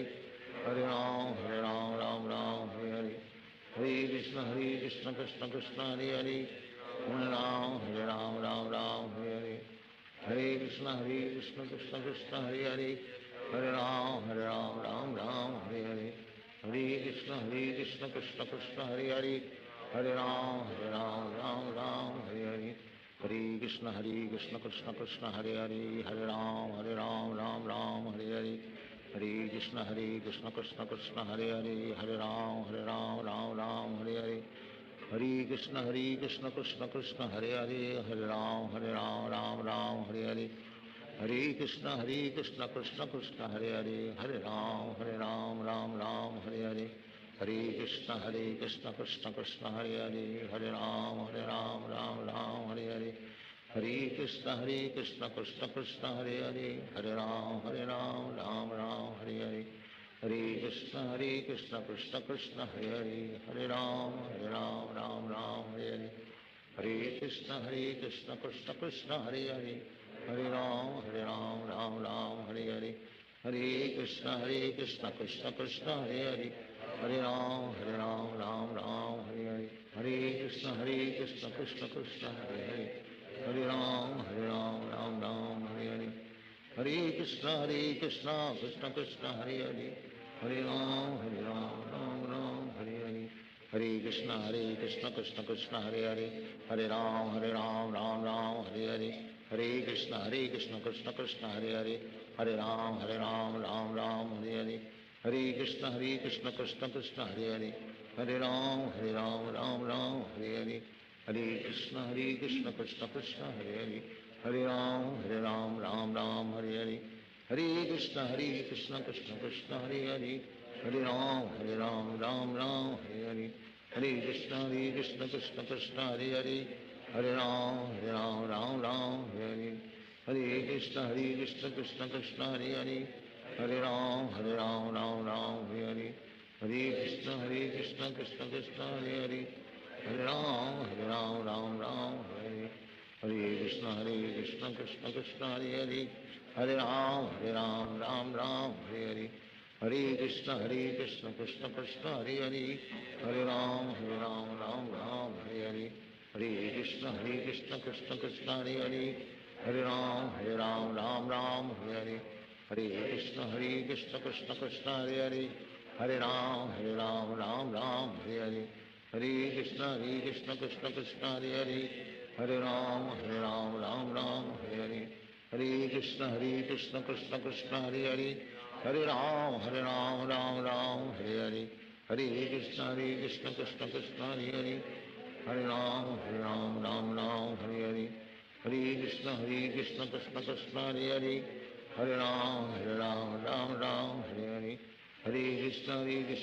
Hare Ram Ram Hare Hare, Hare Krishna Krishna Krishna Hare Hare, Hare Ram Ram Hare Hare, Hare Krishna Krishna Krishna Hare Hare, Hare Ram Ram Hare Hare, Hare Krishna Krishna Krishna Hare Hare, Hare Ram Ram Hare Hare, Hare Krishna Krishna Krishna Hare Hare, Hare Ram Ram Hare Hare, Hare Krishna Krishna Krishna Hare Hare, Hare Ram Ram Hare Hare, Hare Krishna Krishna Krishna Hare Hare, Hare Ram Ram Hare Hare, Hare Krishna Krishna Krishna Hare Hare, Hare Ram Ram Hare Hare, Hare Krishna Krishna Krishna Hare Hare, Hare Ram Ram Hare Hare, Hare Krishna Krishna Krishna Hare Hare, Hare Ram Ram Hare Hare, Hare Krishna Krishna Krishna Hare Hare, Hare Ram Ram Hare Hare, Hare Krishna Krishna Krishna Hare Hare, Hare Ram Ram Hare Hare, Hare Krishna Krishna Krishna Hare Hare, Hare Ram Ram Hare Hare, Hare Krishna Krishna Krishna Hare Hare, Hare Ram Ram Ram Hare Hare, Hare Krishna Krishna Krishna Hare Hare, Hare Ram Ram Hare Hare, Hare Krishna Krishna Krishna Hare Hare, Hare Ram Ram Hare Hare, Hare Krishna Krishna Krishna Hare Hare, Hare Ram Ram Hare Hare, Hare Krishna Krishna Krishna Hare Hare, Hare Ram Ram Hare Hare, Hare Krishna Krishna Krishna Hare Hare, Hare Ram Ram Hare Hare, Hare Krishna Krishna Krishna Hare Hare, Hare Ram Ram Ram Hare Hare, Hare Krishna Krishna Krishna Hare Hare, Hare Ram Ram Hare Hare, Hare Krishna Krishna Krishna Hare Hare, Hare Ram Ram Hare Hare, Hare Krishna Krishna Krishna Hare Hare, Hare Ram Ram Hare Hare, Hare Krishna Krishna Krishna Hare Hare, Hare Ram Ram Hare Hare, Hare Krishna Krishna Krishna Hare Hare, Hare Ram Ram Hare Hare, Hare Krishna Krishna Krishna Hare Hare, Hare Ram Ram Hare Hare, Hare Krishna Krishna Krishna Hare Hare, Hare Ram Ram Hare Hare, Hare Krishna Krishna Krishna Hare Hare, Hare Ram Ram Hare Hare, Hare Krishna Krishna Krishna Hare Hare, Hare Ram Ram Hare Hare, Hare Krishna Krishna Krishna Hare Hare, Hare Ram Ram Hare Hare, Hare Krishna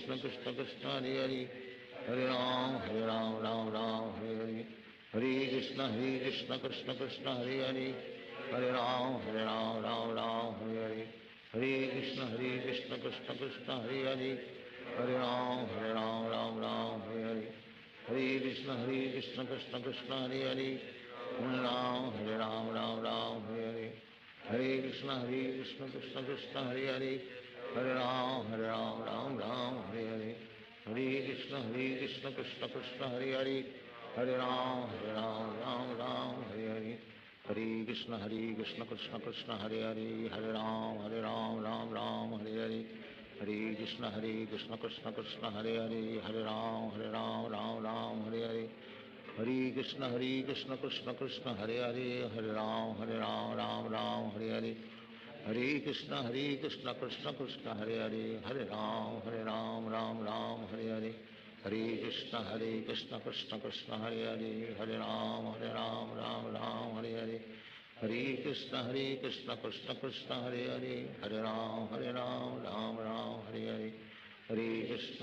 Krishna Krishna Hare Hare, Hare Ram Ram Hare Hare, Hare Krishna Krishna Krishna Hare Hare, Hare Ram Ram Hare Hare, Hare Krishna Krishna Krishna Hare Hare, Hare Ram Ram Hare Hare, Hare Krishna Krishna Krishna Hare Hare, Hare Ram Ram Hare Hare, Hare Krishna Krishna Krishna Hare Hare, Hare Ram Ram Hare Hare, Hare Krishna Krishna Krishna Hare Hare, Hare Ram Ram Hare Hare, Hare Krishna Krishna Krishna Hare Hare, Hare Ram Ram Hare Hare, Hare Krishna Krishna Krishna Hare Hare, Hare Ram Ram Hare Hare, Hare Krishna Krishna Krishna Hare Hare, Hare Ram Ram Hare Hare, Hare Krishna Krishna Krishna Hare Hare, Hare Ram Ram Hare Hare, Hare Krishna Krishna Krishna Hare Hare, Hare Ram Ram Hare Hare, Hare Krishna Krishna Krishna Hare Hare, Hare Ram Ram Hare Hare, Hare Krishna Krishna Krishna Hare Hare, Hare Ram Ram Hare Hare, Hare Krishna Krishna Krishna Hare Hare, Hare Ram Ram Hare Hare, Hare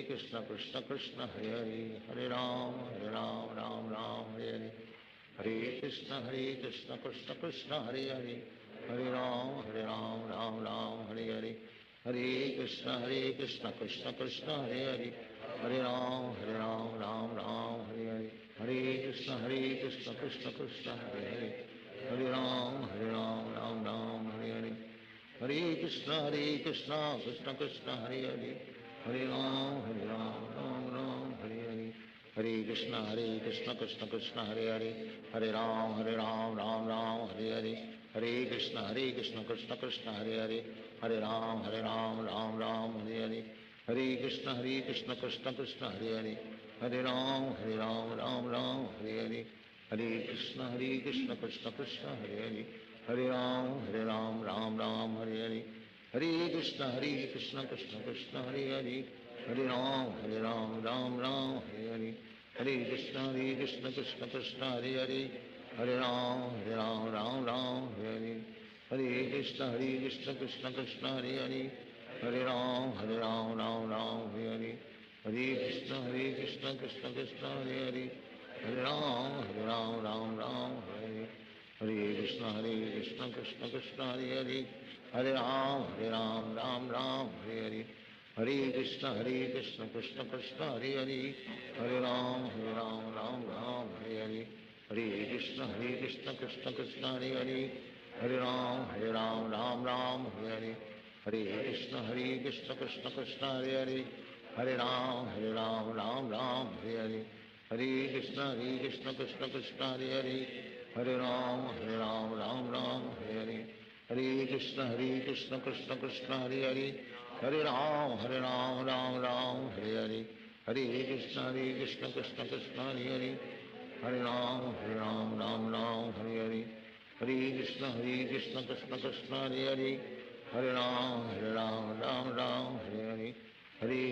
Krishna Krishna Krishna Hare Hare, Hare Ram Ram Hare Hare, Hare Krishna Krishna Krishna Hare Hare, Hare Ram Hare Hare, Hare Krishna Krishna Krishna Hare Hare, Hare Ram Ram Hare Hare, Hare Krishna Krishna Krishna Hare Hare, Hare Ram Ram Hare Hare, Hare Krishna Krishna Krishna Hare Hare, Hare Ram Ram Hare Hare, Hare Krishna Krishna Krishna Hare Hare, Hare Ram Ram Hare Hare, Hare Krishna Krishna Krishna Hare Hare, Hare Ram Ram Hare Hare, Hare Krishna Krishna Krishna Hare Hare, Hare Ram Ram Hare Hare, Hare Krishna Krishna Krishna Hare Hare, Hare Ram Ram Hare Hare, Hare Krishna Krishna Krishna Hare Hare, Hare Ram Ram Hare Hare, Hare Krishna Krishna Krishna Hare Hare, Hare Ram Ram Hare Hare, Hare Krishna Krishna Krishna Hare Hare, Hare Ram Ram Hare Hare, Hare Krishna Krishna Krishna Hare Hare, Hare Ram Ram Hare Hare, Hare Krishna Krishna Krishna Hare Hare, Hare Ram Ram Hare Hare, Hare Krishna Krishna Krishna Hare Hare, Hare Ram Ram Hare Hare, Hare Krishna Krishna Krishna Hare Hare, Hare Ram Ram Hare Hare, Hare Krishna Krishna Krishna Hare Hare, Hare Ram Ram Hare Hare, Hare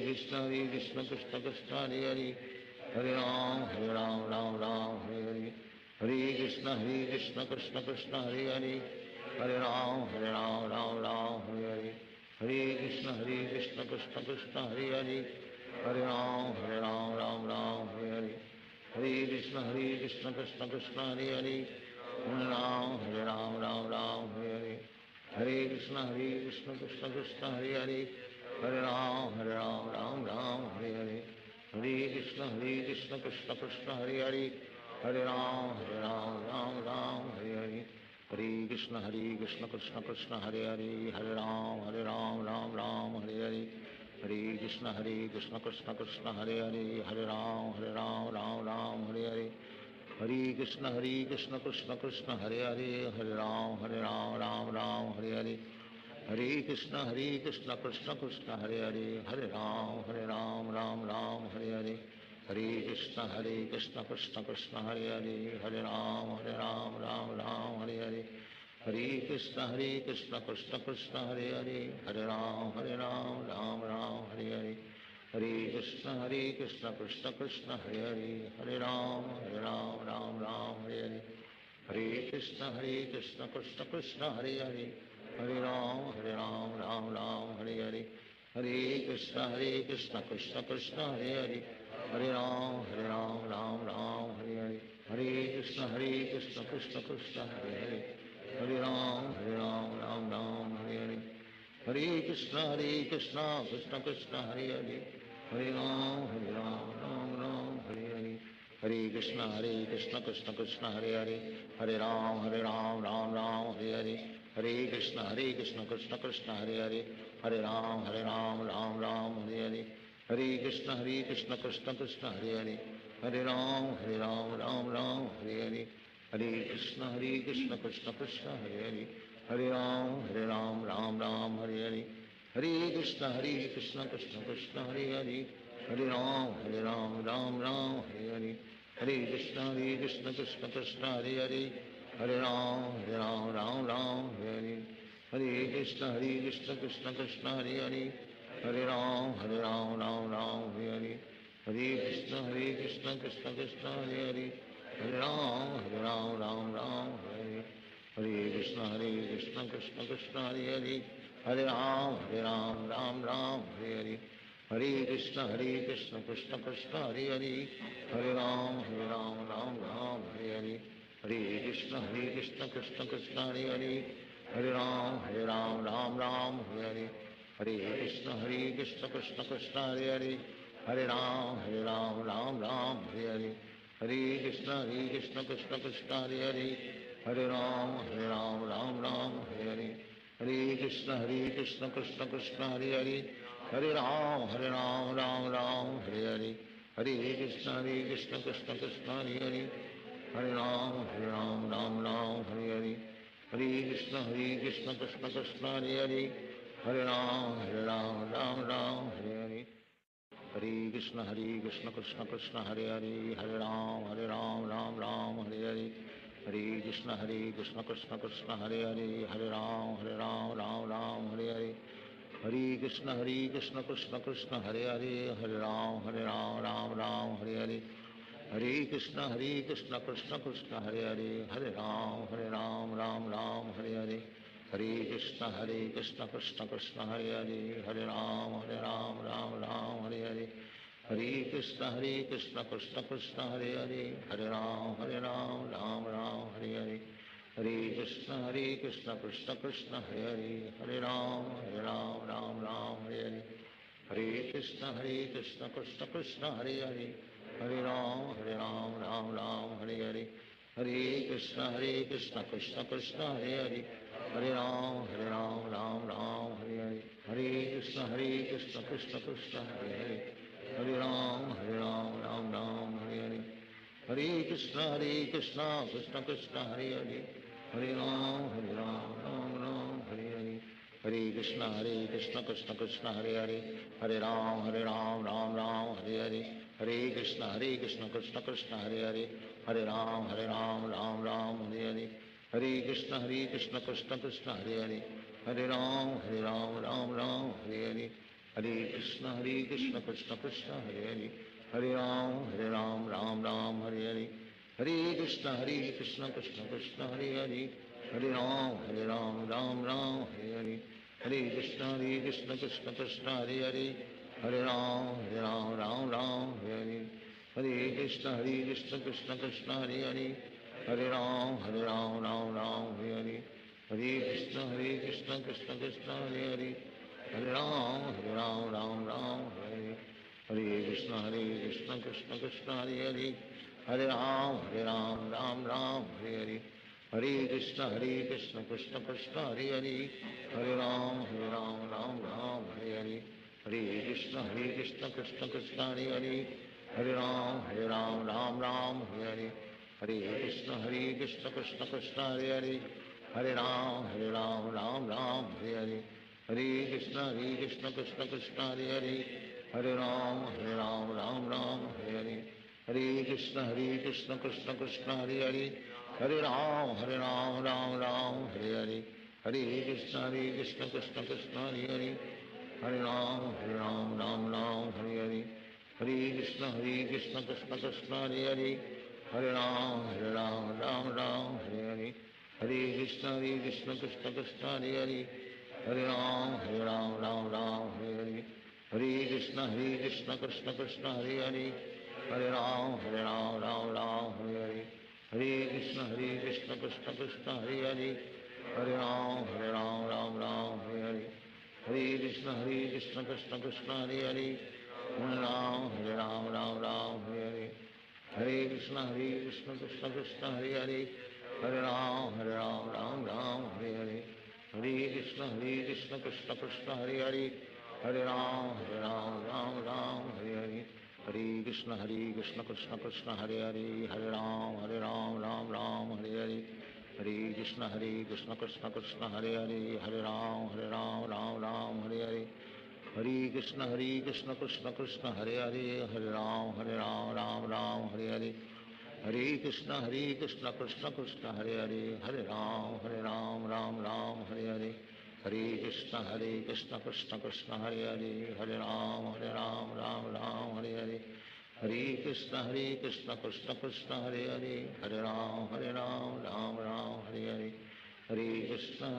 Krishna Krishna Krishna Hare Hare, Hare Ram Hare Hare, Hare Krishna Krishna Krishna Hare Hare, Hare Ram Hare Hare, Hare Krishna Krishna Krishna Hare Hare, Hare Ram Hare Hare, Hare Krishna Krishna Krishna Hare Hare, Hare Ram Ram Hare Hare, Hare Krishna Krishna Krishna Hare Hare, Hare Ram, Ram Ram, Hare Hare. Hare Krishna, Krishna Krishna, Hare Hare. Hare Ram, Ram Ram, Hare Hare. Hare Krishna, Krishna Krishna, Hare Hare. Hare Ram, Ram Ram, Hare Hare. Hare Krishna, Krishna Krishna, Hare Hare. Hare Ram, Ram Ram, Hare Hare. Hare Krishna, Krishna Krishna, Hare Hare. Hare Ram, Ram Hare Hare. Hare Krishna, Krishna Krishna, Hare Hare. Hare Ram, Ram Hare Hare. Hare Krishna, Krishna Krishna, Hare Hare. Hare Ram, Ram Hare Hare. Hare Krishna, Krishna Krishna, Hare Hare. Hare Ram, Ram Hare Hare. Hare Krishna, Krishna Krishna, Hare Hare. Hare Ram, Ram Hare Hare. Hare Krishna, Krishna Krishna, Hare Hare. Hare Ram, Ram Hare Hare. Hare Krishna, Krishna Krishna, Hare Hare. Hare Ram, Ram Hare Hare. Hare Krishna, Krishna Krishna, Hare Hare. Hare Ram, Ram Hare Hare. Hare Krishna, Krishna Krishna, Hare Hare. Hare Ram, Ram Hare Hare. Hare Krishna, Krishna Krishna, Hare Hare. Hare Ram, Ram Hare Hare. Hare Krishna, Krishna Krishna, Hare Hare. Hare Ram, Ram Hare Hare. Hare Krishna, Krishna Krishna, Hare Hare. Hare Ram, Ram Hare Hare. Hare Krishna, Krishna Krishna, Hare Hare. Hare Ram, Ram Hare Hare. Hare Krishna, Krishna Krishna, Hare Hare. Hare Ram, Ram Hare Hare. Hare Krishna, Krishna Krishna, Hare Hare. Hare Ram, Ram Hare Hare. Hare Krishna, Krishna Krishna, Hare Hare. Hare Ram, Ram Hare Hare. Hare Krishna, Krishna Krishna, Hare Hare. Hare Ram, Ram Hare Hare. Hare Krishna, Krishna Krishna, Hare Hare. Hare Ram, Ram Hare Hare. Hare Krishna, Krishna Krishna, Hare Hare. Hare Ram, Ram Hare Hare. Hare Krishna, Krishna Krishna, Hare Hare. Hare Ram, Ram Hare Hare. Hare Krishna, Krishna Krishna, Hare Hare. Hare Ram, Ram Hare Hare. Hare Krishna, Krishna Krishna, Hare Hare. Hare Ram, Ram Hare Hare. Hare Krishna, Krishna Krishna, Hare Hare. Hare Ram, Ram Hare Hare. Hare Krishna, Krishna Krishna, Hare Hare. Hare Ram, Ram Hare Hare. Hare Krishna, Krishna Krishna, Hare Hare. Hare Ram, Ram Hare Hare. Hare Krishna, Krishna Krishna, Hare Hare. Hare Ram, Ram Hare Hare. Hare Krishna, Krishna Krishna, Hare Hare. Hare Ram, Ram Hare Hare. Hare Krishna, Krishna Krishna, Hare Hare. Hare Ram, Ram Hare Hare. Hare Krishna, Krishna Krishna, Hare Hare. Hare Ram, Ram Hare Hare. Hare Krishna, Krishna Krishna, Hare Hare. Hare Ram, Ram Hare Hare. Hare Krishna, Krishna Krishna, Hare Hare. Hare Ram, Ram Hare Hare. Hare Krishna, Krishna Krishna, Hare Hare. Hare Ram, Ram Hare Hare. Hare Krishna, Krishna Krishna, Hare Hare. Hare Ram, Ram Hare Hare. Hare Krishna, Krishna Krishna, Hare Hare. Hare Ram, Ram Hare Hare. Hare Krishna, Krishna Krishna, Hare Hare. Hare Ram, Ram Hare Hare. Hare Krishna, Krishna Krishna, Hare Hare. Hare Ram, Ram Hare Hare. Hare Krishna, Krishna Krishna, Hare Hare. Hare Ram, Ram Hare Hare. Hare Krishna, Krishna Krishna, Hare Hare. Hare Ram, Ram Hare Hare. Hare Krishna, Krishna Krishna, Hare Hare. Hare Ram, Ram Hare Hare. Hare Krishna, Krishna Krishna, Hare Hare. Hare Ram, Ram Hare Hare. Hare Krishna, Krishna Krishna, Hare Hare. Hare Ram, Ram Hare Hare. Hare Krishna, Krishna Krishna, Hare Hare. Hare Ram, Ram Hare Hare. Hare Krishna, Krishna Krishna, Hare Hare. Hare Ram, Ram Hare Hare. Hare Krishna, Krishna Krishna, Hare Hare. Hare Ram Ram Ram Hare Hare Krishna Krishna Krishna Hare Hare Hare Ram Ram Hare Hare Krishna Krishna Krishna Hare Hare Ram Ram Hare Hare Krishna Krishna Krishna Hare Hare Ram Ram Hare Hare Krishna Krishna Krishna Hare Hare Ram Ram Hare Hare Krishna Krishna Krishna Hare Hare Ram Ram Hare Hare Krishna Krishna Krishna Hare Hare Ram Ram Hare Hare Krishna Krishna Krishna Hare Hare Ram Ram Hare Hare Krishna Krishna Krishna Hare Hare Ram Ram Hare Hare Krishna Krishna Krishna Hare Hare Ram Ram Hare Hare Krishna Krishna Krishna Hare Hare Ram Ram Hare Hare Krishna Krishna Krishna Hare Hare Ram Ram Hare Hare Krishna Krishna Krishna Hare Hare Ram Ram Hare Hare Krishna Krishna Krishna Hare Hare Ram Hare Hare Krishna Krishna Krishna Hare Hare Ram Ram Hare Hare Krishna Krishna Krishna Hare Hare Ram Ram Hare Hare Krishna Krishna Krishna Hare Hare Ram Ram Hare Hare Krishna Krishna Krishna Hare Hare Ram Ram Hare Hare Krishna Krishna Krishna Hare Hare Ram Ram Hare Hare Krishna Krishna Krishna Hare Hare Ram Ram Hare Hare Krishna Krishna Krishna Hare Hare Ram Ram Hare Hare Krishna Krishna Krishna Hare Hare Ram Ram Hare Hare Krishna Krishna Krishna Hare Hare Ram Ram Hare Hare Krishna Krishna Krishna Hare Hare Ram Ram Hare Hare Krishna Krishna Krishna Hare Hare Ram Ram Hare Hare Krishna Krishna Krishna Hare Hare Ram Ram Hare Hare Krishna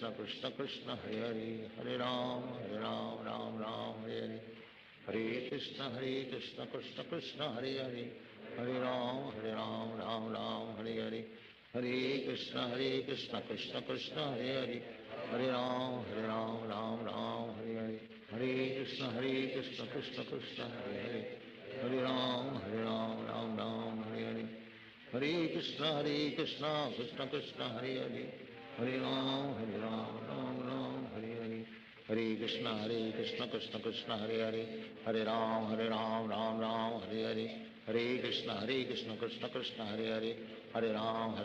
Krishna Krishna Hare Hare Ram Hare Hare Krishna Krishna Krishna Hare Hare Ram Ram Hare Hare Krishna Krishna Krishna Hare Hare Ram Ram Hare Hare Krishna Krishna Krishna Hare Hare Ram Ram Hare Hare Krishna Krishna Krishna Hare Hare Ram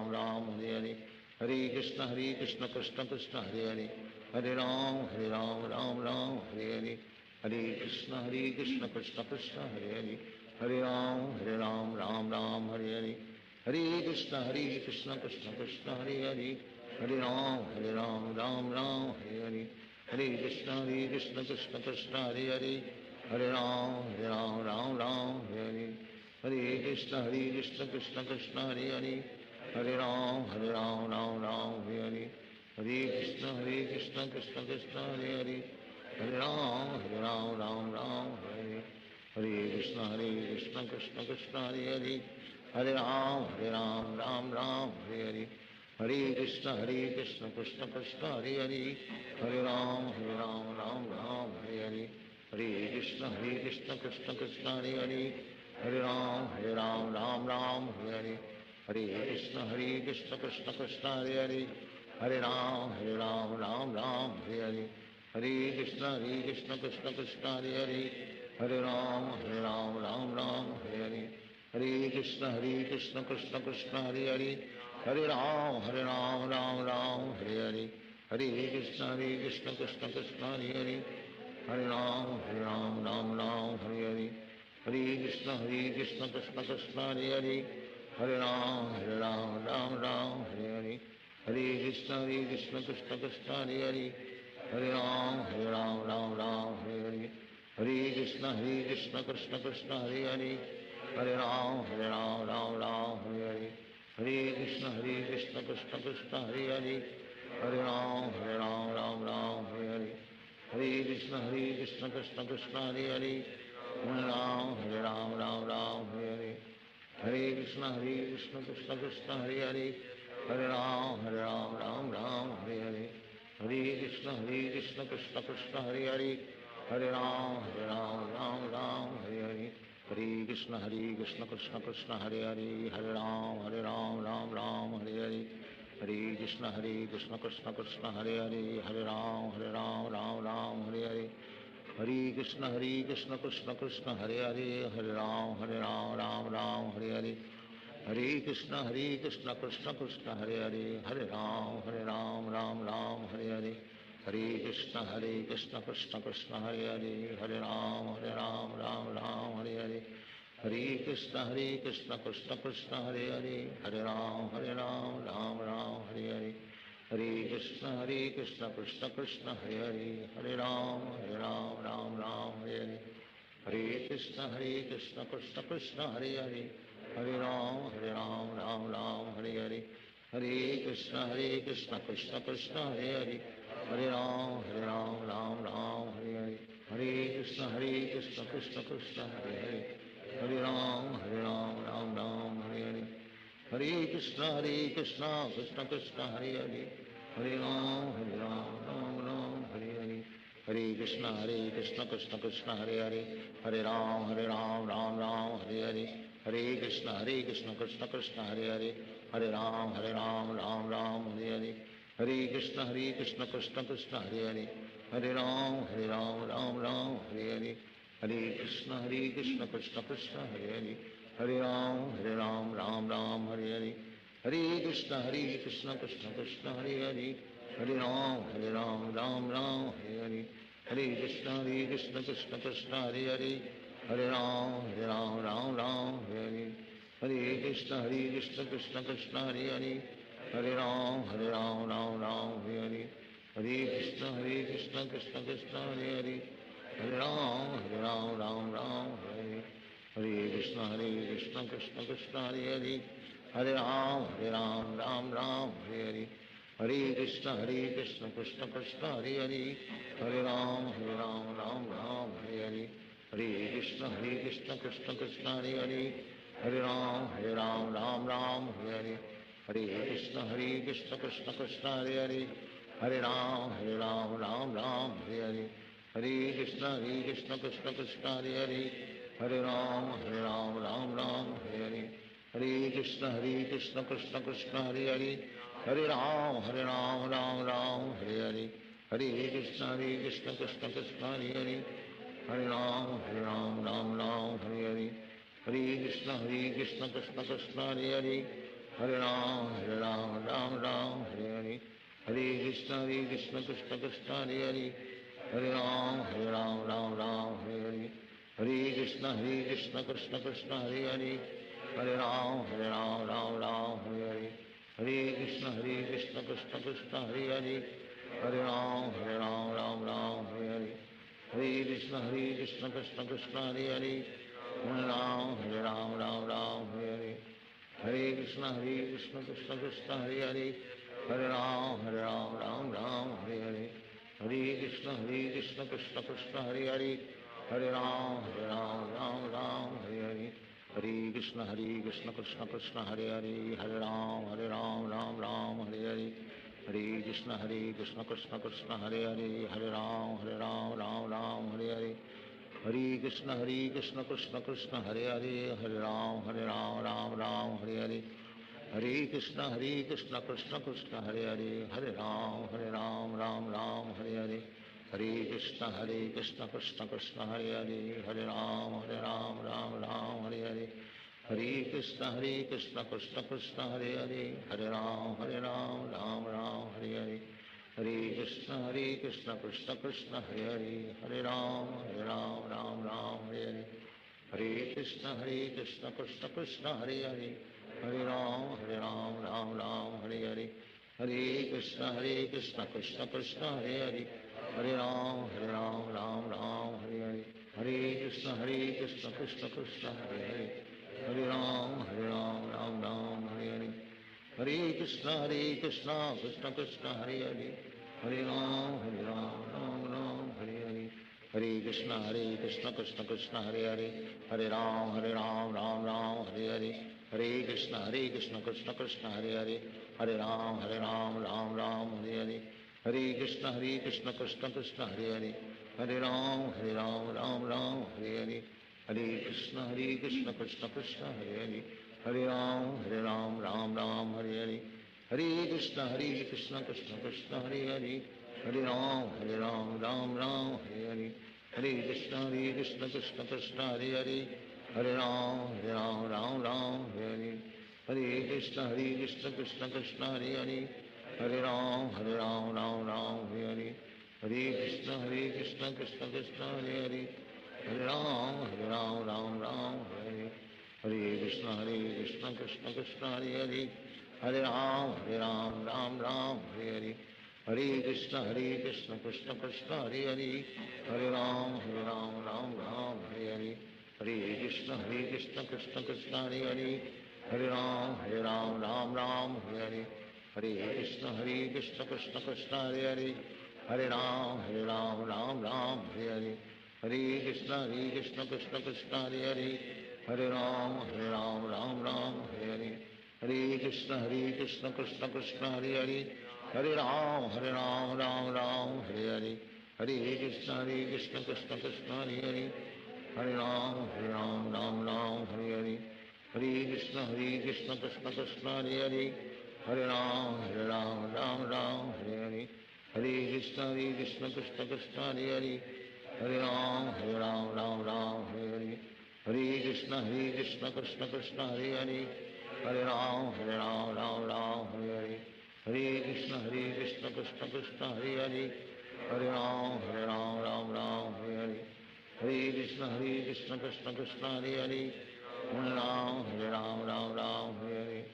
Ram Hare Hare Krishna Krishna Krishna Hare Hare Ram Ram Hare Hare Krishna Krishna Krishna Hare Hare Ram Ram Hare Hare Krishna Krishna Krishna Hare Hare Ram Ram Hare Hare Krishna Krishna Krishna Hare Hare Ram Ram Hare Hare Krishna Krishna Krishna Hare Hare Ram Ram Hare Hare Krishna Krishna Krishna Hare Hare Ram Ram Hare Hare Krishna Krishna Krishna Hare Hare Ram Ram Hare Hare Krishna Krishna Krishna Hare Hare Ram Ram Hare Hare Krishna Krishna Krishna Hare Hare Ram Ram Hare Hare Krishna Krishna Krishna Hare Hare Ram Ram Hare Hare Krishna Krishna Krishna Hare Hare Ram Ram Hare Hare Krishna Krishna Krishna Hare Hare Ram Hare Hare Krishna Krishna Krishna Hare Hare Ram Hare Hare Krishna Krishna Krishna Hare Hare Ram Hare Hare Krishna Krishna Krishna Hare Hare Ram Hare Hare Krishna Krishna Krishna Hare Hare Ram Ram Hare Hare Krishna Krishna Krishna Hare Hare, Hare Ram Ram Ram Hare Hare, Hare Krishna Krishna Krishna Hare Hare, Hare Ram Ram Ram Hare Hare, Hare Krishna Krishna Krishna Hare Hare, Hare Ram Ram Hare Hare, Hare Krishna Krishna Krishna Hare Hare, Hare Ram Ram Hare Hare, Hare Krishna Krishna Krishna Hare Hare, Hare Ram Ram Hare Hare, Hare Krishna Krishna Krishna Hare Hare, Hare Ram Ram Hare Hare, Hare Krishna Krishna Krishna Hare Hare, Hare Ram Ram Hare Hare, Hare Krishna Krishna Krishna Hare Hare, Hare Ram Ram Hare Hare, Hare Krishna Krishna Krishna Hare Hare, Hare Ram Ram Hare Hare, Hare Krishna Krishna Krishna Hare Hare, Hare Ram Ram Hare Hare, Hare Krishna Krishna Krishna Hare Hare, Hare Ram Ram Hare Hare, Hare Krishna Krishna Krishna Hare Hare, Hare Ram Ram Hare Hare, Hare Krishna Krishna Krishna Hare Hare, Hare Ram Hare Hare, Hare Krishna Krishna Krishna Hare Hare, Hare Ram Ram Hare Hare, Hare Krishna Krishna Krishna Hare Hare, Hare Ram Ram Hare Hare, Hare Krishna Krishna Krishna Hare Hare, Hare Ram Ram Hare Hare, Hare Krishna Krishna Krishna Hare Hare, Hare Ram Ram Hare Hare, Hare Krishna Krishna Krishna Hare Hare, Hare Ram Ram Hare Hare, Hare Krishna Krishna Krishna Hare Hare, Hare Ram Ram Hare Hare, Hare Krishna Krishna Krishna Hare Hare, Hare Ram Ram Hare Hare, Hare Krishna Krishna Krishna Hare Hare, Hare Ram Ram Hare Hare, Hare Krishna Krishna Krishna Hare Hare, Hare Ram Ram Hare Hare, Hare Krishna Krishna Krishna Hare Hare, Hare Ram Ram Hare Hare, Hare Krishna Krishna Krishna Hare Hare, Hare Ram Ram Hare Hare, Hare Krishna Krishna Krishna Hare Hare, Hare Ram Ram Hare Hare, Hare Krishna Krishna Krishna Hare Hare, Hare Ram Ram Hare Hare, Hare Krishna Krishna Krishna Hare Hare, Hare Ram Ram Hare Hare, Hare Krishna Krishna Krishna Hare Hare, Hare Ram Ram Hare Hare, Hare Krishna Krishna Krishna Hare Hare, Hare Ram Ram Hare Hare, Hare Krishna Krishna Krishna Hare Hare, Hare Ram Ram Hare Hare, Hare Krishna Krishna Krishna Hare Hare, Hare Ram Ram Hare Hare, Hare Krishna Krishna Krishna Hare Hare, Hare Ram Ram Hare Hare, Hare Krishna Krishna Krishna Hare Hare, Hare Ram Hare Hare, Hare Krishna Krishna Krishna Hare Hare, Hare Ram Hare Hare, Hare Krishna Krishna Krishna Hare Hare, Hare Ram Hare Hare, Hare Krishna Krishna Krishna Hare Hare, Hare Ram Hare Hare, Hare Krishna Krishna Krishna Hare Hare, Hare Ram Hare Hare, Hare Krishna Krishna Krishna Hare Hare, Hare Ram Hare Hare, Hare Krishna Krishna Krishna Hare Hare, Hare Ram Ram Hare Hare, Hare Krishna Krishna Krishna Hare Hare, Hare Ram Ram Hare Hare, Hare Krishna Krishna Krishna Hare Hare, Hare Ram Ram Hare Hare, Hare Krishna Krishna Krishna Hare Hare, Hare Ram Ram Hare Hare, Hare Krishna Krishna Krishna Hare Hare, Hare Ram Ram Hare Hare, Hare Krishna Krishna Krishna Hare Hare, Hare Ram Ram Hare Hare, Hare Krishna Krishna Krishna Hare Hare, Hare Ram Ram Hare Hare, Hare Krishna Krishna Krishna Hare Hare, Hare Ram Hare Hare, Hare Krishna Krishna Krishna Hare Hare, Hare Ram Ram Hare Hare, Hare Krishna Krishna Krishna Hare Hare Hare Ram Ram Ram Hare Hare Hare Krishna Krishna Krishna Hare Hare Hare Ram Ram Ram Hare Hare Hare Krishna Krishna Krishna Hare Hare Hare Ram Ram Ram Hare Hare Hare Krishna Krishna Krishna Hare Hare Hare Ram Ram Ram Hare Hare Hare Krishna Krishna Krishna Hare Hare Hare Ram Ram Ram Hare Hare Hare Krishna Krishna Krishna Hare Hare Hare Ram Ram Ram Hare Hare Hare Krishna Krishna Krishna Hare Hare Hare Ram Ram Ram Hare Hare Hare Krishna Krishna Krishna Hare Hare Hare Ram Ram Ram Hare Hare Hare Krishna Krishna Krishna Hare Hare Hare Ram Ram Ram Hare Hare Hare Krishna Krishna Krishna Hare Hare Hare Ram Ram Ram Hare Hare Hare Krishna Krishna Krishna Hare Hare Hare Ram Ram Ram Hare Hare Hare Krishna Krishna Krishna Hare Hare Hare Ram Ram Ram Hare Hare Hare Krishna Krishna Krishna Hare Hare Hare Ram Ram Ram Hare Hare Hare Krishna Krishna Krishna Hare Hare Hare Ram Ram Ram Hare Hare Hare Krishna Krishna Krishna Hare Hare Hare Ram Ram Ram Hare Hare Hare Krishna Krishna Krishna Hare Hare Hare Ram Ram Ram Hare Hare Hare Krishna Krishna Krishna Hare Hare Hare Ram Ram Ram Hare Hare Hare Krishna Krishna Krishna Hare Hare Hare Ram Ram Ram Hare Hare Hare Krishna Krishna Krishna Hare Hare Hare Ram Ram Ram Hare Hare Hare Krishna Krishna Krishna Hare Hare Hare Ram Ram Ram Hare Hare Hare Krishna Krishna Krishna Hare Hare Hare Ram Ram Ram Hare Hare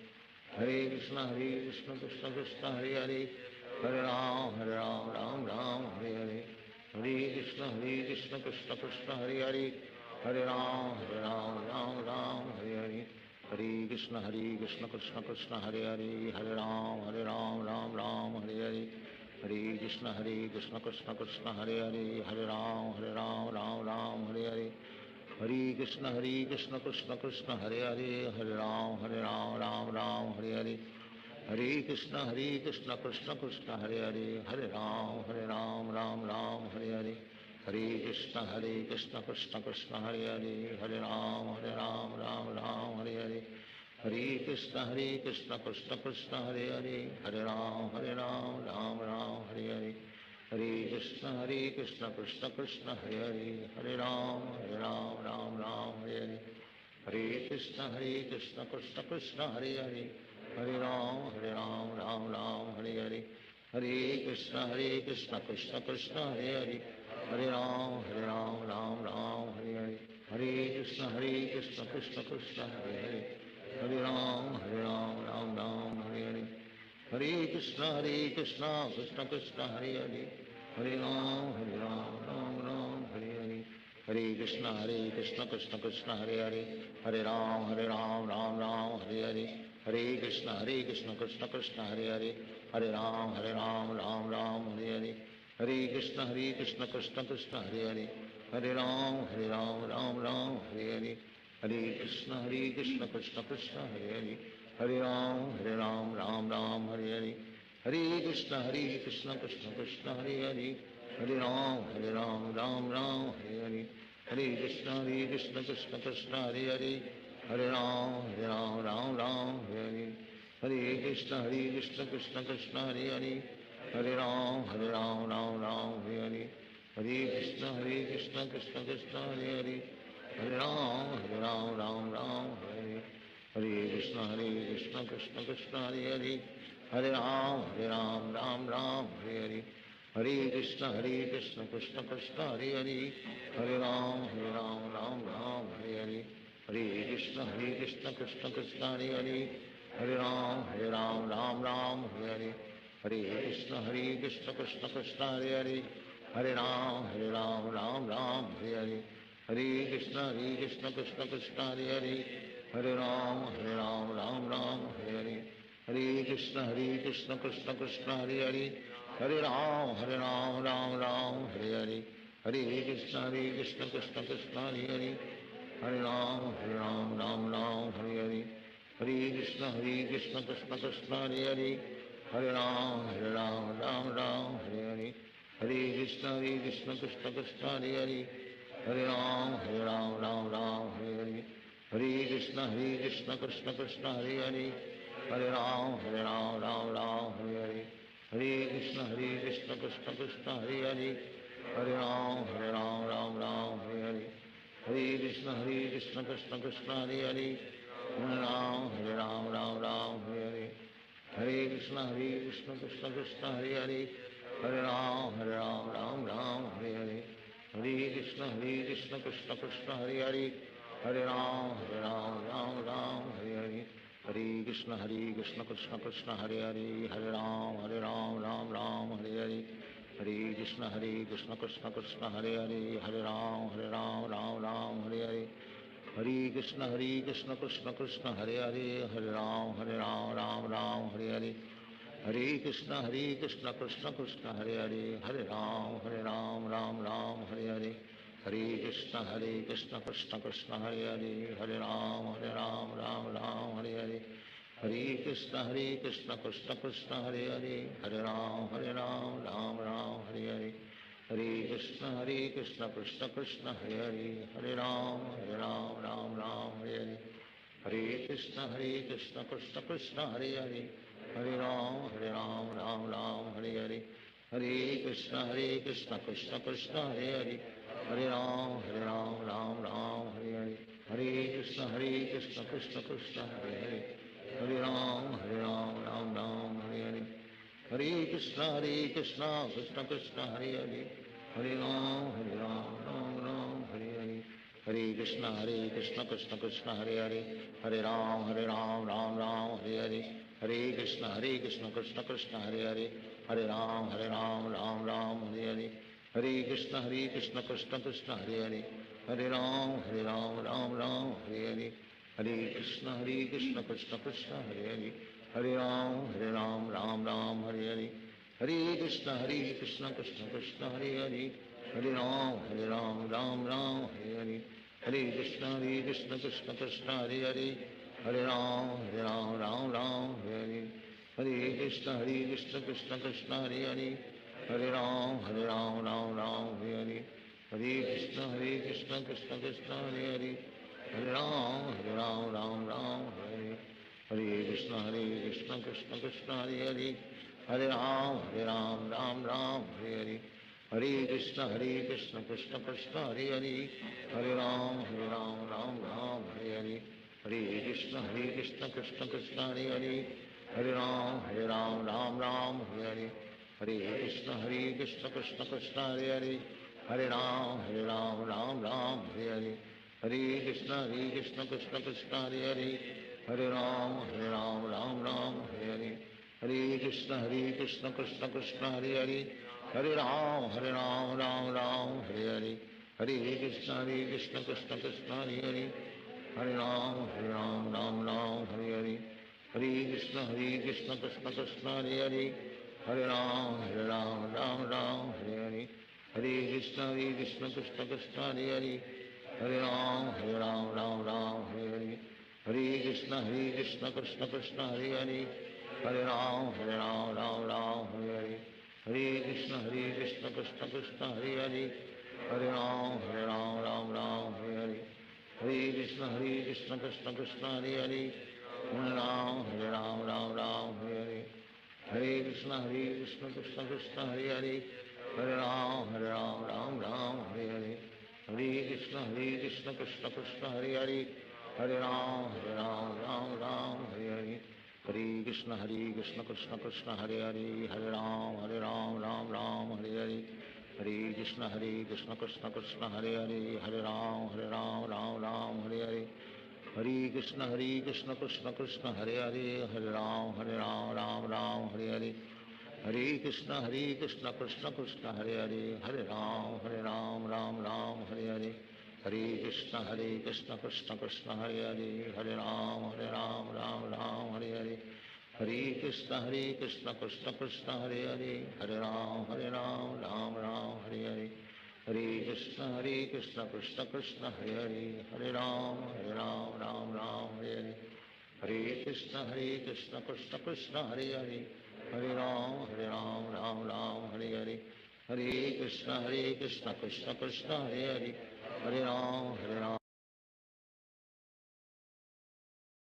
Hare Krishna Krishna Krishna Hare Hare Hare Ram Ram Ram Hare Hare Hare Krishna Krishna Krishna Hare Hare Hare Ram Ram Ram Hare Hare Hare Krishna Krishna Krishna Hare Hare Hare Ram Ram Ram Hare Hare Hare Krishna Krishna Krishna Hare Hare Hare Ram Ram Ram Hare Hare Hare Krishna Krishna Krishna Hare Hare Hare Ram Ram Ram Hare Hare Hare Krishna Krishna Krishna Hare Hare Hare Ram Ram Ram Hare Hare Hare Krishna Krishna Krishna Hare Hare Hare Ram Ram Ram Hare Hare Hare Krishna Krishna Krishna Hare Hare Hare Ram Ram Ram Hare Hare Hare Krishna Krishna Krishna Hare Hare Hare Ram Ram Ram Hare Hare Hare Krishna Krishna Krishna Hare Hare Hare Ram Ram Ram Hare Hare Hare Krishna Krishna Krishna Hare Hare Hare Ram Ram Ram Hare Hare Hare Krishna Krishna Krishna Hare Hare Hare Ram Ram Ram Hare Hare Hare Krishna Krishna Krishna Hare Hare Hare Ram Ram Ram Hare Hare Hare Krishna Krishna Krishna Hare Hare Hare Ram Ram Ram Hare Hare Hare Krishna Krishna Krishna Hare Hare Hare Ram Ram Ram Hare Hare Hare Krishna Krishna Krishna Hare Hare Hare Ram Ram Ram Hare Hare Hare Krishna Krishna Krishna Hare Hare Hare Ram Ram Ram Hare Hare Hare Krishna Krishna Krishna Hare Hare Hare Ram Ram Ram Hare Hare Hare Krishna Krishna Krishna Hare Hare Hare Ram Ram Ram Hare Hare Hare Krishna Krishna Krishna Hare Hare Hare Ram Ram Ram Hare Hare Hare Krishna Krishna Krishna Hare Hare Hare Ram Ram Ram Hare Hare Hare Krishna Krishna Krishna Hare Hare Hare Ram Ram Ram Hare Hare Hare Krishna Krishna Krishna Hare Hare Hare Ram Ram Ram Hare Hare Hare Krishna Krishna Krishna Hare Hare Hare Ram Ram Ram Hare Hare Hare Krishna Krishna Krishna Hare Hare Hare Ram Ram Ram Hare Hare Hare Krishna Krishna Krishna Hare Hare Hare Ram Ram Ram Hare Hare Hare Krishna Krishna Krishna Hare Hare Hare Ram Ram Ram Hare Hare Hare Krishna Krishna Krishna Hare Hare Hare Ram Ram Ram Hare Hare Hare Krishna Krishna Krishna Hare Hare Hare Ram Ram Ram Hare Hare Hare Krishna Krishna Krishna Hare Hare Hare Ram Ram Ram Hare Hare Hare Krishna Krishna Krishna Hare Hare Hare Ram Ram Hare Hare Hare Krishna Krishna Krishna Hare Hare Hare Ram Ram Hare Hare Hare Krishna Krishna Krishna Hare Hare Hare Ram Ram Hare Hare Hare Krishna Krishna Krishna Hare Hare Hare Ram Ram Hare Hare Hare Krishna Krishna Krishna Hare Hare Hare Ram Ram Hare Hare Hare Krishna Krishna Krishna Hare Hare Hare Ram Ram Hare Hare Hare Krishna Krishna Krishna Hare Hare Hare Ram Ram Hare Hare Hare Krishna Krishna Krishna Hare Hare Hare Ram Ram Hare Hare Hare Krishna Krishna Krishna Hare Hare Hare Ram Ram Hare Hare Hare Krishna Krishna Krishna Hare Hare Hare Ram Ram Hare Hare Hare Krishna Krishna Krishna Hare Hare Hare Ram Ram Hare Hare Hare Krishna Krishna Krishna Hare Hare Hare Ram Ram Hare Hare Hare Krishna Krishna Krishna Hare Hare Hare Ram Ram Hare Hare Hare Krishna Krishna Krishna Hare Hare Hare Ram Ram Hare Hare Hare Krishna Krishna Krishna Hare Hare Hare Ram Ram Hare Hare Hare Krishna Krishna Krishna Hare Hare Hare Ram Ram Hare Hare Hare Krishna Krishna Krishna Hare Hare Hare Ram Ram Hare Hare Hare Krishna Krishna Krishna Hare Hare Hare Ram Ram Hare Hare Hare Krishna Krishna Krishna Hare Hare Hare Ram Ram Hare Hare Hare Krishna Krishna Krishna Hare Hare Hare Ram Ram Hare Hare Hare Krishna Krishna Krishna Hare Hare Hare Ram Ram Hare Hare Hare Krishna Krishna Krishna Krishna Hare Hare Hare Ram Ram Hare Hare Krishna Krishna Krishna Hare Hare Hare Ram Ram Hare Hare Hare Krishna Krishna Krishna Hare Hare Hare Ram Ram Hare Hare Hare Krishna Krishna Krishna Hare Hare Hare Ram Ram Hare Hare Hare Krishna Krishna Krishna Hare Hare Hare Ram Ram Hare Hare Hare Krishna Krishna Krishna Hare Hare Hare Ram Ram Hare Hare Hare Krishna Krishna Krishna Hare Hare Hare Ram Ram Hare Hare Hare Krishna Krishna Krishna Hare Hare Hare Ram Ram Hare Hare Hare Krishna Krishna Krishna Hare Hare Hare Ram Ram Hare Hare Hare Krishna Krishna Krishna Hare Hare Hare Ram Ram Hare Hare Hare Krishna Krishna Krishna Hare Hare Hare Ram Ram Hare Hare Hare Krishna Krishna Krishna Hare Hare Hare Ram Ram Hare Hare Hare Krishna Krishna Krishna Hare Hare Hare Ram Hare Hare Hare Krishna Krishna Krishna Hare Hare Hare Ram Ram Hare Hare Hare Krishna Krishna Krishna Hare Hare Hare Ram Ram Hare Hare Hare Krishna Krishna Krishna Hare Hare Hare Ram Ram Hare Hare Hare Krishna Krishna Krishna Hare Hare Hare Ram Ram Hare Hare Hare Krishna Krishna Krishna Hare Hare Hare Ram Ram Hare Hare Hare Krishna Krishna Krishna Hare Hare Hare Ram Ram Hare Hare Hare Krishna Krishna Krishna Hare Hare Hare Ram Ram Hare Hare Hare Krishna Krishna Krishna Hare Hare Hare Ram Ram Hare Hare Hare Krishna Krishna Krishna Hare Hare Hare Ram Ram Ram Hare Hare Hare Krishna Krishna Krishna Hare Hare Hare Ram Ram Ram Hare Hare Hare Krishna Krishna Krishna Krishna Hare Hare Hare Ram